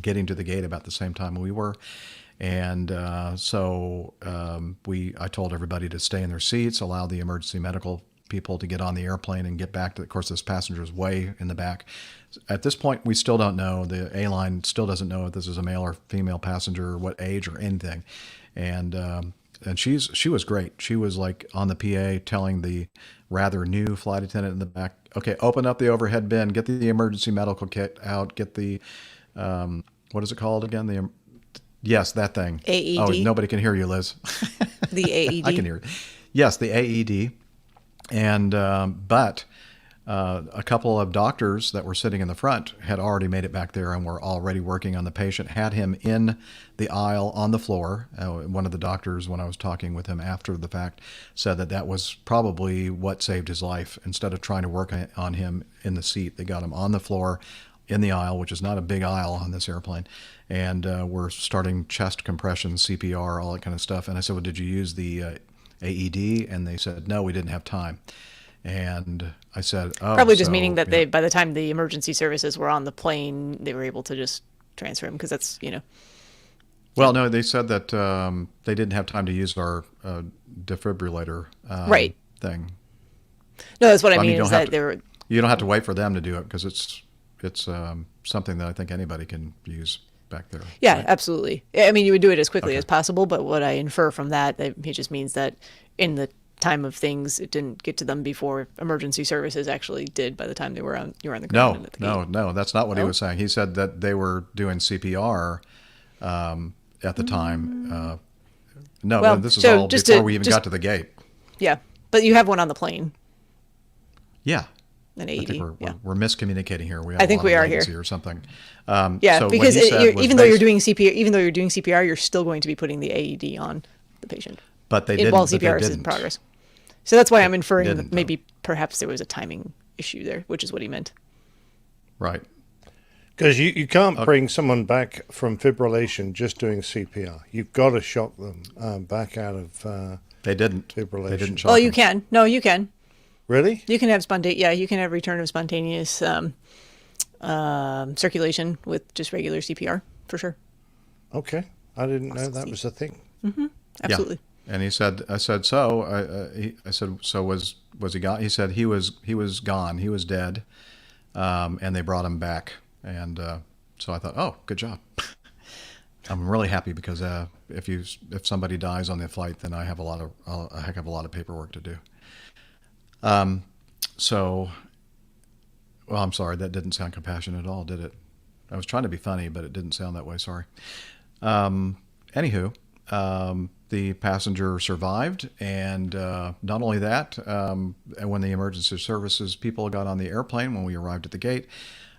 getting to the gate about the same time we were. And so I told everybody to stay in their seats, allow the emergency medical people to get on the airplane and get back to, of course, this passenger's way in the back. At this point, we still don't know. The airline still doesn't know if this is a male or female passenger, or what age or anything. And she was great. She was like on the PA telling the rather new flight attendant in the back, okay, open up the overhead bin, get the emergency medical kit out, get the, what is it called again? Yes, that thing. AED. Oh, nobody can hear you, Liz. The AED. I can hear you. Yes, the AED. And but a couple of doctors that were sitting in the front had already made it back there and were already working on the patient, had him in the aisle on the floor. One of the doctors, when I was talking with him after the fact, said that was probably what saved his life. Instead of trying to work on him in the seat, they got him on the floor in the aisle, which is not a big aisle on this airplane. And we're starting chest compression, CPR, all that kind of stuff. And I said, well, did you use the AED? And they said, no, we didn't have time. And I said, oh. Probably just meaning that by the time the emergency services were on the plane, they were able to just transfer him because that's, you know. Well, no, they said that they didn't have time to use our defibrillator right. thing. No, that's what I mean is that they were. You don't have to wait for them to do it because it's something that I think anybody can use back there. Yeah, right? Absolutely. I mean, you would do it as quickly as possible, but what I infer from that, it just means that in the time of things, it didn't get to them before emergency services actually did by the time you were on the ground. And at the gate. No, that's not what he was saying. He said that they were doing CPR at the time. No, this is all before we even got to the gate. Yeah, but you have one on the plane. Yeah. An I AED. think we're miscommunicating here. I think we are here or something. So because even though you're doing CPR, you're still going to be putting the AED on the patient. But they didn't. While CPR is in progress. So that's why I'm inferring that maybe perhaps there was a timing issue there, which is what he meant. Right. Because you can't bring someone back from fibrillation just doing CPR. You've got to shock them back out of they didn't. fibrillation. They didn't shock Well, them. you can. No, you can. Really? You can have you can have return of spontaneous circulation with just regular CPR for sure. Okay. I didn't know that was a thing. Absolutely. Yeah. And he said, I said, I said, so was he gone? He said he was gone. He was dead. And they brought him back. And so I thought, oh, good job. I'm really happy because if somebody dies on the flight, then I have a heck of a lot of paperwork to do. So, well, I'm sorry, that didn't sound compassionate at all, did it? I was trying to be funny, but it didn't sound that way. Sorry. Anywho, the passenger survived, and not only that, and when the emergency services people got on the airplane, when we arrived at the gate,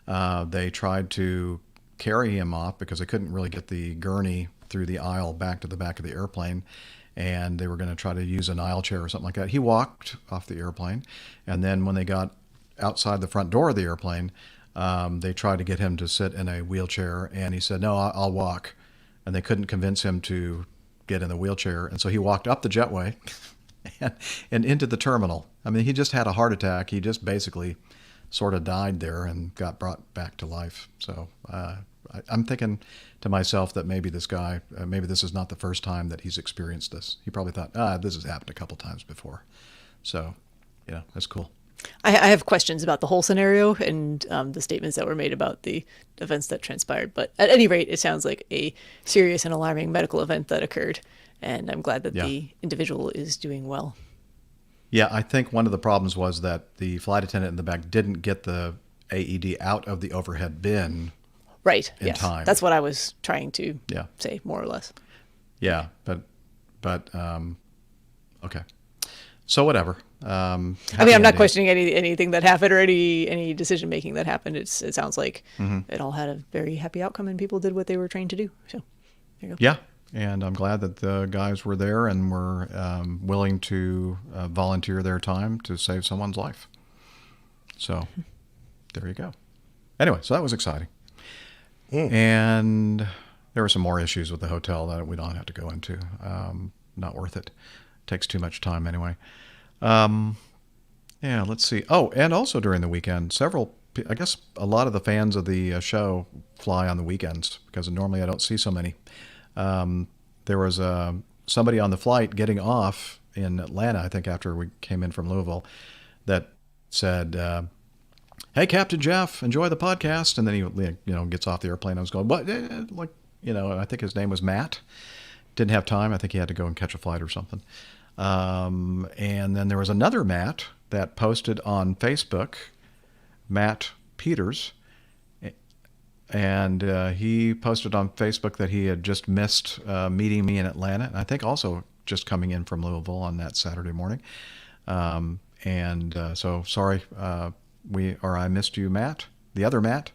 they tried to carry him off because they couldn't really get the gurney through the aisle back to the back of the airplane, and they were going to try to use an aisle chair or something like that. He walked off the airplane, and then when they got outside the front door of the airplane, they tried to get him to sit in a wheelchair, and he said, no, I'll walk. And they couldn't convince him to get in the wheelchair. And so he walked up the jetway and into the terminal. I mean, he just had a heart attack. He just basically sort of died there and got brought back to life. So I'm thinking to myself that maybe this guy, maybe this is not the first time that he's experienced this. He probably thought, this has happened a couple times before. So, yeah, that's cool. I have questions about the whole scenario and the statements that were made about the events that transpired. But at any rate, it sounds like a serious and alarming medical event that occurred. And I'm glad that the individual is doing well. Yeah, I think one of the problems was that the flight attendant in the back didn't get the AED out of the overhead bin. Right. In time. That's what I was trying to say, more or less. Yeah, but okay. So whatever. I mean, I'm not questioning anything that happened or any decision making that happened. It sounds like it all had a very happy outcome and people did what they were trained to do. So there you go. Yeah, and I'm glad that the guys were there and were willing to volunteer their time to save someone's life. So there you go. Anyway, so that was exciting. And there were some more issues with the hotel that we don't have to go into. Not worth it. Takes too much time anyway. Yeah, let's see. Oh, and also during the weekend, I guess a lot of the fans of the show fly on the weekends because normally I don't see so many. There was somebody on the flight getting off in Atlanta, I think after we came in from Louisville, that said, hey, Captain Jeff, enjoy the podcast. And then he gets off the airplane. I was going, what? I think his name was Matt. Didn't have time. I think he had to go and catch a flight or something. And then there was another Matt that posted on Facebook, Matt Peters, and he posted on Facebook that he had just missed meeting me in Atlanta, and I think also just coming in from Louisville on that Saturday morning. So sorry, I missed you, Matt, the other Matt.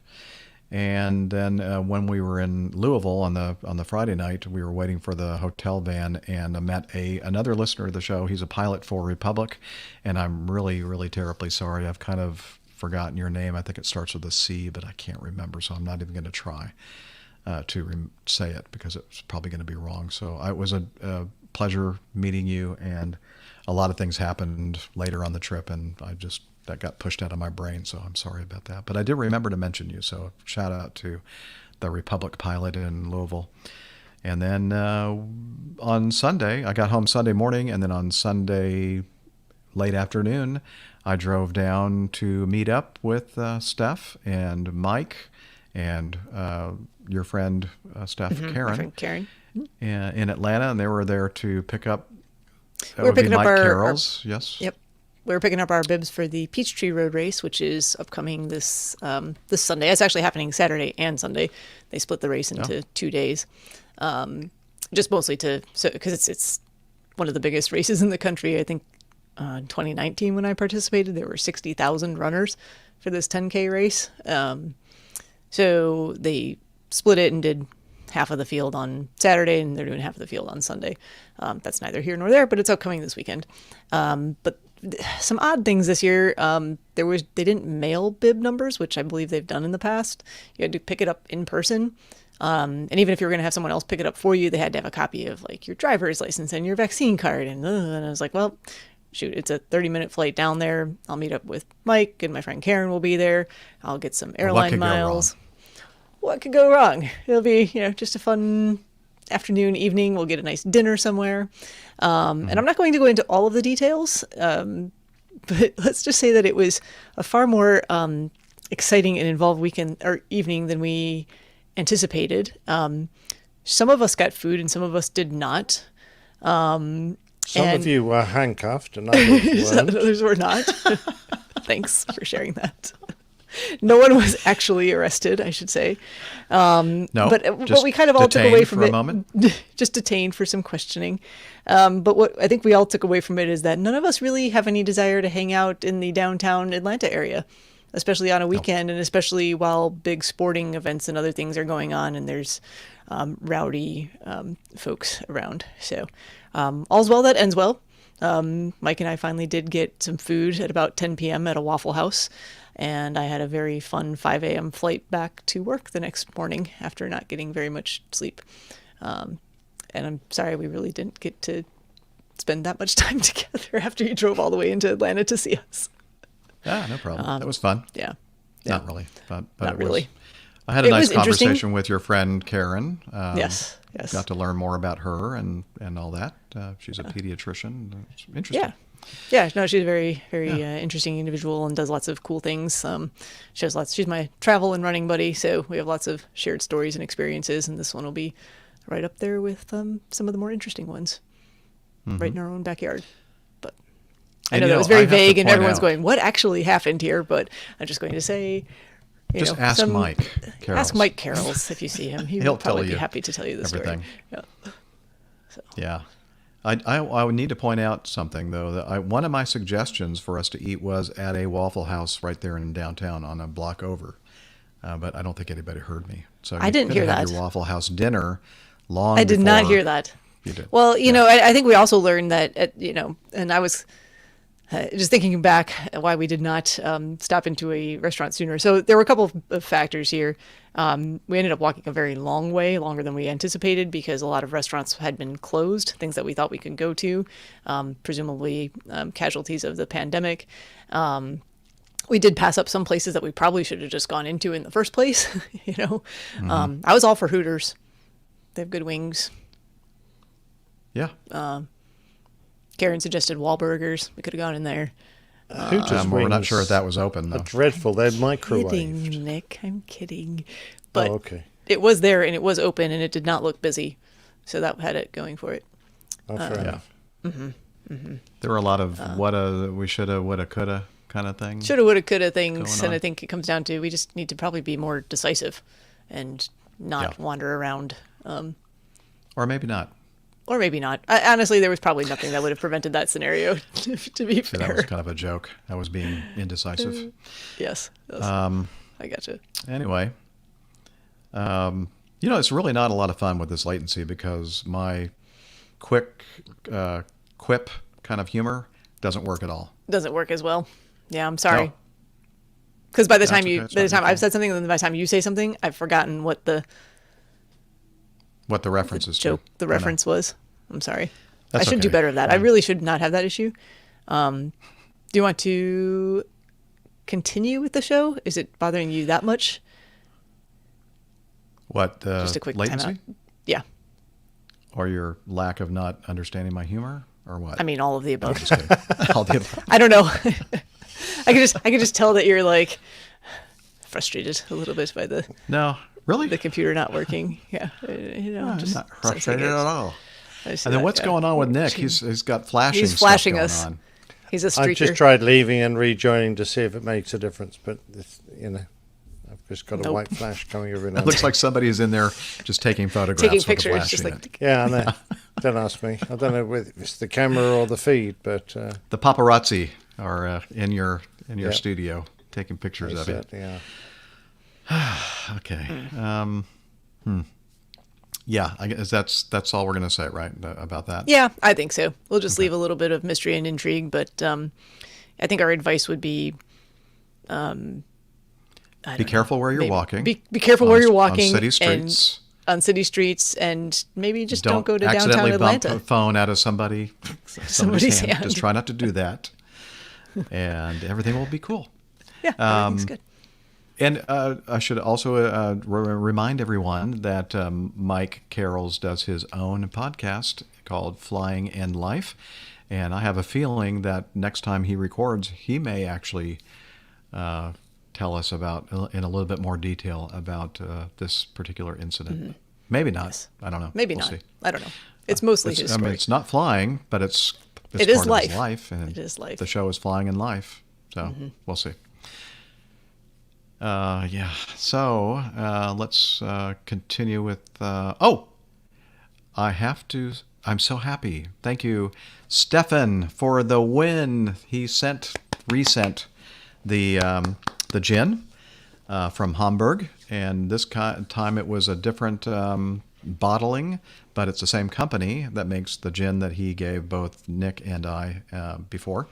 And then when we were in Louisville on the Friday night, we were waiting for the hotel van and I met another listener of the show. He's a pilot for Republic, and I'm really, really terribly sorry. I've kind of forgotten your name. I think it starts with a C, but I can't remember, so I'm not even going to try to say it because it's probably going to be wrong. So it was a pleasure meeting you, and a lot of things happened later on the trip, and that got pushed out of my brain, so I'm sorry about that. But I did remember to mention you, so shout out to the Republic pilot in Louisville. And then on Sunday, I got home Sunday morning, and then on Sunday late afternoon, I drove down to meet up with Steph and Mike and your friend Steph Karen. My friend Karen. In Atlanta, and they were there to pick up. We're picking up Mike our Carroll's, yes. Yep. We're picking up our bibs for the Peachtree Road Race, which is upcoming this Sunday. It's actually happening Saturday and Sunday. They split the race into 2 days, just mostly because it's one of the biggest races in the country. I think in 2019 when I participated, there were 60,000 runners for this 10K race. So they split it and did half of the field on Saturday, and they're doing half of the field on Sunday. That's neither here nor there, but it's upcoming this weekend. But some odd things this year. They didn't mail bib numbers, which I believe they've done in the past. You had to pick it up in person. And even if you were going to have someone else pick it up for you, they had to have a copy of like your driver's license and your vaccine card. And I was like, well, shoot, it's a 30-minute flight down there. I'll meet up with Mike, and my friend Karen will be there. I'll get some airline miles. What could go wrong? It'll be, just a fun afternoon, evening. We'll get a nice dinner somewhere. And I'm not going to go into all of the details, but let's just say that it was a far more exciting and involved weekend or evening than we anticipated. Some of us got food and some of us did not. Some of you were handcuffed and others weren't. Others were not. Thanks for sharing that. No one was actually arrested, I should say. No, but we kind of all took away from for it. a moment. Just detained for some questioning. But what I think we all took away from it is that none of us really have any desire to hang out in the downtown Atlanta area, especially on a weekend, and especially while big sporting events and other things are going on and there's rowdy folks around. So all's well that ends well. Mike and I finally did get some food at about 10 p.m. at a Waffle House. And I had a very fun 5 a.m. flight back to work the next morning after not getting very much sleep. And I'm sorry we really didn't get to spend that much time together after you drove all the way into Atlanta to see us. Yeah, no problem. That was fun. Yeah. Not really, but Not it really. Was, I had a nice was interesting. conversation with your friend Karen. Yes. Got to learn more about her and all that. She's a pediatrician. It's interesting. Yeah, no, she's a very, very interesting individual and does lots of cool things. She's my travel and running buddy, so we have lots of shared stories and experiences, and this one will be right up there with some of the more interesting ones, right in our own backyard. But I know that was very vague, and everyone's going, "What actually happened here?" But I'm just going to say, just ask Mike Carroll. Ask Mike Carrolls if you see him. He'll probably be happy to tell you the everything. Story. Yeah. So. Yeah. I would need to point out something, though. That one of my suggestions for us to eat was at a Waffle House right there in downtown on a block over. But I don't think anybody heard me. So I didn't hear that. Your Waffle House dinner long I did not hear that. You did. Well, I think we also learned that, and I was just thinking back why we did not stop into a restaurant sooner. So there were a couple of factors here. We ended up walking a very long way, longer than we anticipated, because a lot of restaurants had been closed, things that we thought we could go to, presumably casualties of the pandemic. We did pass up some places that we probably should have just gone into in the first place. I was all for Hooters. They have good wings. Yeah. Karen suggested Wahlburgers. We could have gone in there. Hooters we're not sure if that was open, though. Dreadful. They're microwaved. Kidding, Nick. I'm kidding. But okay. It was there, and it was open, and it did not look busy. So that had it going for it. Oh, fair enough. There were a lot of we shoulda, woulda, coulda kind of things. Shoulda, woulda, coulda things, and I think it comes down to we just need to probably be more decisive and not wander around. Or maybe not. Or maybe not. Honestly, there was probably nothing that would have prevented that scenario, to be fair. That was kind of a joke. I was being indecisive. Yes. I gotcha. Anyway, it's really not a lot of fun with this latency because my quick quip kind of humor doesn't work at all. Doesn't work as well. Yeah, I'm sorry. Because by the time I've said something, and then by the time you say something, I've forgotten what the reference is joke, to. the reference was. I'm sorry. That's I should do better at that. I really should not have that issue. Do you want to continue with the show? Is it bothering you that much? What, just a quick latency? timeout. Yeah. Or your lack of not understanding my humor, or what? I mean, all of the above. I'm just kidding. All the above. I don't know. I could just tell that you're like frustrated a little bit by the computer not working. Yeah, I'm just not frustrated at all. And then what's going on with Nick? He's got flashing. He's flashing stuff us. going on. He's a streaker. I just tried leaving and rejoining to see if it makes a difference, but I've just got a white flash coming every now and then. It looks like somebody's in there just taking photographs. Taking with pictures. The flashing Just like, yeah, I know. Don't ask me. I don't know if it's the camera or the feed, but the paparazzi are in your studio taking pictures of it. Yeah. Okay. Yeah, I guess that's all we're going to say, right, about that? Yeah, I think so. We'll just leave a little bit of mystery and intrigue, but I think our advice would be be careful where you're walking. Be careful where you're walking. On city streets. on city streets, and maybe just don't go to accidentally downtown Atlanta. bump a phone out of somebody's Somebody's hand. hand. Just try not to do that, and everything will be cool. Yeah, everything's good. And I should also remind everyone that Mike Carroll's does his own podcast called Flying and Life. And I have a feeling that next time he records, he may actually tell us about, in a little bit more detail, about this particular incident. Mm-hmm. Maybe not. Yes. I don't know. Maybe We'll not. see. I don't know. It's mostly his I story. mean, it's not flying, but it's It is part of life. his life. And It is life. The show is Flying in Life. So we'll see. Yeah. So let's continue with. I'm so happy. Thank you, Stefan, for the win. He resent the gin from Hamburg, and this time it was a different bottling, but it's the same company that makes the gin that he gave both Nick and I before.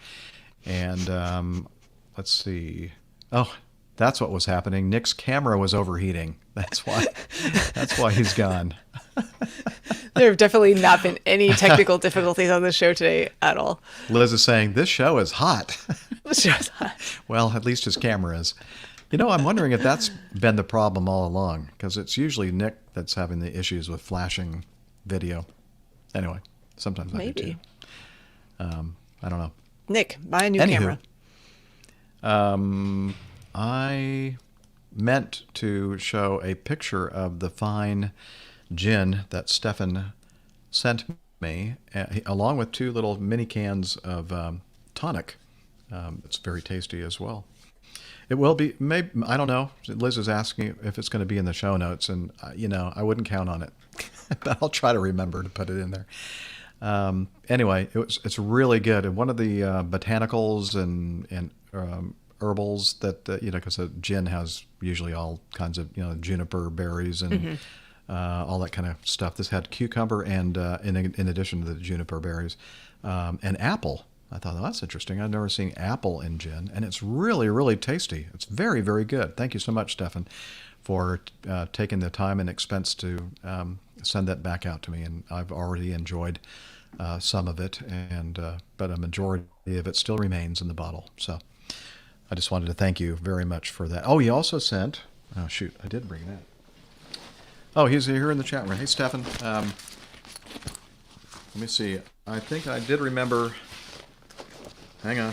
And let's see. Oh, that's what was happening. Nick's camera was overheating. That's why he's gone. There have definitely not been any technical difficulties on the show today at all. Liz is saying, this show is hot. The show's hot. Well, at least his camera is. I'm wondering if that's been the problem all along, because it's usually Nick that's having the issues with flashing video. Anyway, sometimes I do Maybe. too. I don't know. Nick, buy a new Anywho, camera. I meant to show a picture of the fine gin that Stefan sent me, along with 2 little mini cans of tonic. It's very tasty as well. It will be, maybe, I don't know. Liz is asking if it's going to be in the show notes, and I wouldn't count on it. But I'll try to remember to put it in there. Anyway, it's really good. And one of the botanicals and herbals that because a gin has usually all kinds of juniper berries and all that kind of stuff. This had cucumber and in addition to the juniper berries, and apple. I thought, oh, that's interesting. I've never seen apple in gin, and it's really, really tasty. It's very, very good. Thank you so much, Stefan, for taking the time and expense to send that back out to me. And I've already enjoyed some of it, but a majority of it still remains in the bottle. So I just wanted to thank you very much for that. Oh, he also sent. Oh shoot, I did bring that. Oh, he's here in the chat room. Hey, Stefan. Let me see. I think I did remember. Hang on.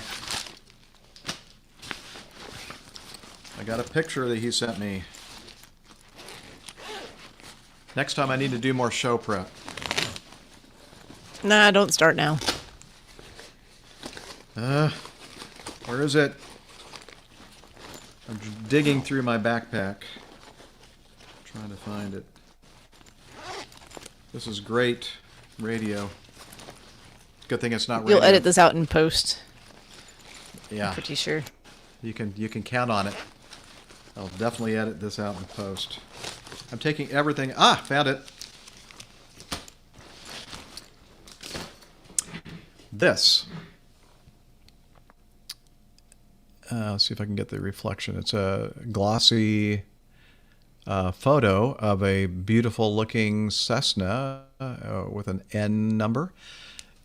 I got a picture that he sent me. Next time I need to do more show prep. Nah, don't start now. Where is it? I'm digging through my backpack. Trying to find it. This is great radio. Good thing it's not radio. You'll edit this out in post. Yeah. I'm pretty sure. You can count on it. I'll definitely edit this out in post. I'm taking everything. Found it. This. Let's see if I can get the reflection. It's a glossy photo of a beautiful looking Cessna with an N number.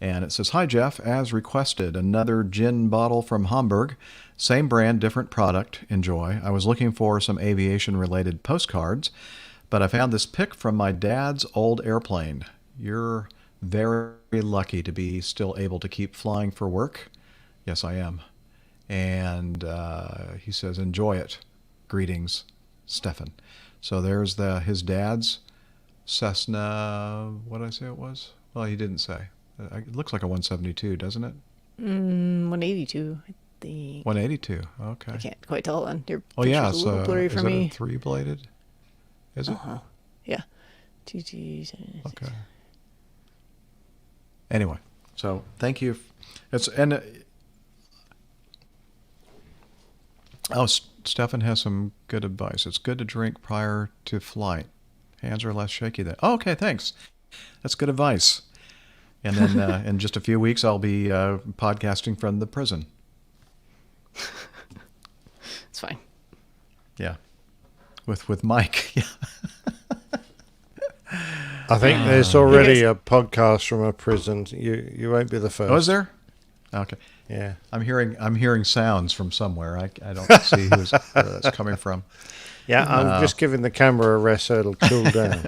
And it says, "Hi, Jeff. As requested, another gin bottle from Hamburg. Same brand, different product. Enjoy. I was looking for some aviation-related postcards, but I found this pic from my dad's old airplane. You're very lucky to be still able to keep flying for work." Yes, I am. And he says, "Enjoy it. Greetings, Stefan." So there's his dad's Cessna. What did I say it was? Well, he didn't say. It looks like a 172, doesn't it? 182, I think. 182. Okay. I can't quite tell on your Oh yeah, picture's a little blurry is for it me. a 3-bladed? Is it? Yeah. TT. Okay. Anyway, so thank you. Stefan has some good advice. It's good to drink prior to flight. Hands are less shaky then. Oh, okay, thanks. That's good advice. And then in just a few weeks, I'll be podcasting from the prison. It's fine. Yeah, with Mike. Yeah. I think there's already a podcast from a prison. You won't be the first. Oh, is there? Okay. Yeah. I'm hearing sounds from somewhere. I don't see where that's coming from. Yeah, I'm just giving the camera a rest so it'll cool down.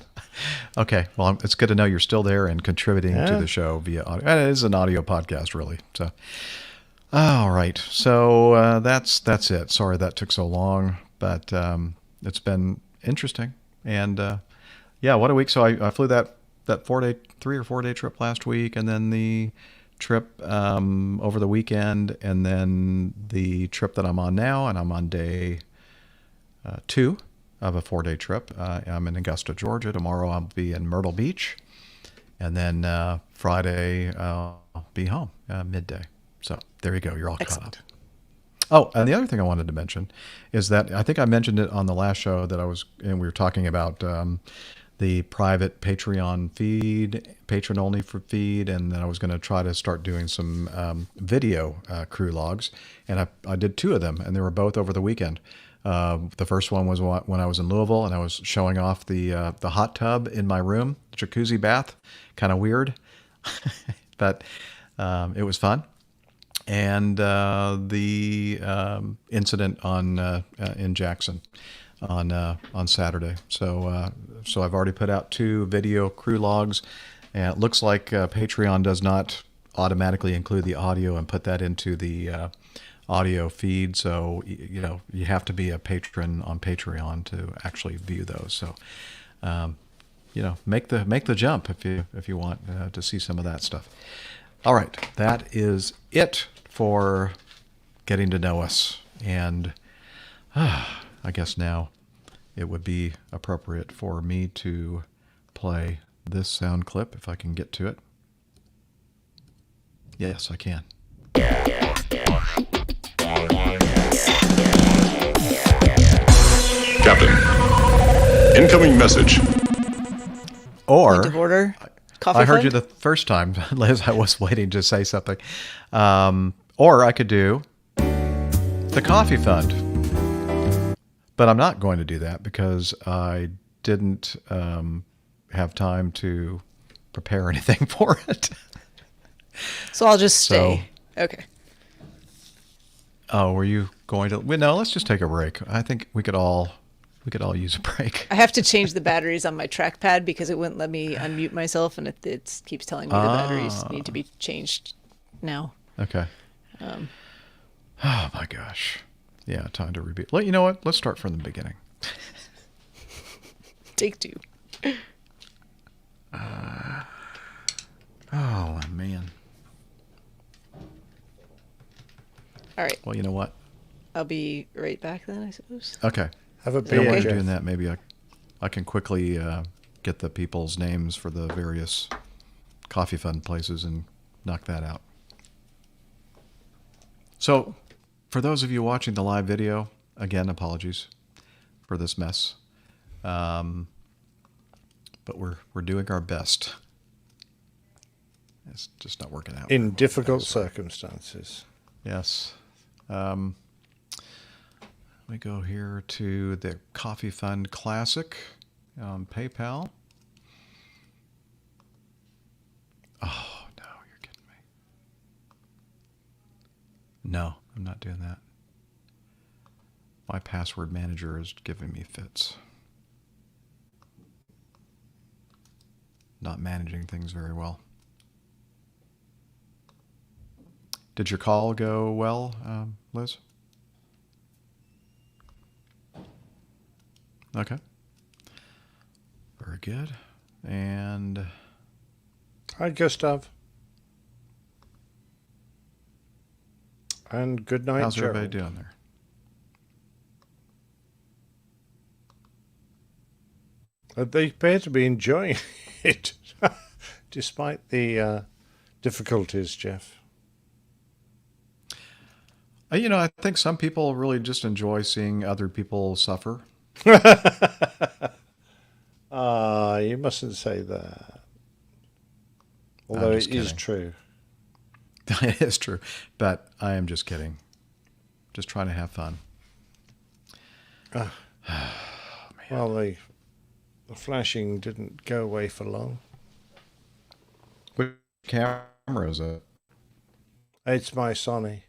Okay. Well, it's good to know you're still there and contributing to Yeah. the show via audio. And it is an audio podcast, really. So, all right. So that's it. Sorry that took so long, but it's been interesting. And yeah, what a week. So I flew that 3 or 4 day trip last week, and then the trip over the weekend, and then the trip that I'm on now, and I'm on day 2 of a 4 day trip. I'm in Augusta, Georgia. Tomorrow I'll be in Myrtle Beach, and then Friday I'll be home midday. So there you go. You're all caught up. Oh, and the other thing I wanted to mention is that I think I mentioned it on the last show that we were talking about the private Patreon feed, patron only for feed, and then I was going to try to start doing some video crew logs, and I did 2 of them, and they were both over the weekend. The first one was when I was in Louisville, and I was showing off the hot tub in my room, jacuzzi bath, kind of weird, but it was fun. And the incident in Jackson on Saturday. So I've already put out 2 video crew logs, and it looks like Patreon does not automatically include the audio and put that into the audio feed. So you have to be a patron on Patreon to actually view those. So make the jump if you want to see some of that stuff. All right, that is it for getting to know us. And I guess now it would be appropriate for me to play this sound clip, if I can get to it. Yes, I can. Captain, incoming message. Or Point of order. Coffee I heard fund? you the first time, Liz. I was waiting to say something. Or I could do the coffee fund. But I'm not going to do that because I didn't have time to prepare anything for it. So I'll just stay. Okay. Oh, were you going to? Well, no, let's just take a break. I think we could all use a break. I have to change the batteries on my trackpad because it wouldn't let me unmute myself, and it keeps telling me the batteries need to be changed now. Okay. Oh my gosh. Yeah, time to reboot. Well, you know what? Let's start from the beginning. Take 2. Oh man. All right. Well, you know what? I'll be right back then, I suppose. Okay. Have a And while beer, you're Jeff. doing that, maybe I can quickly get the people's names for the various coffee fund places and knock that out. So, for those of you watching the live video, again, apologies for this mess. But we're doing our best. It's just not working out. In difficult circumstances. Yes. We go here to the Coffee Fund Classic on PayPal. Oh, no, you're kidding me. No, I'm not doing that. My password manager is giving me fits. Not managing things very well. Did your call go well, Liz? Okay. Very good. And Hi, Gustav. And good night, how's Gerald. everybody doing there? They appear to be enjoying it, despite the difficulties, Jeff. I think some people really just enjoy seeing other people suffer. You mustn't say that. Although I'm it just is kidding. true. It is true, but I am just kidding. Just trying to have fun. Well, The flashing didn't go away for long. Which camera is it? It's my Sony.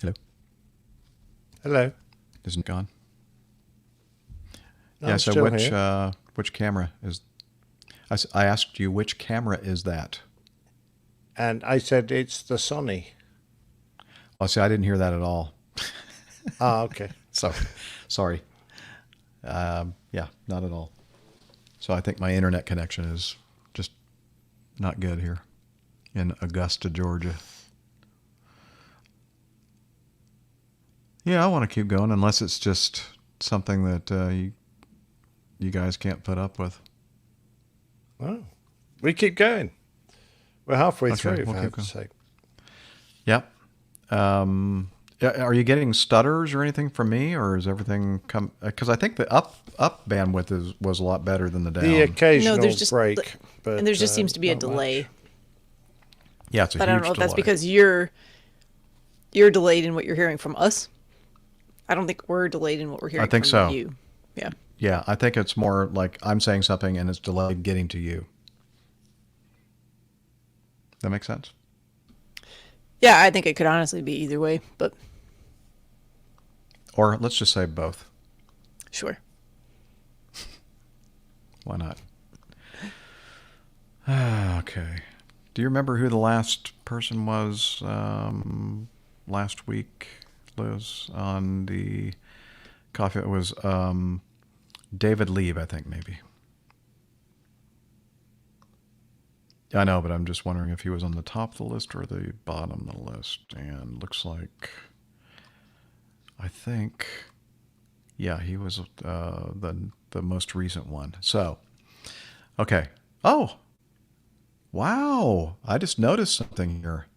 Hello? Hello. Isn't it gone? No, Yeah, I'm so still here. which camera is... I asked you, which camera is that? And I said it's the Sony. Oh, see, I didn't hear that at all. Ah, okay. So, sorry. Yeah, not at all. So I think my internet connection is just not good here in Augusta, Georgia. Yeah, I want to keep going unless it's just something that you guys can't put up with. Oh, we keep going. We're halfway Okay, through, we'll for keep heaven's sake. Yep. Yeah, are you getting stutters or anything from me, or is everything come? Because I think the up bandwidth was a lot better than the down. The occasional there's just break, but and there just seems to be a not delay. much. Yeah, it's a But huge I don't know if that's delay. because you're delayed in what you're hearing from us. I don't think we're delayed in what we're hearing think from so. you. Yeah. Yeah, I think it's more like I'm saying something and it's delayed getting to you. That makes sense? Yeah, I think it could honestly be either way, but Or let's just say both. sure. Why not? Okay. Do you remember who the last person was last week, Liz, on the coffee? It was David Lieb, I think, maybe. I know, but I'm just wondering if he was on the top of the list or the bottom of the list. And looks like, I think, yeah, he was the most recent one. So, okay. Oh, wow. I just noticed something here.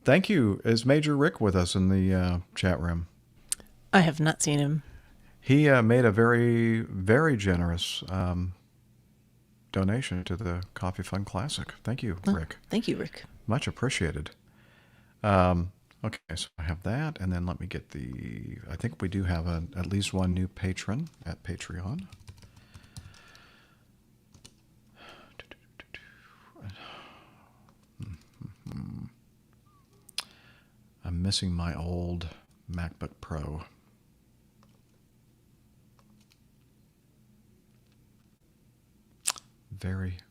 Thank you. Is Major Rick with us in the chat room? I have not seen him. He made a very, very generous donation to the Coffee Fun Classic. Thank you, Rick. Thank you, Rick. Much appreciated. Okay, so I have that, and then let me get the... I think we do have at least one new patron at Patreon. I'm missing my old MacBook Pro.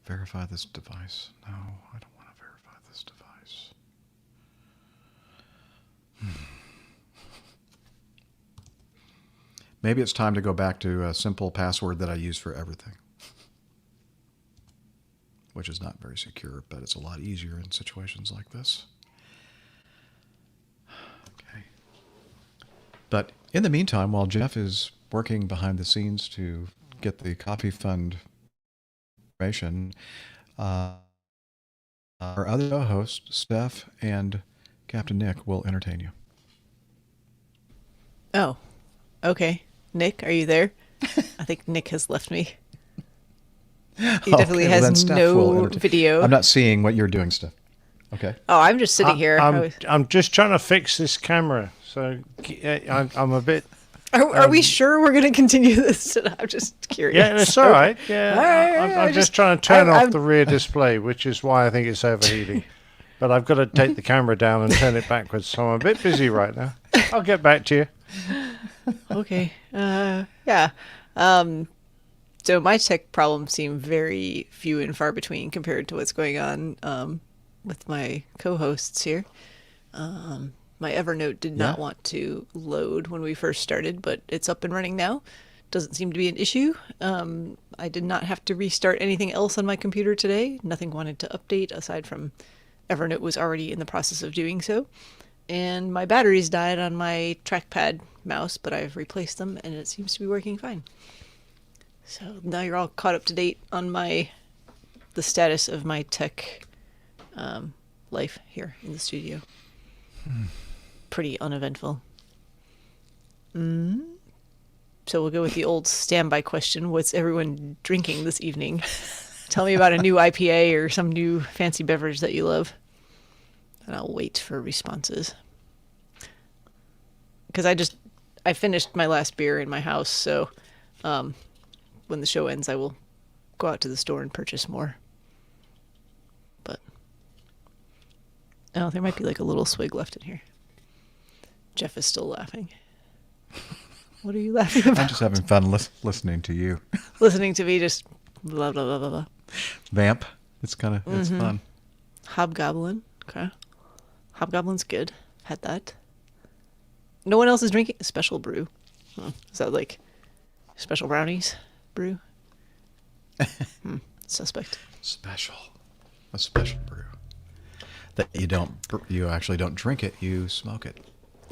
Verify this device. No, I don't want to verify this device. Maybe it's time to go back to a simple password that I use for everything, which is not very secure, but it's a lot easier in situations like this. Okay. But in the meantime, while Jeff is working behind the scenes to get the Coffee Fund information, our other co-hosts, Steph and Captain Nick, will entertain you. Oh, okay. Nick, are you there? I think Nick has left me. He definitely Okay, well, then has Steph no will entertain- video. I'm not seeing what you're doing, Steph. Okay. Oh, I'm just sitting here. I'm just trying to fix this camera, so I'm a bit. Are we sure we're going to continue this? I'm just curious. Yeah, it's all right. Yeah, All right, I'm just trying to turn off I'm- the rear display, which is why I think it's overheating. But I've got to take the camera down and turn it backwards, so I'm a bit busy right now. I'll get back to you. Okay. Yeah. So my tech problems seem very few and far between compared to what's going on with my co-hosts here. My Evernote did not want to load when we first started, but it's up and running now. Doesn't seem to be an issue. I did not have to restart anything else on my computer today. Nothing wanted to update aside from Evernote was already in the process of doing so. And my batteries died on my trackpad mouse, but I've replaced them and it seems to be working fine. So now you're all caught up to date on the status of my tech life here in the studio. Pretty uneventful. So we'll go with the old standby question. What's everyone drinking this evening? Tell me about a new IPA or some new fancy beverage that you love. And I'll wait for responses. Because I finished my last beer in my house, so when the show ends, I will go out to the store and purchase more. But oh, there might be like a little swig left in here. Jeff is still laughing. What are you laughing about? I'm just having fun listening to you. Listening to me just blah, blah, blah, blah, blah. Vamp. It's kind of, it's fun. Hobgoblin. Okay. Hobgoblin's good. Had that. No one else is drinking special brew. Is that like special brownies brew? Suspect. Special. A special brew. That you actually don't drink it, you smoke it.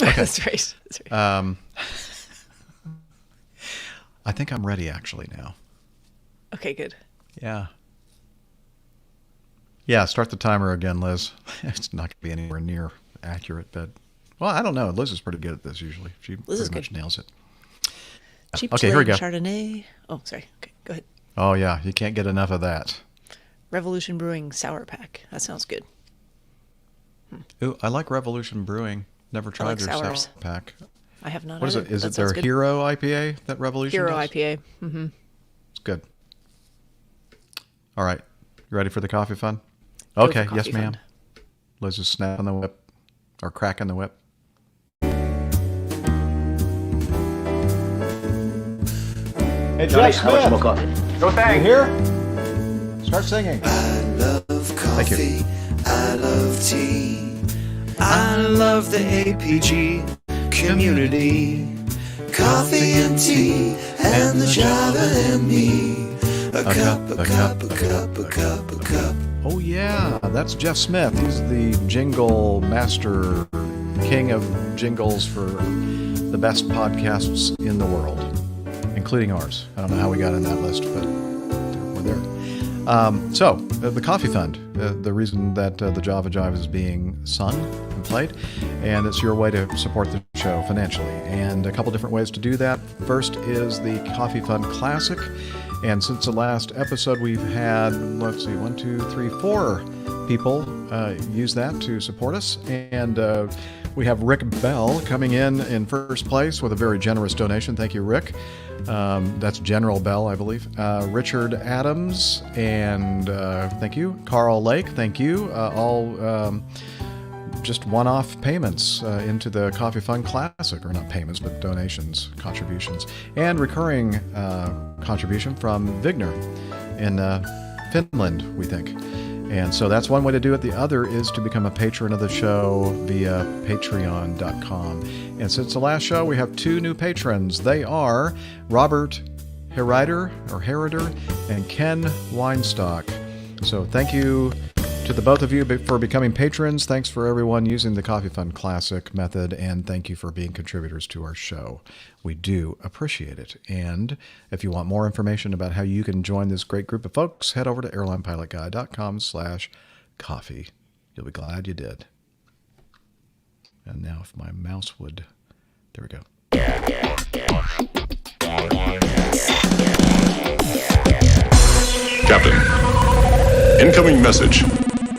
Okay. That's right. That's right. I think I'm ready actually now. Okay, good. Yeah. Yeah, start the timer again, Liz. It's not going to be anywhere near accurate, but, well, I don't know. Liz is pretty good at this usually. She Liz pretty is much nails it. Cheap Okay, here we go. Chardonnay. Oh, sorry. Okay, go ahead. Oh, yeah, you can't get enough of that. Revolution Brewing Sour Pack. That sounds good. Ooh, I like Revolution Brewing. Never tried like their sours. sour pack. I have not. What is either, it? Is but it that their sounds good. Hero IPA that Revolution Hero does? IPA? Mm-hmm. It's good. All right. You ready for the coffee fun? Go Okay. for Yes, coffee ma'am. fun. Liz is snapping the whip. Or cracking the whip. Hey, Jeff Smith. No thanks. You here? Start singing. I love Thank you. coffee. I love tea. I love the APG community. Coffee and tea and the Java and me. A cup, a cup, a cup, a cup, a cup. Oh, yeah. That's Jeff Smith. He's the jingle master, king of jingles for the best podcasts in the world, including ours. I don't know how we got in that list, but we're there. So, the Coffee Fund, the reason that the Java Jive is being sung and played, and it's your way to support the show financially. And a couple different ways to do that. First is the Coffee Fund Classic. And since the last episode, we've had, let's see, 1, 2, 3, 4 people use that to support us. And we have Rick Bell coming in first place with a very generous donation. Thank you, Rick. That's General Bell, I believe. Richard Adams, and thank you. Carl Lake, thank you. All just one-off payments into the Coffee Fund Classic, or not payments, but donations, contributions, and recurring contribution from Vigner in Finland, we think. And so that's one way to do it. The other is to become a patron of the show via patreon.com. And since the last show, we have 2 new patrons. They are Robert Herrider and Ken Weinstock. So thank you to the both of you for becoming patrons. Thanks for everyone using the Coffee Fund Classic method, and thank you for being contributors to our show. We do appreciate it. And if you want more information about how you can join this great group of folks, head over to airlinepilotguy.com/coffee. You'll be glad you did. And now if my mouse would... There we go. Captain. Incoming message.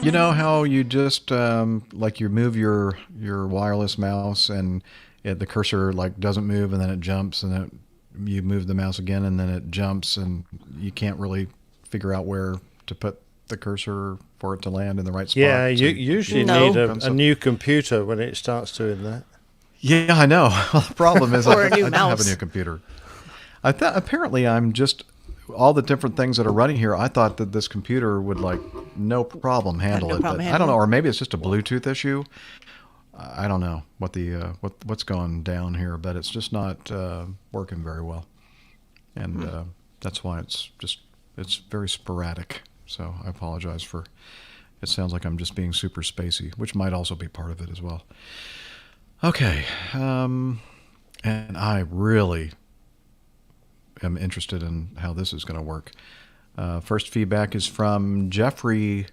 You know how you just like you move your wireless mouse and the cursor like doesn't move, and then it jumps, and then you move the mouse again and then it jumps, and you can't really figure out where to put the cursor for it to land in the right spot. Yeah, you usually No. need a new computer when it starts doing that. Yeah, I know. Well, the problem is Or I a new don't have mouse. a new computer. Apparently I'm just all the different things that are running here. I thought that this computer would like no problem handle no it, problem but I handle don't know, it. or maybe it's just a Bluetooth issue. I don't know what the what's going down here, but it's just not working very well, and that's why it's very sporadic. So I apologize for. It sounds like I'm just being super spacey, which might also be part of it as well. Okay, and I really am interested in how this is going to work. First feedback is from Jeffrey,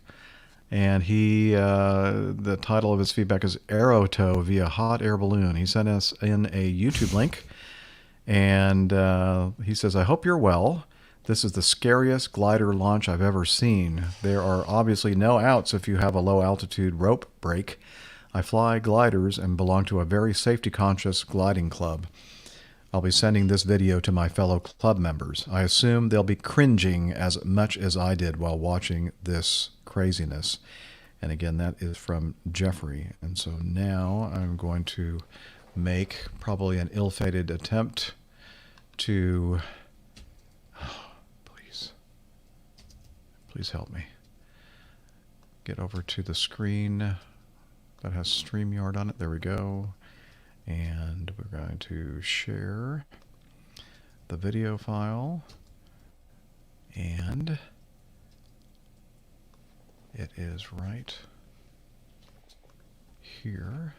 and he the title of his feedback is Aerotow via hot air balloon. He sent us in a YouTube link, and he says, I hope you're well. This is the scariest glider launch I've ever seen. There are obviously no outs if you have a low altitude rope break. I fly gliders and belong to a very safety conscious gliding club. I'll be sending this video to my fellow club members. I assume they'll be cringing as much as I did while watching this craziness. And again, that is from Jeffrey. And so now I'm going to make probably an ill-fated attempt to... Please help me. Get over to the screen that has StreamYard on it. There we go. And we're going to share the video file. And it is right here.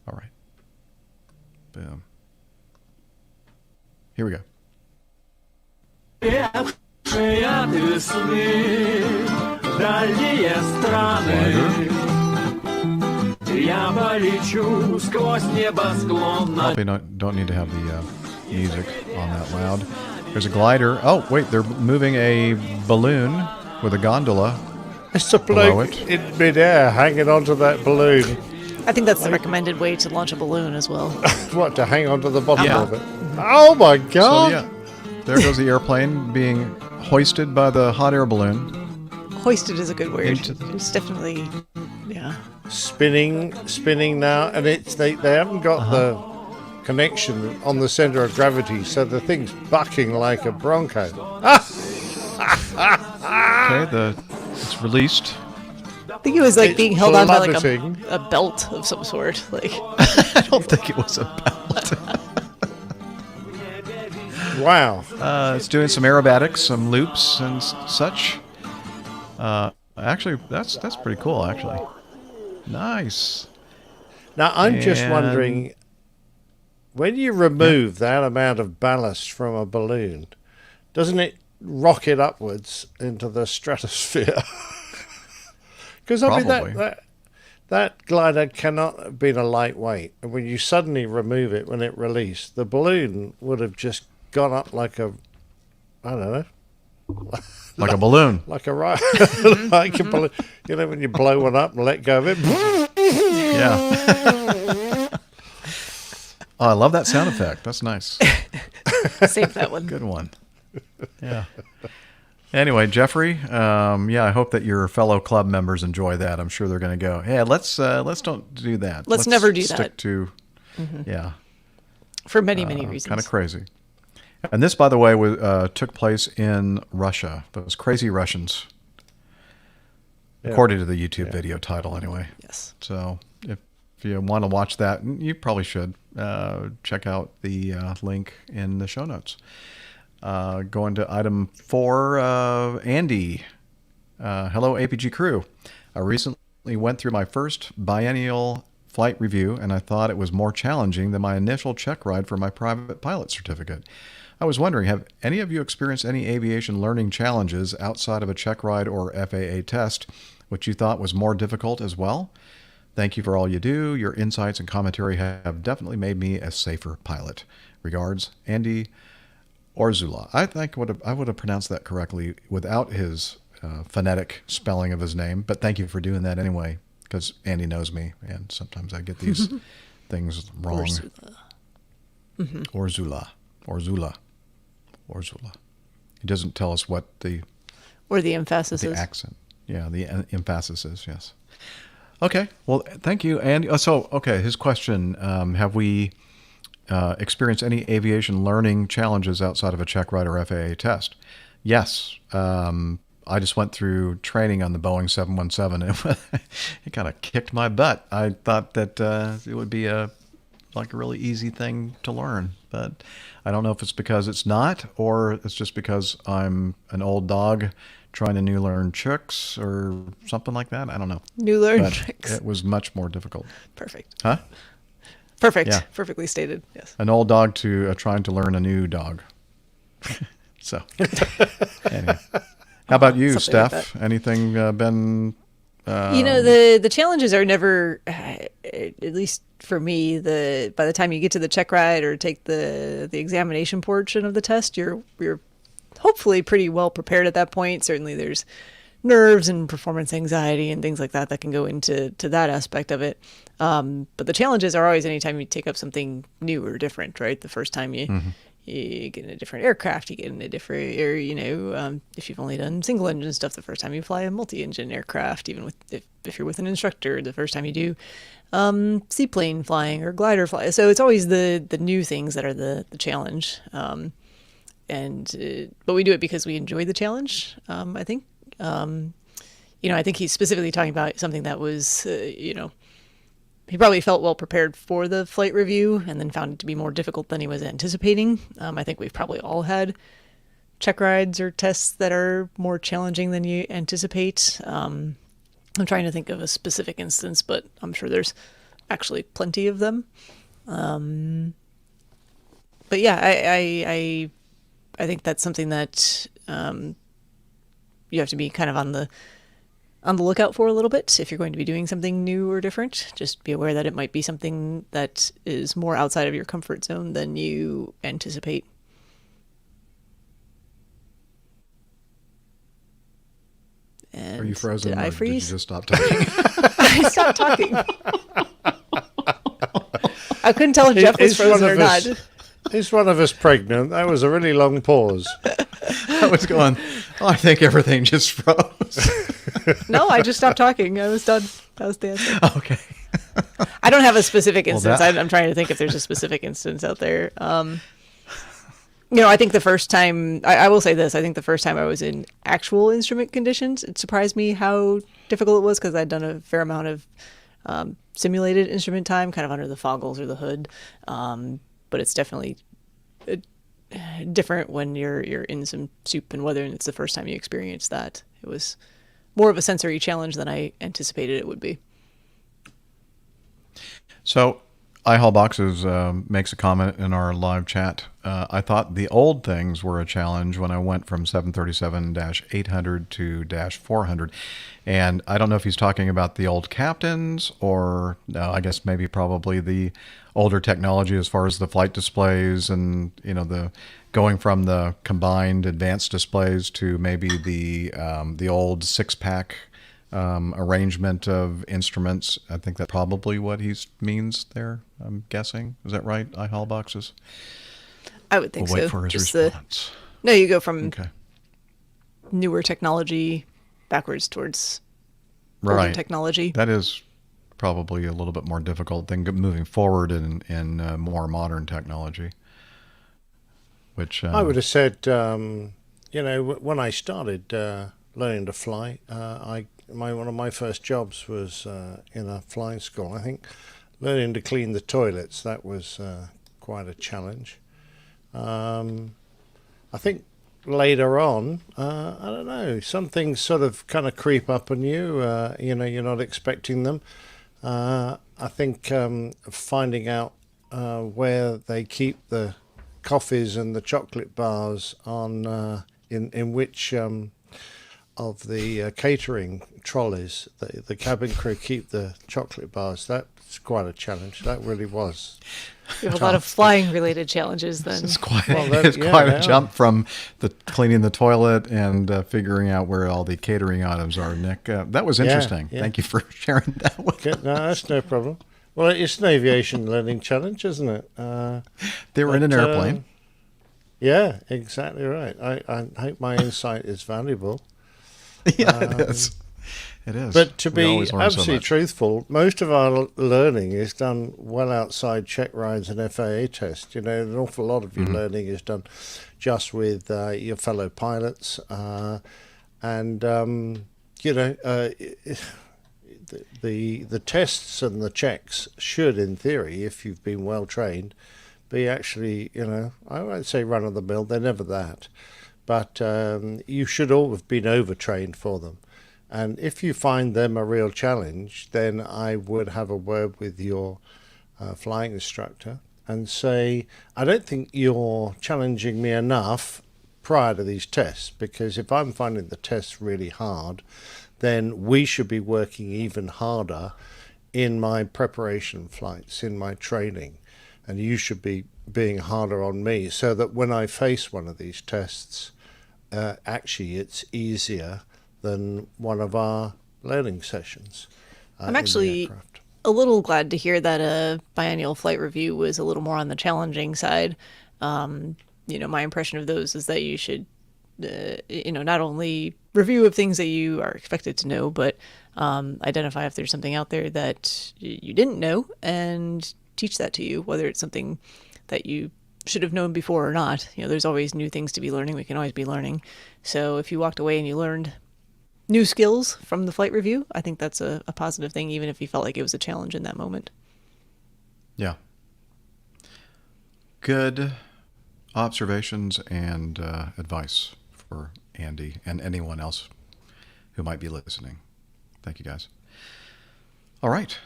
All right. Boom. Here we go. Probably don't need to have the music on that loud. There's a glider. Oh, wait, they're moving a balloon with a gondola. It's a bloke in midair hanging onto that balloon. I think that's the recommended way to launch a balloon as well. What, to hang onto the bottom of it? Oh my god! So, yeah, there goes the airplane being hoisted by the hot air balloon. Hoisted is a good word. It's definitely, yeah. Spinning now, and they haven't got the connection on the center of gravity, so the thing's bucking like a bronco. Okay, it's released. I think it was like being held on by like plummeting. a belt of some sort. Like I don't think it was a belt. Wow. It's doing some aerobatics, some loops and such. Actually, that's pretty cool, actually. Nice. Now, I'm just wondering, when you remove that amount of ballast from a balloon, doesn't it rocket upwards into the stratosphere? Because I mean, that glider cannot have been a lightweight. And when you suddenly remove it, when it released, the balloon would have just gone up like a, I don't know. Like a balloon. Like a like a balloon. You know, when you blow one up and let go of it. Yeah. Oh, I love that sound effect. That's nice. Save that one. Good one. Yeah. Anyway, Jeffrey, I hope that your fellow club members enjoy that. I'm sure they're going to go, hey, let's don't do that. Let's never do stick that. To, yeah. For many reasons. Kind of crazy. And this, by the way, took place in Russia. Those crazy Russians. Yeah. According to the YouTube video title, anyway. Yes. So if you want to watch that, you probably should check out the link in the show notes. Going to item 4, Andy. Hello, APG crew. I recently went through my first biennial flight review, and I thought it was more challenging than my initial check ride for my private pilot certificate. I was wondering, have any of you experienced any aviation learning challenges outside of a check ride or FAA test, which you thought was more difficult as well? Thank you for all you do. Your insights and commentary have definitely made me a safer pilot. Regards, Andy Orzula. I think I would have pronounced that correctly without his phonetic spelling of his name, but thank you for doing that anyway, because Andy knows me, and sometimes I get these things wrong. Orzula. Mm-hmm. Orzula. He doesn't tell us what the... Or the emphasis is. The accent. Yeah, the emphasis is, yes. Okay, well, thank you. And his question, have we experienced any aviation learning challenges outside of a check ride or FAA test? Yes. I just went through training on the Boeing 717. It kind of kicked my butt. I thought that it would be a really easy thing to learn, but I don't know if it's because it's not, or it's just because I'm an old dog trying to new learn tricks or something like that. I don't know. New learn tricks. It was much more difficult. Perfect. Huh? Perfect. Yeah. Perfectly stated. Yes. An old dog to trying to learn a new dog. So, anyway. How about you, Something Steph? like Anything been... the challenges are never, at least for me, by the time you get to the check ride or take the examination portion of the test, you're hopefully pretty well prepared at that point. Certainly there's nerves and performance anxiety and things like that that can go into that aspect of it. But the challenges are always anytime you take up something new or different, right? The first time you get in a different aircraft, you get in a different, or if you've only done single engine stuff, the first time you fly a multi-engine aircraft, even with if you're with an instructor, the first time you do seaplane flying or glider fly. So it's always the new things that are the challenge. But we do it because we enjoy the challenge. I think. I think he's specifically talking about something that was, he probably felt well prepared for the flight review and then found it to be more difficult than he was anticipating. I think we've probably all had check rides or tests that are more challenging than you anticipate. I'm trying to think of a specific instance, but I'm sure there's actually plenty of them. But yeah, I think that's something that you have to be kind of on the lookout for a little bit if you're going to be doing something new or different. Just be aware that it might be something that is more outside of your comfort zone than you anticipate. And are you frozen? Did I freeze? Did you just stop talking? I stopped talking. I couldn't tell if Jeff was frozen or not. Is one of us pregnant? That was a really long pause. I was going, I think everything just froze. No, I just stopped talking. I was done. That was the answer. Okay. I don't have a specific instance. Well, I'm trying to think if there's a specific instance out there. I think the first time, I will say this, I think the first time I was in actual instrument conditions, it surprised me how difficult it was because I'd done a fair amount of simulated instrument time, kind of under the foggles or the hood. But it's definitely different when you're in some soup and weather and it's the first time you experience that. It was more of a sensory challenge than I anticipated it would be. So, iHall Boxes makes a comment in our live chat. I thought the old things were a challenge when I went from 737-800 to -400. And I don't know if he's talking about the old captains or I guess maybe probably the older technology as far as the flight displays and, the going from the combined advanced displays to maybe the old 6-pack arrangement of instruments. I think that's probably what he means there, I'm guessing. Is that right, iHall Boxes? I would think we'll so. Wait for his Just response. No, you go from Okay. newer technology backwards towards older Right. technology. That is probably a little bit more difficult than moving forward in more modern technology. Which I would have said, when I started learning to fly, one of my first jobs was in a flying school. I think learning to clean the toilets, that was quite a challenge. I think later on, I don't know, some things sort of kind of creep up on you. You're not expecting them. I think finding out where they keep the coffees and the chocolate bars on in which of the catering trolleys the cabin crew keep the chocolate bars. That's quite a challenge. That really was. You have a lot of flying related challenges then. It's quite, Well, it's quite a jump from the cleaning the toilet and figuring out where all the catering items are, Nick. That was interesting. Yeah. Thank you for sharing that with us. No, that's no problem. Well, it's an aviation learning challenge, isn't it? They were in an airplane. Yeah, exactly right. I hope my insight is valuable. Yeah, it is. It is. But to We be always learn so absolutely much. truthful, most of our learning is done well outside check rides and FAA tests. An awful lot of your learning is done just with your fellow pilots. The tests and the checks should, in theory, if you've been well trained, be actually, I won't say run of the mill. They're never that. But you should all have been overtrained for them. And if you find them a real challenge, then I would have a word with your flying instructor and say, I don't think you're challenging me enough prior to these tests, because if I'm finding the tests really hard, then we should be working even harder in my preparation flights, in my training. And you should be being harder on me so that when I face one of these tests, actually it's easier than one of our learning sessions. I'm in the actually aircraft. a little glad to hear that a biennial flight review was a little more on the challenging side. My impression of those is that you should, not only review of things that you are expected to know, but identify if there's something out there that you didn't know and teach that to you, whether it's something that you should have known before or not. There's always new things to be learning. We can always be learning. So if you walked away and you learned new skills from the flight review, I think that's a positive thing, even if you felt like it was a challenge in that moment. Yeah. Good observations and advice for Andy and anyone else who might be listening. Thank you, guys. All right.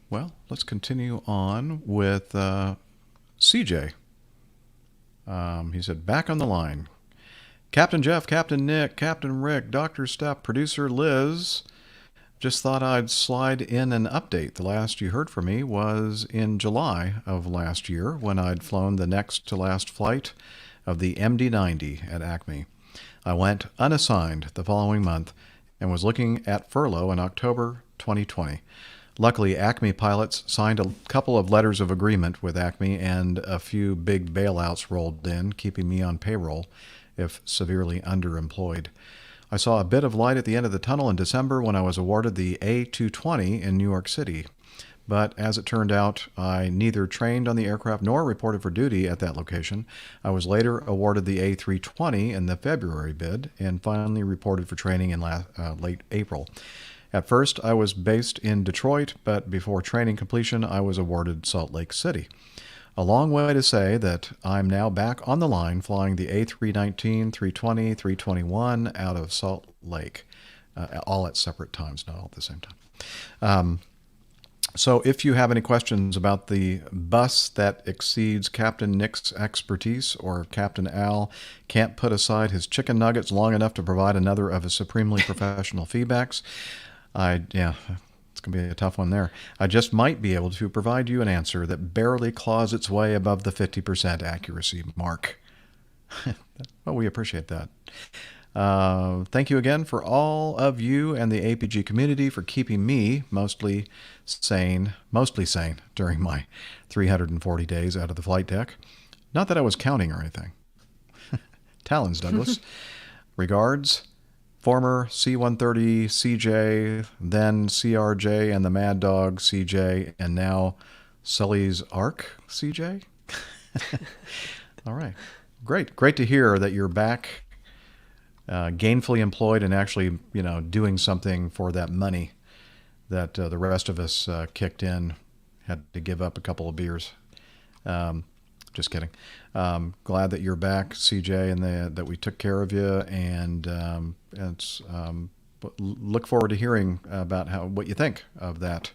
Well, let's continue on with CJ. He said, back on the line. Captain Jeff, Captain Nick, Captain Rick, Dr. Steph, Producer Liz. Just thought I'd slide in an update. The last you heard from me was in July of last year when I'd flown the next to last flight of the MD-90 at Acme. I went unassigned the following month and was looking at furlough in October 2020. Luckily, Acme pilots signed a couple of letters of agreement with Acme and a few big bailouts rolled in, keeping me on payroll if severely underemployed. I saw a bit of light at the end of the tunnel in December when I was awarded the A220 in New York City. But as it turned out, I neither trained on the aircraft nor reported for duty at that location. I was later awarded the A320 in the February bid and finally reported for training in late April. At first, I was based in Detroit, but before training completion, I was awarded Salt Lake City. A long way to say that I'm now back on the line flying the A319, 320, 321 out of Salt Lake, all at separate times, not all at the same time. So if you have any questions about the bus that exceeds Captain Nick's expertise, or Captain Al can't put aside his chicken nuggets long enough to provide another of his supremely professional feedbacks, it's going to be a tough one there. I just might be able to provide you an answer that barely claws its way above the 50% accuracy mark. Well, we appreciate that. Thank you again for all of you and the APG community for keeping me mostly sane during my 340 days out of the flight deck. Not that I was counting or anything. Talons, Douglas. Regards, former C-130 CJ, then CRJ and the Mad Dog CJ, and now Sully's Ark CJ. All right. Great to hear that you're back gainfully employed and actually, doing something for that money that the rest of us kicked in, had to give up a couple of beers. Just kidding. Glad that you're back, CJ, and that we took care of you. And look forward to hearing about what you think of that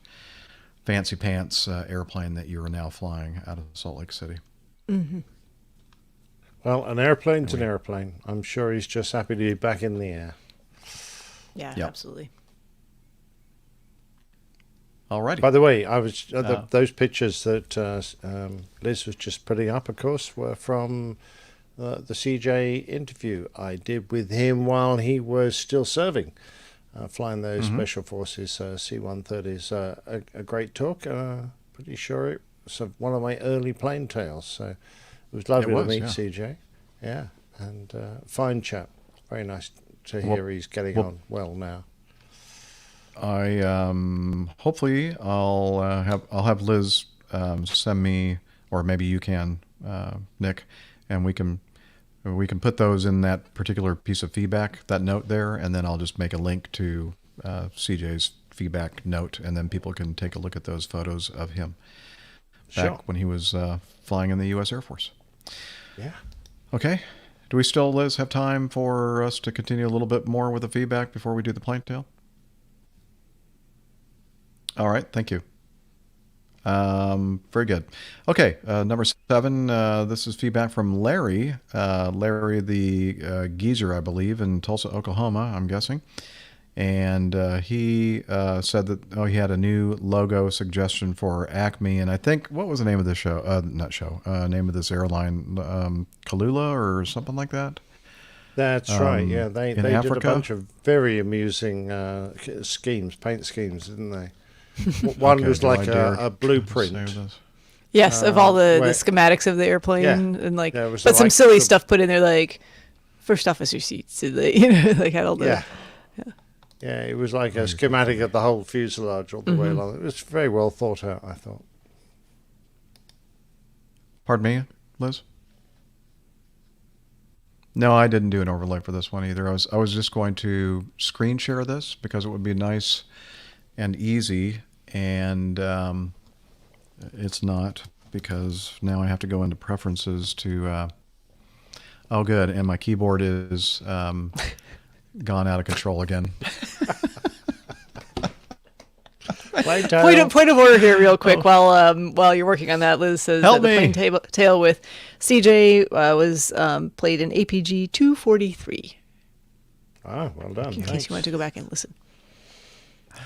fancy pants airplane that you are now flying out of Salt Lake City. Mm-hmm. Well, an airplane's an airplane. I'm sure he's just happy to be back in the air. Yeah, Yep. Absolutely. Alrighty. By the way, I was those pictures that Liz was just putting up, of course, were from the CJ interview I did with him while he was still serving, flying those Special Forces C-130s. A great talk. Pretty sure it was one of my early plane tales. So it was lovely to meet CJ. Yeah, and fine chap. Very nice to hear he's getting on well now. Hopefully I'll have Liz send me, or maybe you can, Nick, and we can put those in that particular piece of feedback, that note there, and then I'll just make a link to CJ's feedback note, and then people can take a look at those photos of him back when he was flying in the U.S. Air Force. Yeah. Okay. Do we still, Liz, have time for us to continue a little bit more with the feedback before we do the plane tale? All right, thank you. Very good. Okay, number 7, this is feedback from Larry. Larry the geezer, I believe, in Tulsa, Oklahoma, I'm guessing. And he said that, he had a new logo suggestion for Acme. And I think, what was the name of this show? Name of this airline, Kalula or something like that? That's right. Yeah, they did a Africa? bunch of very amusing schemes, paint schemes, didn't they? One was do I like dare a blueprint. save this? Yes, of all the where- schematics of the airplane, Yeah. and like, Yeah, it was but some like silly the- stuff put in there, like first officer seats. So they, like had all the. Yeah. Yeah, it was like a schematic of the whole fuselage all the way along. It was very well thought out, I thought. Pardon me, Liz? No, I didn't do an overlay for this one either. I was just going to screen share this because it would be nice and easy, and it's not, because now I have to go into preferences to oh good, and my keyboard is gone out of control again. Point of order here, real quick. While you're working on that, Liz says Help that the me. plain tale with CJ was played in APG 243. Ah, well done. In case Thanks. you want to go back and listen.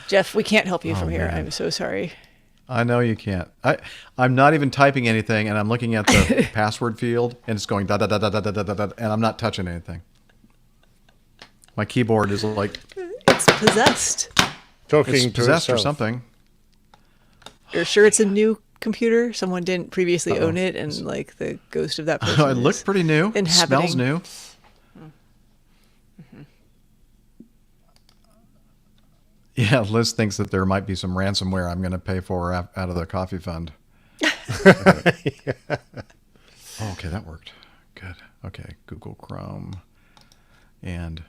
Jeff, we can't help you from here. man. I'm so sorry. I know you can't. I'm not even typing anything, and I'm looking at the password field, and it's going da da da da da da da da, and I'm not touching anything. My keyboard is like It's possessed. Talking it's to possessed or itself. something. You're sure it's a new computer? Someone didn't previously own it, and like the ghost of that person. It looks is pretty new. It smells inhabiting. new. Yeah, Liz thinks that there might be some ransomware I'm going to pay for out of the coffee fund. Okay. Oh, okay, that worked. Good. Okay, Google Chrome. And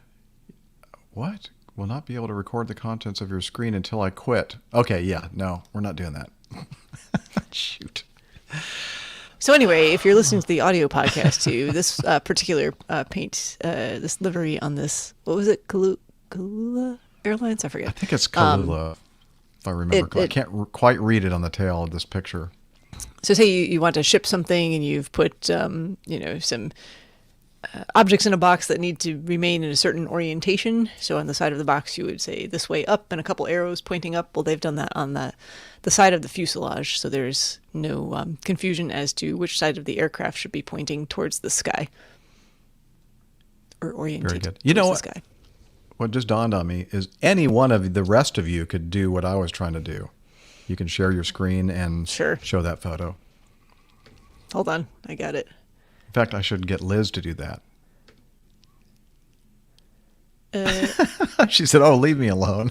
what? Will not be able to record the contents of your screen until I quit. Okay, yeah, no, we're not doing that. Shoot. So anyway, if you're listening to the audio podcast too, this particular paint, this livery on this, what was it, Kalula Airlines? I forget. I think it's Kalula, if I remember. I can't quite read it on the tail of this picture. So say you want to ship something and you've put, some objects in a box that need to remain in a certain orientation. So on the side of the box, you would say this way up and a couple arrows pointing up. Well, they've done that on the side of the fuselage. So there's no confusion as to which side of the aircraft should be pointing towards the sky or oriented Very good. You know towards what? the sky. What just dawned on me is any one of the rest of you could do what I was trying to do. You can share your screen and Sure. show that photo. Hold on. I got it. In fact, I should get Liz to do that. She said, "Oh, leave me alone."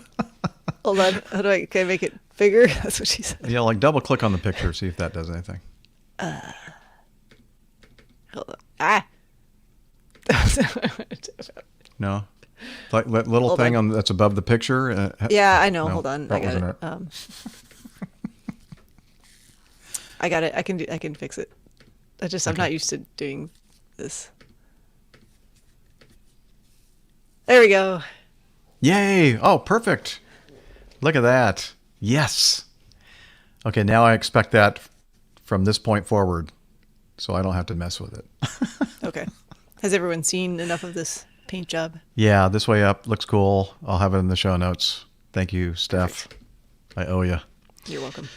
Hold on. Can I make it bigger? That's what she said. Yeah, like double click on the picture, see if that does anything. Hold on. Ah. No, like that little Hold thing on. that's above the picture. Yeah, I know. No, Hold on. that I got wasn't it. I got it. I can fix it. I'm not used to doing this. There we go. Yay! Oh, perfect. Look at that. Yes. Okay, now I expect that from this point forward, so I don't have to mess with it. Okay. Has everyone seen enough of this paint job? Yeah, this way up looks cool. I'll have it in the show notes. Thank you, Steph. I owe you. You're welcome.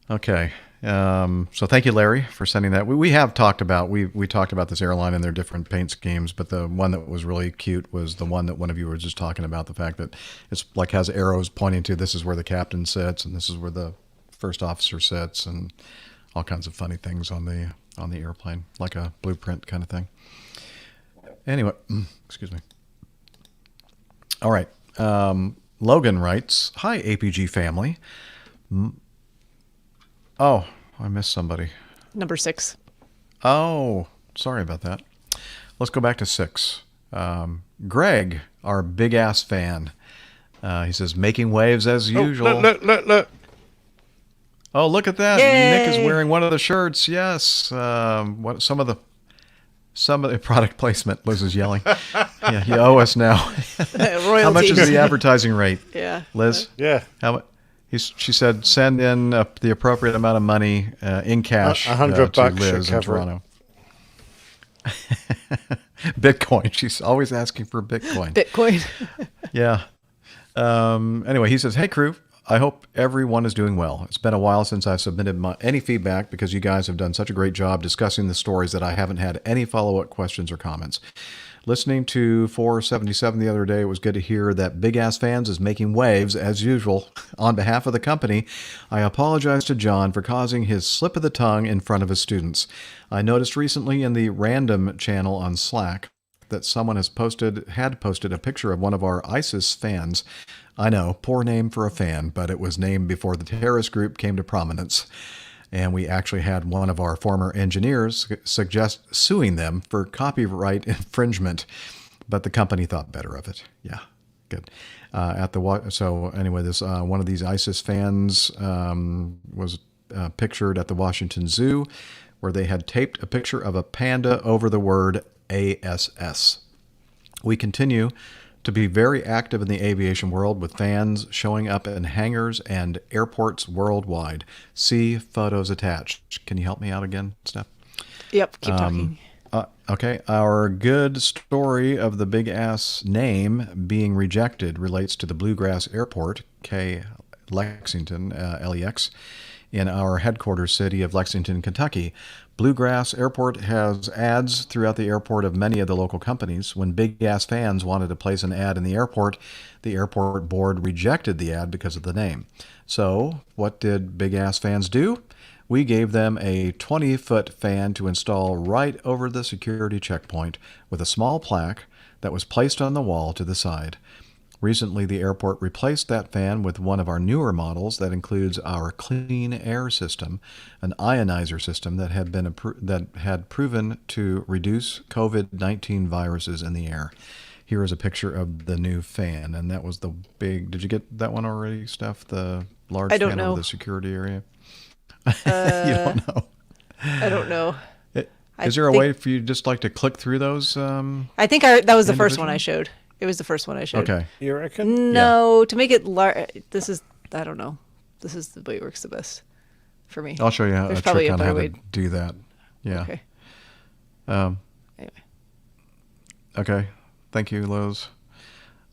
Okay. So thank you, Larry, for sending that. We have talked about, we talked about this airline and their different paint schemes, but the one that was really cute was the one that one of you were just talking about, the fact that it's like has arrows pointing to this is where the captain sits and this is where the first officer sits and all kinds of funny things on the airplane, like a blueprint kind of thing. Anyway, excuse me. All right. Logan writes, "Hi, APG family. Oh, I missed somebody. Number 6. Oh, sorry about that. Let's go back to 6. Greg, our big ass fan. He says, making waves as usual. Look. Oh, look at that. Yay! Nick is wearing one of the shirts. Yes. What some of the product placement, Liz is yelling. Yeah, you owe us now. How much is the advertising rate? Yeah. Liz? Yeah. How much? She said, send in the appropriate amount of money in cash $100 to should Liz in cover it. Toronto. Bitcoin. She's always asking for Bitcoin. Bitcoin. Yeah. Anyway, he says, hey, crew. I hope everyone is doing well. It's been a while since I've submitted any feedback because you guys have done such a great job discussing the stories that I haven't had any follow-up questions or comments. Listening to 477 the other day, it was good to hear that Big Ass Fans is making waves as usual. On behalf of the company, I apologize to John for causing his slip of the tongue in front of his students. I noticed recently in the random channel on Slack that someone had posted a picture of one of our ISIS fans. I know, poor name for a fan, but it was named before the terrorist group came to prominence. And we actually had one of our former engineers suggest suing them for copyright infringement, but the company thought better of it. Yeah, good. So anyway, this one of these ISIS fans was pictured at the Washington Zoo, where they had taped a picture of a panda over the word ASS. We continue to be very active in the aviation world with fans showing up in hangars and airports worldwide. See photos attached. Can you help me out again, Steph? Yep, keep talking. Okay, our good story of the Big Ass name being rejected relates to the Bluegrass Airport, Lexington, LEX, in our headquarters city of Lexington, Kentucky. Bluegrass Airport has ads throughout the airport of many of the local companies. When Big Ass Fans wanted to place an ad in the airport board rejected the ad because of the name. So, what did Big Ass Fans do? We gave them a 20-foot fan to install right over the security checkpoint with a small plaque that was placed on the wall to the side. Recently, the airport replaced that fan with one of our newer models that includes our clean air system, an ionizer system that had proven to reduce COVID-19 viruses in the air. Here is a picture of the new fan, and that was the big. Did you get that one already, Steph? The large fan over the security area. You don't know. I don't know. Is there a way for you just like to click through those? I think that was the first one I showed. It was the first one I showed. Okay. You reckon? No, to make it large. I don't know. This is the way it works the best for me. I'll show you There's a probably trick a on better how way. to do that. Yeah. Okay. Anyway. Okay. Thank you, Liz.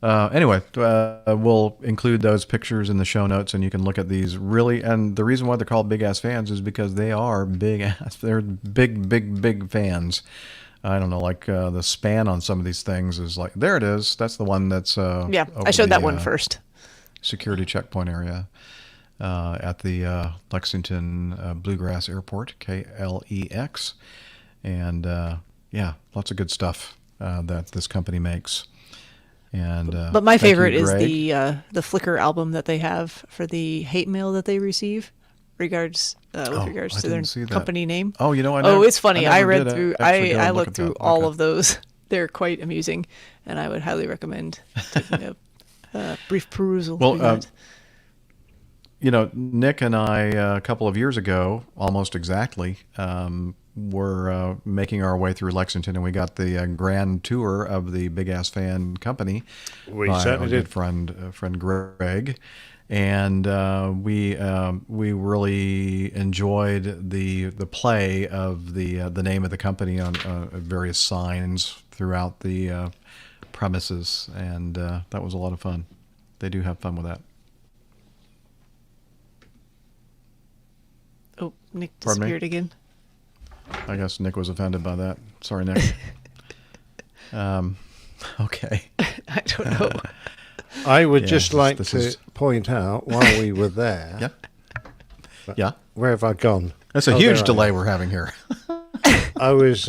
Anyway, we'll include those pictures in the show notes, and you can look at these really. And the reason why they're called Big Ass Fans is because they are big ass. They're big fans. I don't know, like the span on some of these things is like, there it is. That's the one that's I showed that one first. Security checkpoint area at the Lexington Bluegrass Airport, KLEX. And lots of good stuff that this company makes. And but my favorite you, is the Flickr album that they have for the hate mail that they receive with regards to their company name. Oh, you know, it's funny. I read through. I look looked through all of those. They're quite amusing, and I would highly recommend taking a brief perusal. Well, Nick and I a couple of years ago, almost exactly, were making our way through Lexington, and we got the grand tour of the Big Ass Fan company. We by certainly our did. good friend Greg. And we really enjoyed the play of the name of the company on various signs throughout the premises, and that was a lot of fun. They do have fun with that. Oh, Nick Pardon me? disappeared again. I guess Nick was offended by that. Sorry, Nick. Okay. I don't know. I would just like to point out while we were there. Yeah. Where have I gone? That's a huge delay we're having here. I was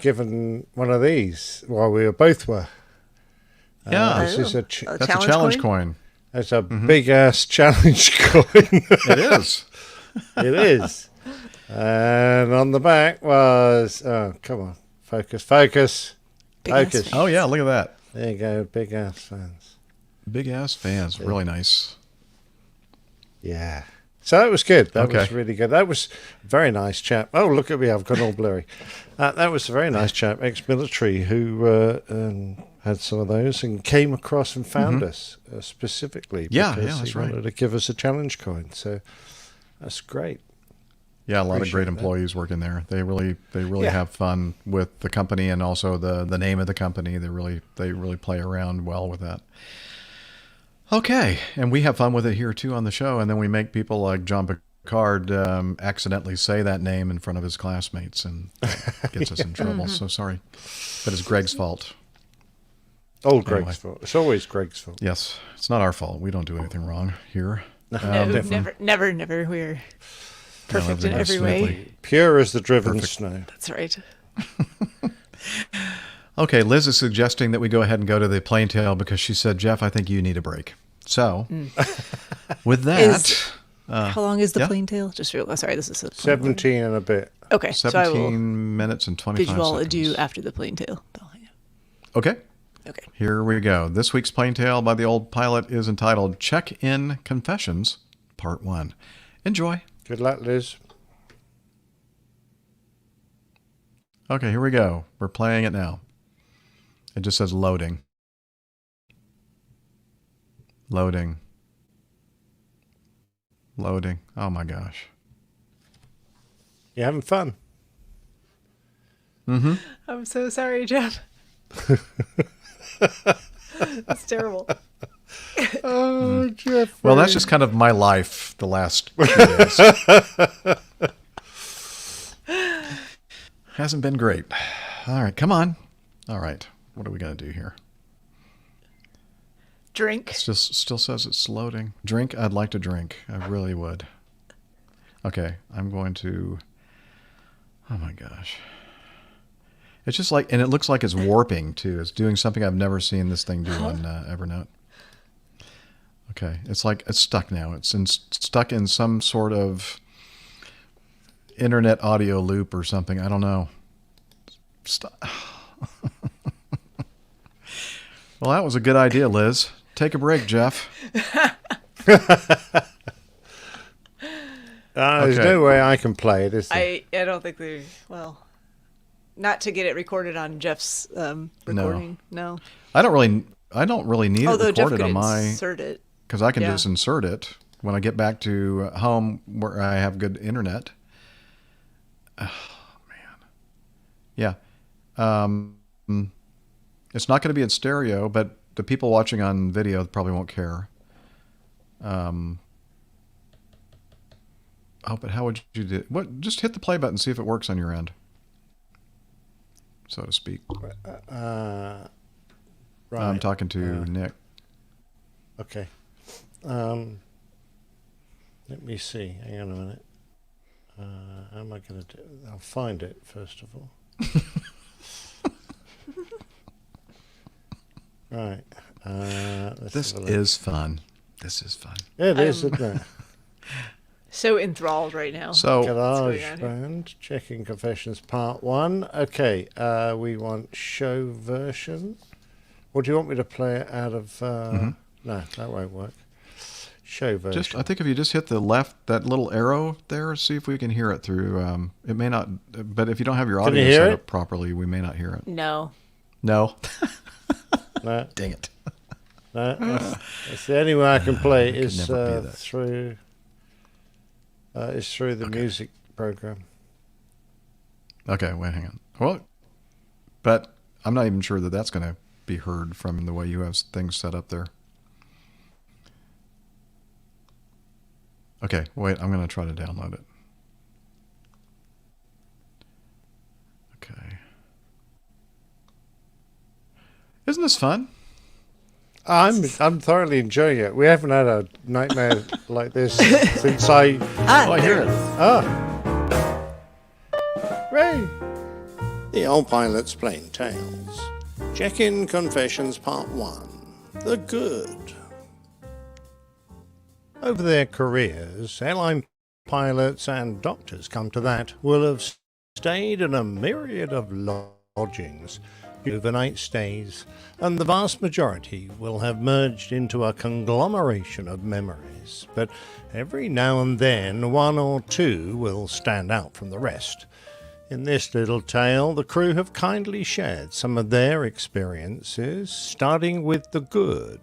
given one of these while we both were. This is that's a challenge coin. It's a big ass challenge coin. It is. It is. And on the back was, come on, focus. Oh yeah, look at that. There you go, Big Ass Fans. Big Ass Fans, really nice. Yeah. So that was good. That Okay. was really good. That was a very nice chap. Oh, look at me, I've gone all blurry. That was a very nice chap, ex-military, who had some of those and came across and found us specifically because that's he wanted to give us a challenge coin. So that's great. Yeah, a lot of great Appreciate that. employees working there. They really have fun with the company and also the name of the company. They really play around well with that. Okay, and we have fun with it here too on the show, and then we make people like John Picard accidentally say that name in front of his classmates and gets us in trouble. So sorry. But it's Greg's fault. Oh, Greg's fault. It's always Greg's fault. Yes, it's not our fault. We don't do anything wrong here. No, never. We're perfect in every way. Pure as the driven snow. That's right. Okay, Liz is suggesting that we go ahead and go to the plain tale because she said, Jeff, I think you need a break. So, with that... how long is the plain tale? Just real. Sorry, this is 17 and a bit. Okay, 17 minutes and 25 bid you all seconds. adieu after the plain tale. Okay. Okay. Here we go. This week's plain tale by the old pilot is entitled Check-In Confessions, Part 1. Enjoy. Good luck, Liz. Okay, here we go. We're playing it now. It just says loading. Loading. Loading. Oh my gosh. You having fun? Mm-hmm. I'm so sorry, Jeff. That's terrible. Oh, Jeff. Well, that's just kind of my life the last few days. Hasn't been great. All right, come on. All right, what are we going to do here? Drink. It still says it's loading. Drink? I'd like to drink. I really would. Okay, I'm going to... Oh my gosh. It's just like, and it looks like it's warping too. It's doing something I've never seen this thing do on Evernote. Okay, it's like it's stuck now. It's stuck in some sort of internet audio loop or something. I don't know. Well, that was a good idea, Liz. Take a break, Jeff. There's no way I can play it, is there? I don't think they... Well... Not to get it recorded on Jeff's recording. No. I don't really need Although it recorded Jeff could on my insert it. Because I can just insert it when I get back to home where I have good internet. Oh man. Yeah. It's not going to be in stereo, but the people watching on video probably won't care. Oh, but how would you do it? What? Just hit the play button, see if it works on your end, so to speak. Right. I'm talking to Nick. Okay. Let me see. Hang on a minute. How am I going to do it? I'll find it, first of all. Right. This is fun. This is fun. It is, isn't it? So enthralled right now. So, Garage Band, Checking Confessions Part 1. Okay, we want show version. Or do you want me to play it out of... No, that won't work. Show version. I think if you just hit the left, that little arrow there, see if we can hear it through... it may not... But if you don't have your audio set up properly, we may not hear it. No. No? No. Dang it. No, that's the only way I can play it is through... It's through the music program. Okay, wait, hang on. Well, but I'm not even sure that that's going to be heard from the way you have things set up there. Okay, wait, I'm going to try to download it. Okay. Isn't this fun? I'm thoroughly enjoying it. We haven't had a nightmare like this since I... I hear it. Ray! The Old Pilot's Plain Tales. Check-in Confessions Part 1. The Good. Over their careers, airline pilots and doctors, come to that, will have stayed in a myriad of lodgings, overnight stays, and the vast majority will have merged into a conglomeration of memories. But every now and then, one or two will stand out from the rest. In this little tale, the crew have kindly shared some of their experiences, starting with the good.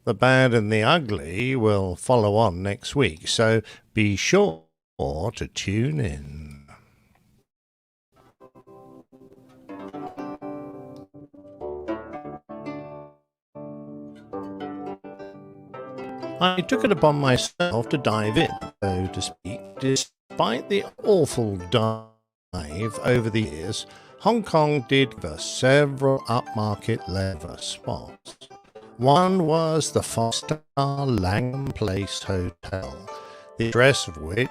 The bad and the ugly will follow on next week, so be sure to tune in. I took it upon myself to dive in, so to speak. Despite the awful dive over the years, Hong Kong did for several upmarket leather spots. One was the 5-star Langham Place Hotel, the address of which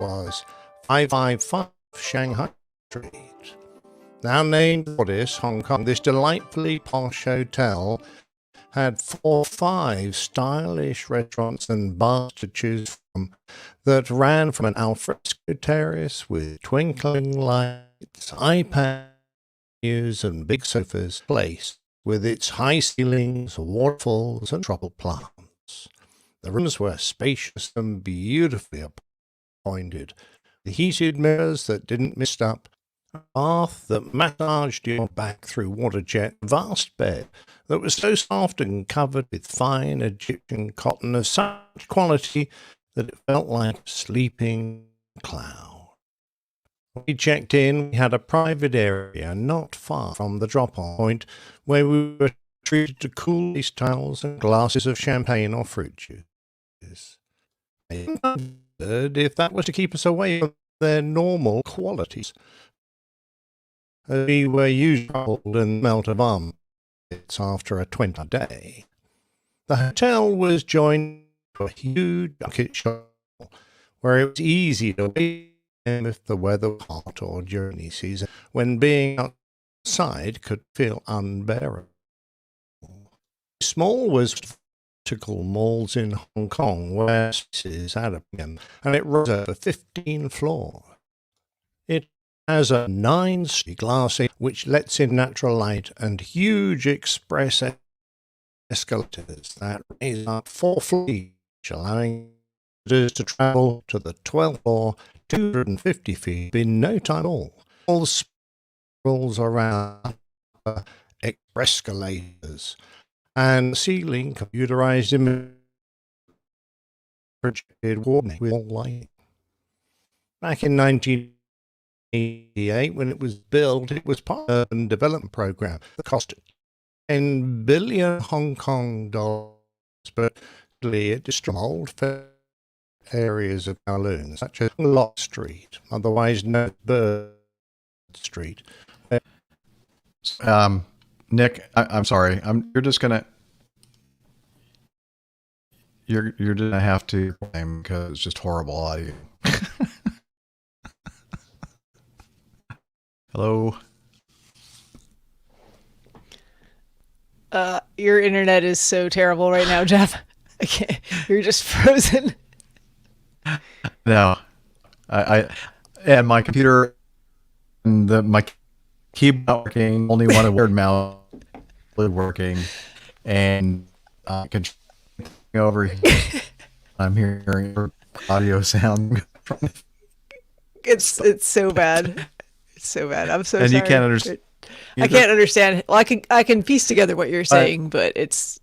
was 555 Shanghai Street. Now named for this, Hong Kong, this delightfully posh hotel had 4 or 5 stylish restaurants and bars to choose from that ran from an alfresco terrace with twinkling lights, iPad menus and big sofas, place with its high ceilings, waterfalls and tropical plants. The rooms were spacious and beautifully appointed, with heated mirrors that didn't mist up, a bath that massaged your back through water jet, a vast bed that was so soft and covered with fine Egyptian cotton of such quality that it felt like a sleeping cloud. When we checked in, we had a private area not far from the drop-off point where we were treated to cool ice towels and glasses of champagne or fruit juice. I wondered if that was to keep us away from their normal qualities. We were usually troubled and melt of armpits after a 20-hour day. The hotel was joined to a huge bucket shop where it was easy to wait if the weather was hot or during the season, when being outside could feel unbearable. Small was vertical malls in Hong Kong where spaces had a premium, and it rose over 15 floors. It has a 9-story glass which lets in natural light and huge express escalators that raise up 4 floors each, allowing visitors to travel to the 12th floor 250 feet in no time at all. All spirals around express escalators and ceiling computerized image projected warning with all light. Back in 1988, when it was built, it was part of an urban development program that cost 10 billion Hong Kong dollars, but it destroyed old areas of Kowloon, such as Lot Street, otherwise known as Bird Street. Nick, I'm sorry. You're just gonna have to blame because it's just horrible audio. Hello. Your internet is so terrible right now, Jeff. I can't. You're just frozen. No, I and my computer and my keyboard not working. Only one word mouse working, and I can over here. I'm hearing audio sound. It's so bad. It's so bad. I'm so and sorry. You can't understand. I can't understand. Well, I can piece together what you're saying, but it's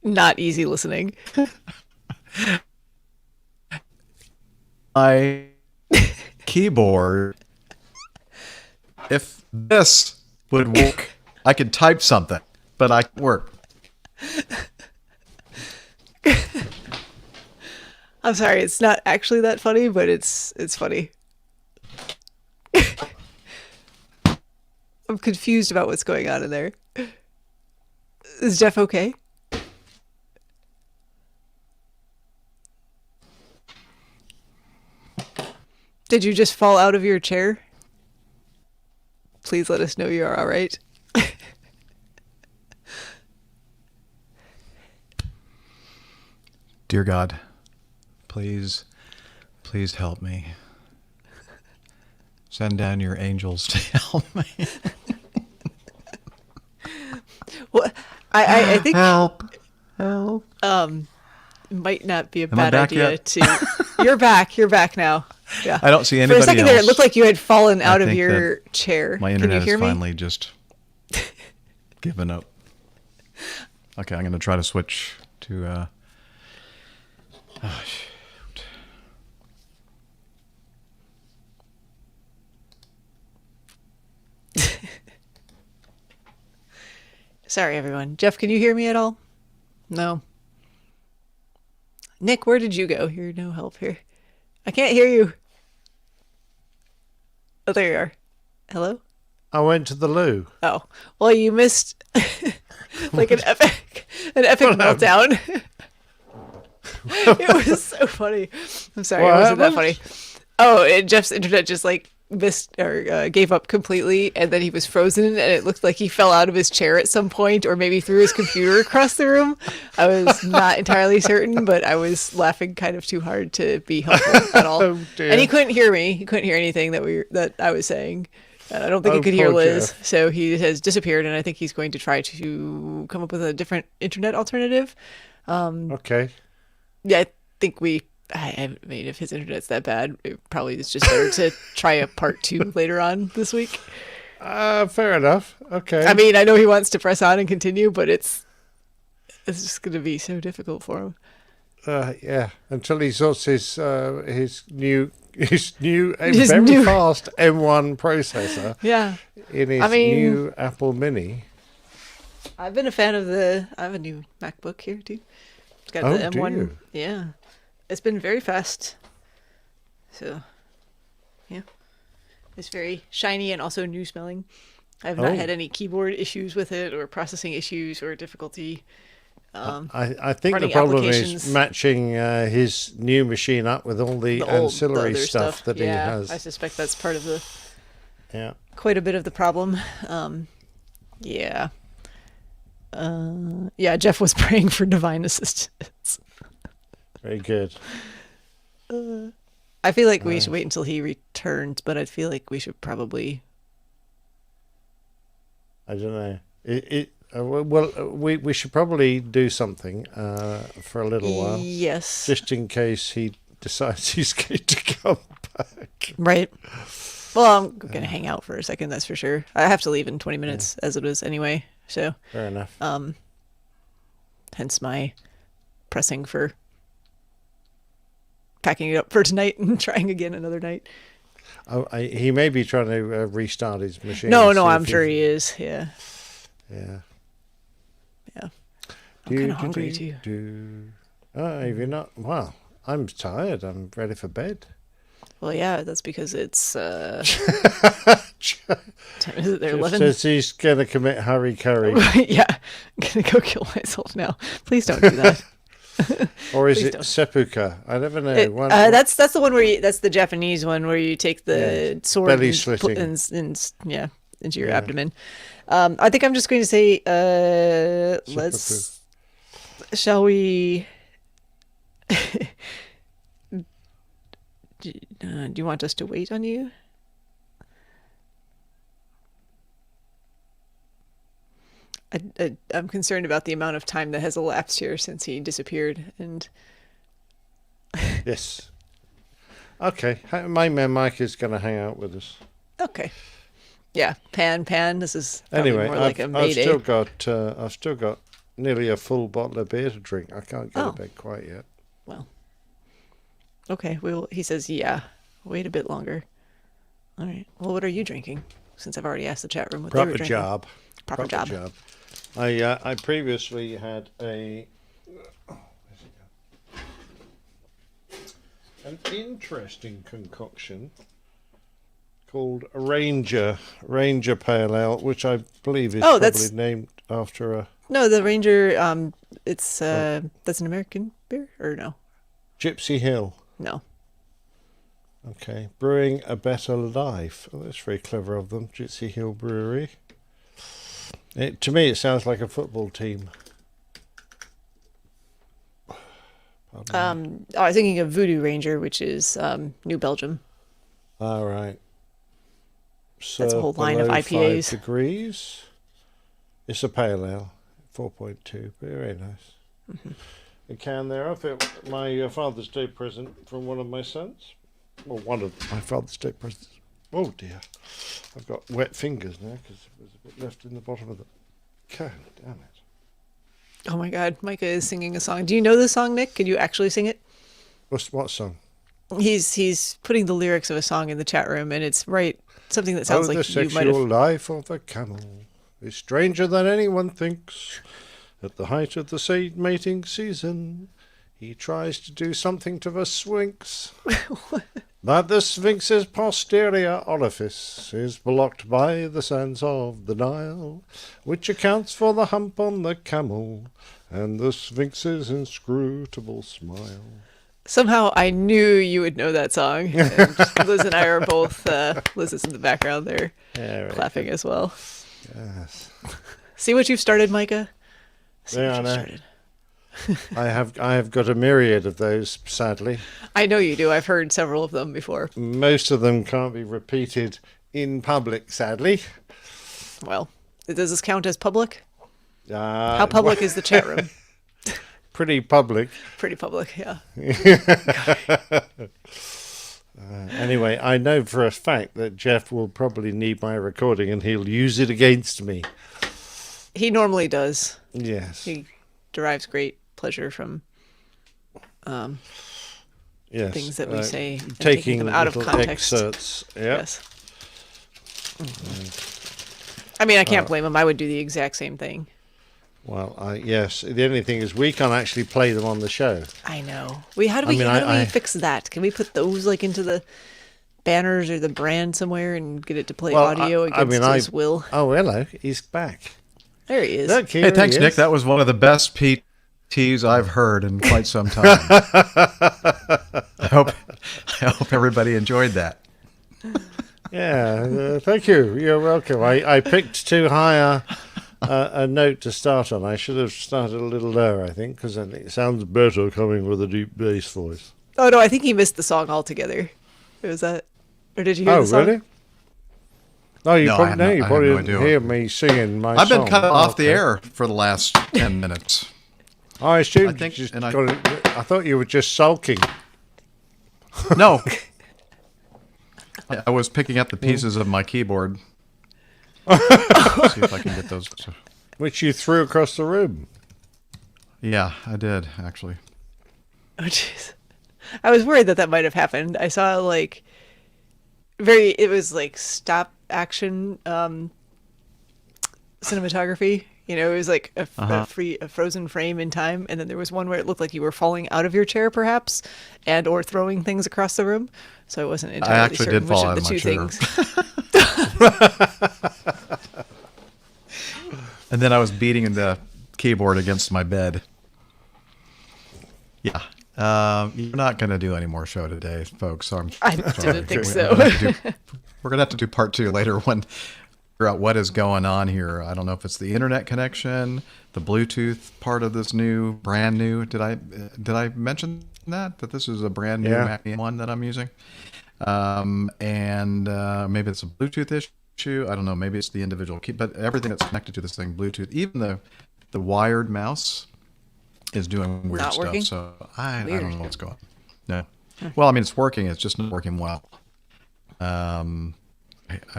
not easy listening. My keyboard, if this would work, I could type something, but I can't work. I'm sorry, it's not actually that funny, but it's funny. I'm confused about what's going on in there. Is Jeff okay? Did you just fall out of your chair? Please let us know you're all right. Dear God, please help me. Send down your angels to help me. Well, I think help. Might not be a Am I bad back idea yet? to. You're back. You're back now. Yeah. I don't see For anybody a second else. there, it looked like you had fallen out of think your that chair. My Can you internet hear has me? finally just given up. Okay, I'm going to try to switch to. Oh, shoot. Sorry, everyone. Jeff, can you hear me at all? No. Nick, where did you go? You're no help here. I can't hear you. Oh, there you are. Hello? I went to the loo. Oh, well, you missed like an epic meltdown. It was so funny. I'm sorry, What it wasn't that happened? funny. Oh, Jeff's internet just like missed or gave up completely, and then he was frozen, and it looked like he fell out of his chair at some point, or maybe threw his computer across the room. I was not entirely certain, but I was laughing kind of too hard to be helpful at all. Oh, dear. And he couldn't hear me. He couldn't hear anything that I was saying. I don't think he Oh, could hear poor Liz, Jeff. so he has disappeared, and I think he's going to try to come up with a different internet alternative. Okay. Yeah, I think I mean, if his internet's that bad, it probably is just better to try a part 2 later on this week. Fair enough. Okay. I mean, I know he wants to press on and continue, but it's just going to be so difficult for him. Yeah, until he sorts his new His very new- fast M1 processor Yeah. in his I mean- new Apple Mini. I've been a fan of I have a new MacBook here, too. It's got Oh, the do M1. you? Yeah. It's been very fast. So, yeah. It's very shiny and also new smelling. I've not Oh. had any keyboard issues with it or processing issues or difficulty. I think the running problem applications- is matching his new machine up with all the ancillary other stuff that he has. I suspect that's part of Yeah. quite a bit of the problem. Yeah. Yeah, Jeff was praying for divine assistance. Very good. I feel like we should wait until he returns, but I feel like we should probably. I don't know. We should probably do something for a little while, Yes. just in case he decides he's going to come back. Right. Well, I'm going to hang out for a second, that's for sure. I have to leave in 20 minutes as it is anyway. So, Fair enough. hence my pressing for packing it up for tonight and trying again another night. He may be trying to restart his machine. No, see I'm if sure he is. Yeah. Yeah. Yeah. I'm kind of hungry too. Oh, if you're not, well, I'm tired. I'm ready for bed. Well, yeah, that's because it's time is it there? Jeff 11. says he's going to commit Harry Curry. Yeah, I'm gonna go kill myself now. Please don't do that. Or is Please it don't. seppuku? I never know. That's the one where that's the Japanese one where you take the sword belly and slitting. into your abdomen. I think I'm just going to say shall we do you want us to wait on you? I'm concerned about the amount of time that has elapsed here since he disappeared, and Yes. Okay. My man Mike is going to hang out with us. okay, yeah, pan. This is probably Anyway, more like a I've Mayday. still got nearly a full bottle of beer to drink. I can't get Oh. to bed quite yet. Well, okay. He says, yeah. Wait a bit longer. All right. Well, what are you drinking? Since I've already asked the chat room what they were Proper drinking. job. Proper job. I previously had an interesting concoction called a Ranger Pale Ale, which I believe is probably named after a No, the Ranger. It's that's an American beer, or no? Gypsy Hill. No. Okay, Brewing a Better Life. Oh, that's very clever of them, Gypsy Hill Brewery. To me, it sounds like a football team. I was thinking of Voodoo Ranger, which is New Belgium. All right. That's a whole line of Below IPAs. 5 degrees. It's a pale ale, 4.2. Very nice. Mm-hmm. A can thereof. My Father's Day present from one of my sons. Well, one of my Father's Day presents. Oh dear, I've got wet fingers now because there's a bit left in the bottom of the can. Damn it. Oh my God, Micah is singing a song. Do you know this song, Nick? Can you actually sing it? What song? He's putting the lyrics of a song in the chat room, and it's something that sounds the like you might sexual have. life of the camel is stranger than anyone thinks. At the height of the mating season, He tries to do something to the Sphinx. That the Sphinx's posterior orifice is blocked by the sands of the Nile, which accounts for the hump on the camel and the Sphinx's inscrutable smile. Somehow I knew you would know that song. And Liz and I are both, Liz is in the background there, clapping as well. Yes. See what you've started, Micah? See Yeah, what I you've know. started. I have got a myriad of those, sadly. I know you do. I've heard several of them before. Most of them can't be repeated in public, sadly. Well, does this count as public? How How public is the chat room? Pretty public. Pretty public, yeah. Anyway, I know for a fact that Jeff will probably need my recording and he'll use it against me. He normally does. Yes. He derives great pleasure from Yes. things that we say and taking taking them out of little context. excerpts. Yep. Yes. I mean, I can't blame him. I would do the exact same thing. Well, yes. The only thing is we can't actually play them on the show. I know. How do we fix that? Can we put those like into the banners or the brand somewhere and get it to play audio against his will? Oh, hello. He's back. There he is. Look, Hey, thanks, Nick. That was one of the best PTs I've heard in quite some time. I hope everybody enjoyed that. Yeah, thank you. You're welcome. I picked too high a note to start on. I should have started a little lower, I think, because I think it sounds better coming with a deep bass voice. Oh, no, I think he missed the song altogether. Was that? Or did you hear the song? Oh, really? No, you No, probably, I have no didn't idea. hear me singing my I've song. been cut off the air for the last 10 minutes. I assumed I think- you just and I- I thought you were just sulking. No. I was picking up the pieces of my keyboard. See if I can get those. Which you threw across the room. Yeah, I did, actually. Oh, jeez. I was worried that might have happened. I saw it was like stop action cinematography. You know, it was like a frozen frame in time, and then there was one where it looked like you were falling out of your chair, perhaps, and or throwing things across the room. So I wasn't entirely actually certain did fall which out of the of two my things. And then I was beating the keyboard against my bed. Yeah. You're not going to do any more show today, folks. So I didn't think so. We're going to have to do part 2 later when figure out what is going on here. I don't know if it's the internet connection, the Bluetooth part of this brand new. Did I mention that this is a brand new Mac one that I'm using? And maybe it's a Bluetooth issue. I don't know. Maybe it's the individual key, but everything that's connected to this thing, Bluetooth, even the wired mouse is doing weird Not stuff. working? So I don't know what's going on. No. Well, I mean, it's working. It's just not working well. I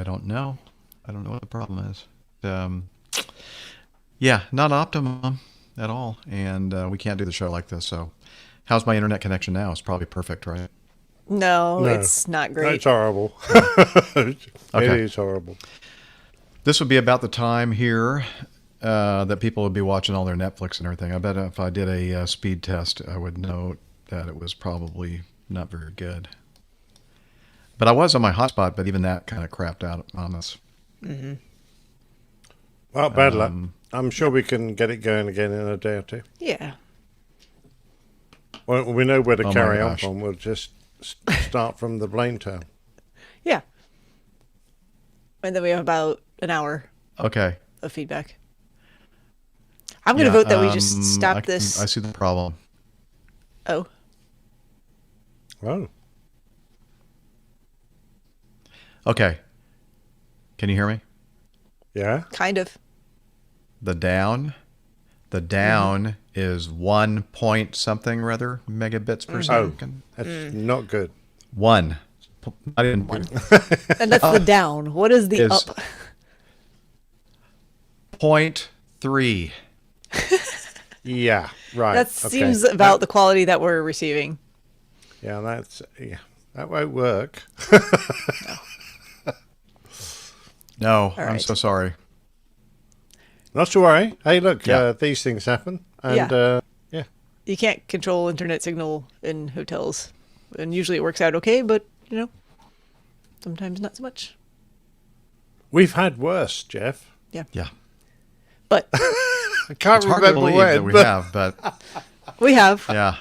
don't know. I don't know what the problem is. Yeah, not optimum at all. And we can't do the show like this. So how's my internet connection now? It's probably perfect, right? No, it's not great. It's horrible. It is horrible. This would be about the time here that people would be watching all their Netflix and everything. I bet if I did a speed test, I would note that it was probably not very good. But I was on my hotspot, but even that kind of crapped out on us. Mm-hmm. Well, bad luck. I'm sure we can get it going again in a day or two. Yeah. Well, we know where to Oh my carry on gosh. from. We'll just start from the blame turn. Yeah. And then we have about an hour Okay. of feedback. I'm going to vote that we just stop this. I see the problem. Oh. Oh. Okay. Can you hear me? Yeah? Kind of. The down is 1 point something rather megabits per second. That's not good. One. Not even One. And that's the down. What is the Is- up? 0.3. Yeah, right. That okay. seems about the quality that we're receiving. Yeah, that won't work. No, I'm right. so sorry. Not to worry. Hey, look, Yeah. these things happen. And, Yeah. yeah. you can't control internet signal in hotels, and usually it works out okay, but sometimes not so much. We've had worse, Jeff. Yeah. Yeah. But I can't It's hard to remember believe when. that we but have, but we have. yeah.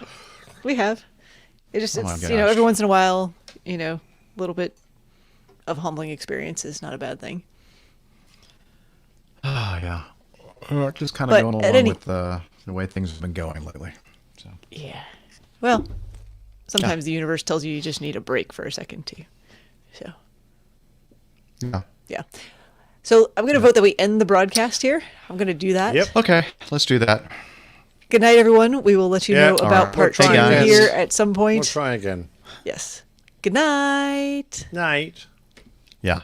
We have. It just, Oh my it's, gosh. every once in a while, a little bit of humbling experience is not a bad thing. Oh, yeah. Just kind of But going at along any- with the way things have been going lately. So Yeah. Well, sometimes the universe tells you just need a break for a second too. So, yeah. yeah. So I'm going to vote that we end the broadcast here. I'm going to do that. Yep. Okay, let's do that. Good night, everyone. We will let you Yeah. know All about right. part We'll 2 try again. here at some We'll point. try again. Yes. Good night. Night. Yeah.